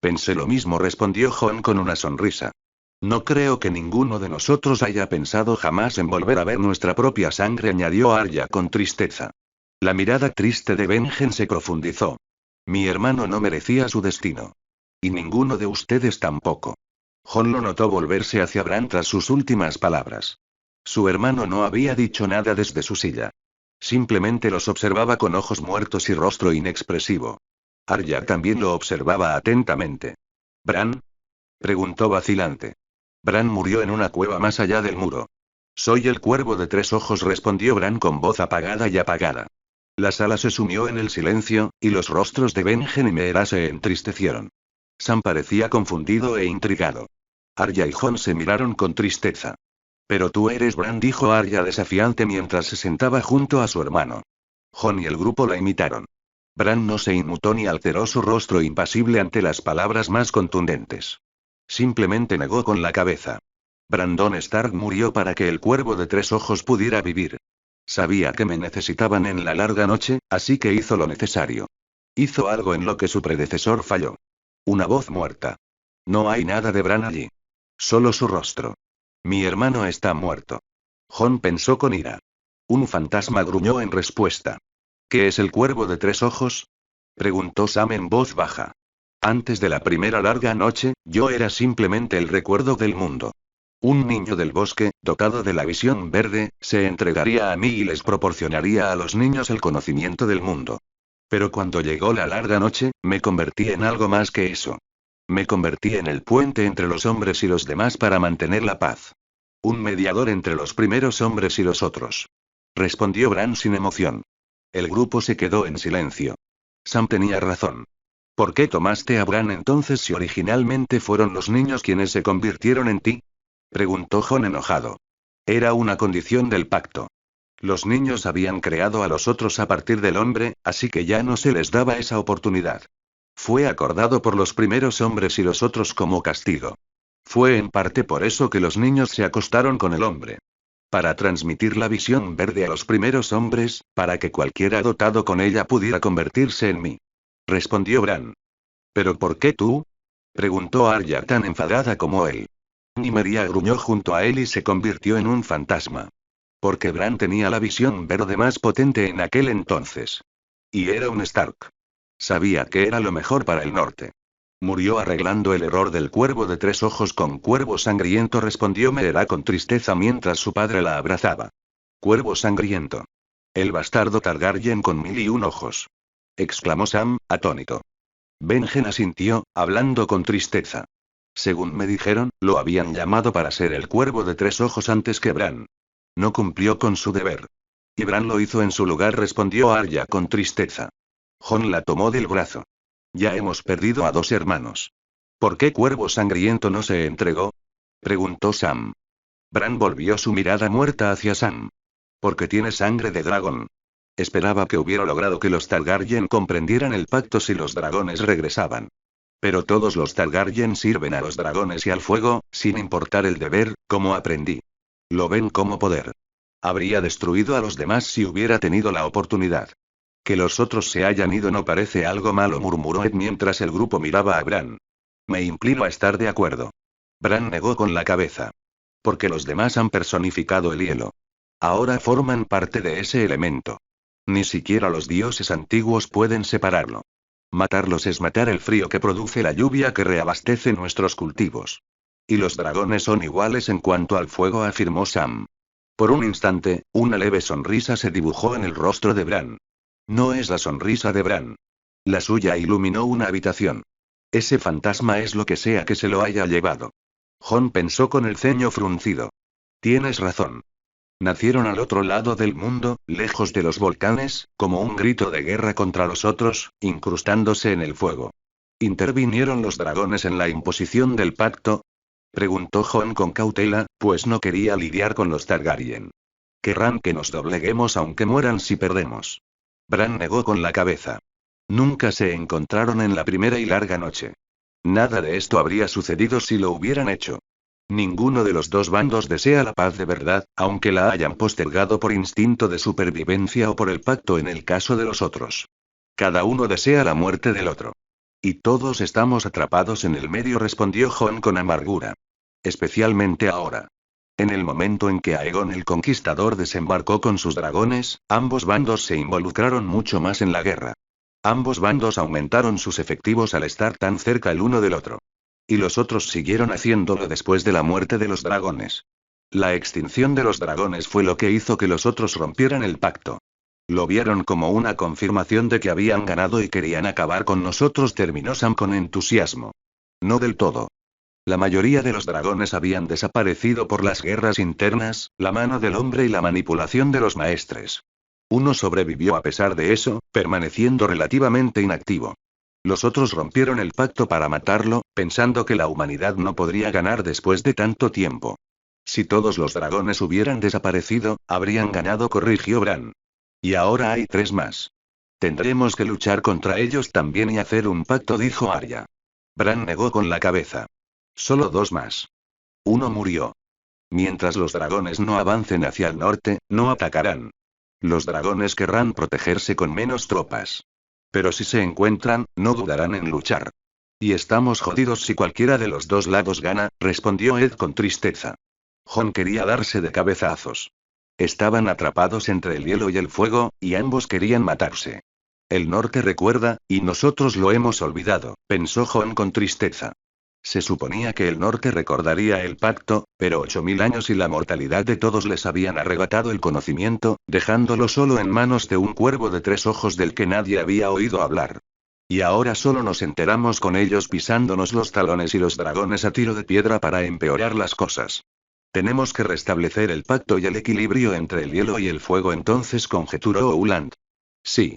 Pensé lo mismo, respondió Jon con una sonrisa. No creo que ninguno de nosotros haya pensado jamás en volver a ver nuestra propia sangre, añadió Arya con tristeza. La mirada triste de Benjen se profundizó. Mi hermano no merecía su destino. Y ninguno de ustedes tampoco. Jon lo notó volverse hacia Bran tras sus últimas palabras. Su hermano no había dicho nada desde su silla. Simplemente los observaba con ojos muertos y rostro inexpresivo. Arya también lo observaba atentamente. ¿Bran? Preguntó vacilante. Bran murió en una cueva más allá del muro. Soy el cuervo de tres ojos, respondió Bran con voz apagada y apagada. La sala se sumió en el silencio, y los rostros de Benjen y Meera se entristecieron. Sam parecía confundido e intrigado. Arya y Jon se miraron con tristeza. Pero tú eres Bran, dijo Arya desafiante mientras se sentaba junto a su hermano. Jon y el grupo la imitaron. Bran no se inmutó ni alteró su rostro impasible ante las palabras más contundentes. Simplemente negó con la cabeza. Brandon Stark murió para que el cuervo de tres ojos pudiera vivir. Sabía que me necesitaban en la larga noche, así que hizo lo necesario. Hizo algo en lo que su predecesor falló. Una voz muerta. No hay nada de Bran allí. Solo su rostro. Mi hermano está muerto. Jon pensó con ira. Un fantasma gruñó en respuesta. ¿Qué es el cuervo de tres ojos? Preguntó Sam en voz baja. Antes de la primera larga noche, yo era simplemente el recuerdo del mundo. Un niño del bosque, dotado de la visión verde, se entregaría a mí y les proporcionaría a los niños el conocimiento del mundo. Pero cuando llegó la larga noche, me convertí en algo más que eso. Me convertí en el puente entre los hombres y los demás para mantener la paz. Un mediador entre los primeros hombres y los otros. Respondió Bran sin emoción. El grupo se quedó en silencio. Sam tenía razón. ¿Por qué tomaste a Bran entonces si originalmente fueron los niños quienes se convirtieron en ti? Preguntó Jon enojado. Era una condición del pacto. Los niños habían creado a los otros a partir del hombre, así que ya no se les daba esa oportunidad. Fue acordado por los primeros hombres y los otros como castigo. Fue en parte por eso que los niños se acostaron con el hombre. Para transmitir la visión verde a los primeros hombres, para que cualquiera dotado con ella pudiera convertirse en mí. Respondió Bran. ¿Pero por qué tú? Preguntó Arya tan enfadada como él. Nymeria gruñó junto a él y se convirtió en un fantasma. Porque Bran tenía la visión verde más potente en aquel entonces. Y era un Stark. Sabía que era lo mejor para el norte. Murió arreglando el error del cuervo de tres ojos con cuervo sangriento, respondió Meera con tristeza mientras su padre la abrazaba. Cuervo sangriento. El bastardo Targaryen con 1001 ojos. Exclamó Sam, atónito. Benjen asintió, hablando con tristeza. Según me dijeron, lo habían llamado para ser el cuervo de tres ojos antes que Bran. No cumplió con su deber. Y Bran lo hizo en su lugar, respondió Arya con tristeza. Jon la tomó del brazo. Ya hemos perdido a dos hermanos. ¿Por qué Cuervo Sangriento no se entregó? Preguntó Sam. Bran volvió su mirada muerta hacia Sam. Porque tiene sangre de dragón. Esperaba que hubiera logrado que los Targaryen comprendieran el pacto si los dragones regresaban. Pero todos los Targaryen sirven a los dragones y al fuego, sin importar el deber, como aprendí. Lo ven como poder. Habría destruido a los demás si hubiera tenido la oportunidad. Que los otros se hayan ido no parece algo malo, murmuró Ed mientras el grupo miraba a Bran. Me inclino a estar de acuerdo. Bran negó con la cabeza. Porque los demás han personificado el hielo. Ahora forman parte de ese elemento. Ni siquiera los dioses antiguos pueden separarlo. Matarlos es matar el frío que produce la lluvia que reabastece nuestros cultivos. Y los dragones son iguales en cuanto al fuego, afirmó Sam. Por un instante, una leve sonrisa se dibujó en el rostro de Bran. No es la sonrisa de Bran. La suya iluminó una habitación. Ese fantasma es lo que sea que se lo haya llevado. Jon pensó con el ceño fruncido. Tienes razón. Nacieron al otro lado del mundo, lejos de los volcanes, como un grito de guerra contra los otros, incrustándose en el fuego. ¿Intervinieron los dragones en la imposición del pacto? Preguntó Jon con cautela, pues no quería lidiar con los Targaryen. Querrán que nos dobleguemos aunque mueran si perdemos. Bran negó con la cabeza. Nunca se encontraron en la primera y larga noche. Nada de esto habría sucedido si lo hubieran hecho. Ninguno de los dos bandos desea la paz de verdad, aunque la hayan postergado por instinto de supervivencia o por el pacto en el caso de los otros. Cada uno desea la muerte del otro. Y todos estamos atrapados en el medio, respondió Jon con amargura. Especialmente ahora. En el momento en que Aegon el Conquistador desembarcó con sus dragones, ambos bandos se involucraron mucho más en la guerra. Ambos bandos aumentaron sus efectivos al estar tan cerca el uno del otro. Y los otros siguieron haciéndolo después de la muerte de los dragones. La extinción de los dragones fue lo que hizo que los otros rompieran el pacto. Lo vieron como una confirmación de que habían ganado y querían acabar con nosotros, terminó Sam con entusiasmo. No del todo. La mayoría de los dragones habían desaparecido por las guerras internas, la mano del hombre y la manipulación de los maestres. Uno sobrevivió a pesar de eso, permaneciendo relativamente inactivo. Los otros rompieron el pacto para matarlo, pensando que la humanidad no podría ganar después de tanto tiempo. Si todos los dragones hubieran desaparecido, habrían ganado, corrigió Bran. Y ahora hay 3 más. Tendremos que luchar contra ellos también y hacer un pacto, dijo Arya. Bran negó con la cabeza. Solo 2 más. Uno murió. Mientras los dragones no avancen hacia el norte, no atacarán. Los dragones querrán protegerse con menos tropas. Pero si se encuentran, no dudarán en luchar. Y estamos jodidos si cualquiera de los dos lados gana, respondió Ed con tristeza. Jon quería darse de cabezazos. Estaban atrapados entre el hielo y el fuego, y ambos querían matarse. El norte recuerda, y nosotros lo hemos olvidado, pensó Jon con tristeza. Se suponía que el norte recordaría el pacto, pero 8000 años y la mortalidad de todos les habían arrebatado el conocimiento, dejándolo solo en manos de un cuervo de 3 ojos del que nadie había oído hablar. Y ahora solo nos enteramos con ellos pisándonos los talones y los dragones a tiro de piedra para empeorar las cosas. Tenemos que restablecer el pacto y el equilibrio entre el hielo y el fuego, entonces conjeturó Uland. Sí.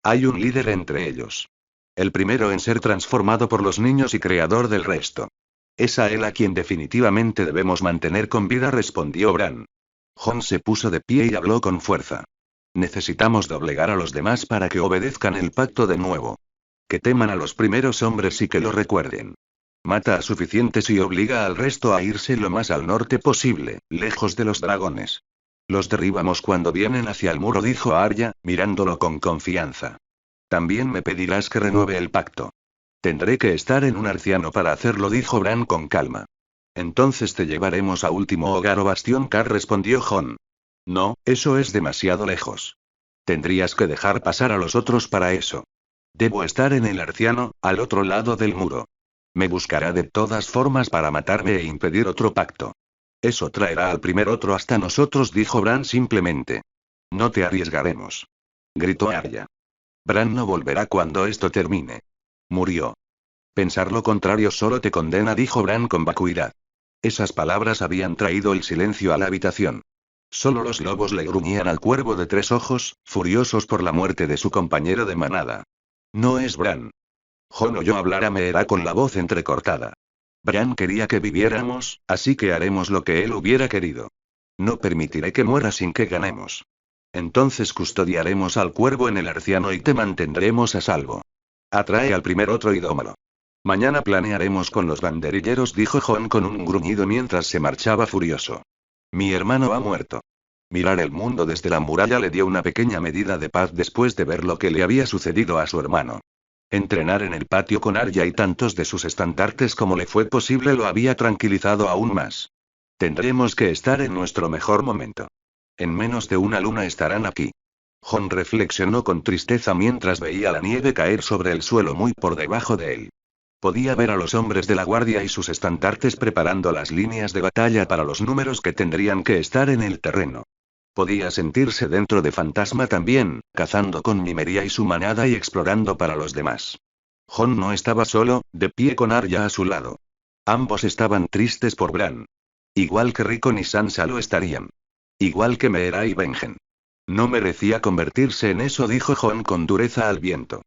Hay un líder entre ellos. El primero en ser transformado por los niños y creador del resto. Es a él a quien definitivamente debemos mantener con vida, respondió Bran. Jon se puso de pie y habló con fuerza. Necesitamos doblegar a los demás para que obedezcan el pacto de nuevo. Que teman a los primeros hombres y que lo recuerden. Mata a suficientes y obliga al resto a irse lo más al norte posible, lejos de los dragones. Los derribamos cuando vienen hacia el muro, dijo Arya, mirándolo con confianza. También me pedirás que renueve el pacto. Tendré que estar en un arciano para hacerlo, dijo Bran con calma. Entonces te llevaremos a Último Hogar o Bastión Car, respondió Jon. No, eso es demasiado lejos. Tendrías que dejar pasar a los otros para eso. Debo estar en el arciano, al otro lado del muro. Me buscará de todas formas para matarme e impedir otro pacto. Eso traerá al primer otro hasta nosotros, dijo Bran simplemente. No te arriesgaremos. Gritó Arya. Bran no volverá cuando esto termine. Murió. Pensar lo contrario solo te condena, dijo Bran con vacuidad. Esas palabras habían traído el silencio a la habitación. Solo los lobos le gruñían al cuervo de 3 ojos, furiosos por la muerte de su compañero de manada. No es Bran. Jon oyó hablar a Meera con la voz entrecortada. Bran quería que viviéramos, así que haremos lo que él hubiera querido. No permitiré que muera sin que ganemos. Entonces custodiaremos al cuervo en el arciano y te mantendremos a salvo. Atrae al primer otro y dómalo. Mañana planearemos con los banderilleros, dijo Jon con un gruñido mientras se marchaba furioso. Mi hermano ha muerto. Mirar el mundo desde la muralla le dio una pequeña medida de paz después de ver lo que le había sucedido a su hermano. Entrenar en el patio con Arya y tantos de sus estandartes como le fue posible lo había tranquilizado aún más. Tendremos que estar en nuestro mejor momento. En menos de una luna estarán aquí. Jon reflexionó con tristeza mientras veía la nieve caer sobre el suelo muy por debajo de él. Podía ver a los hombres de la guardia y sus estandartes preparando las líneas de batalla para los números que tendrían que estar en el terreno. Podía sentirse dentro de Fantasma también, cazando con Nymeria y su manada y explorando para los demás. Jon no estaba solo, de pie con Arya a su lado. Ambos estaban tristes por Bran. Igual que Rickon y Sansa lo estarían. Igual que Meera y Benjen. No merecía convertirse en eso, dijo Jon con dureza al viento.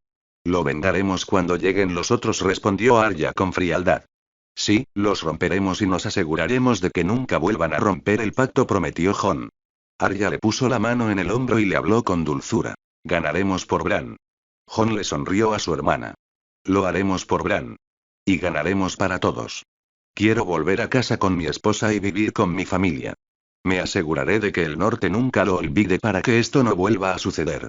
Lo vengaremos cuando lleguen los otros, respondió Arya con frialdad. Sí, los romperemos y nos aseguraremos de que nunca vuelvan a romper el pacto, prometió Jon. Arya le puso la mano en el hombro y le habló con dulzura. Ganaremos por Bran. Jon le sonrió a su hermana. Lo haremos por Bran. Y ganaremos para todos. Quiero volver a casa con mi esposa y vivir con mi familia. Me aseguraré de que el norte nunca lo olvide para que esto no vuelva a suceder.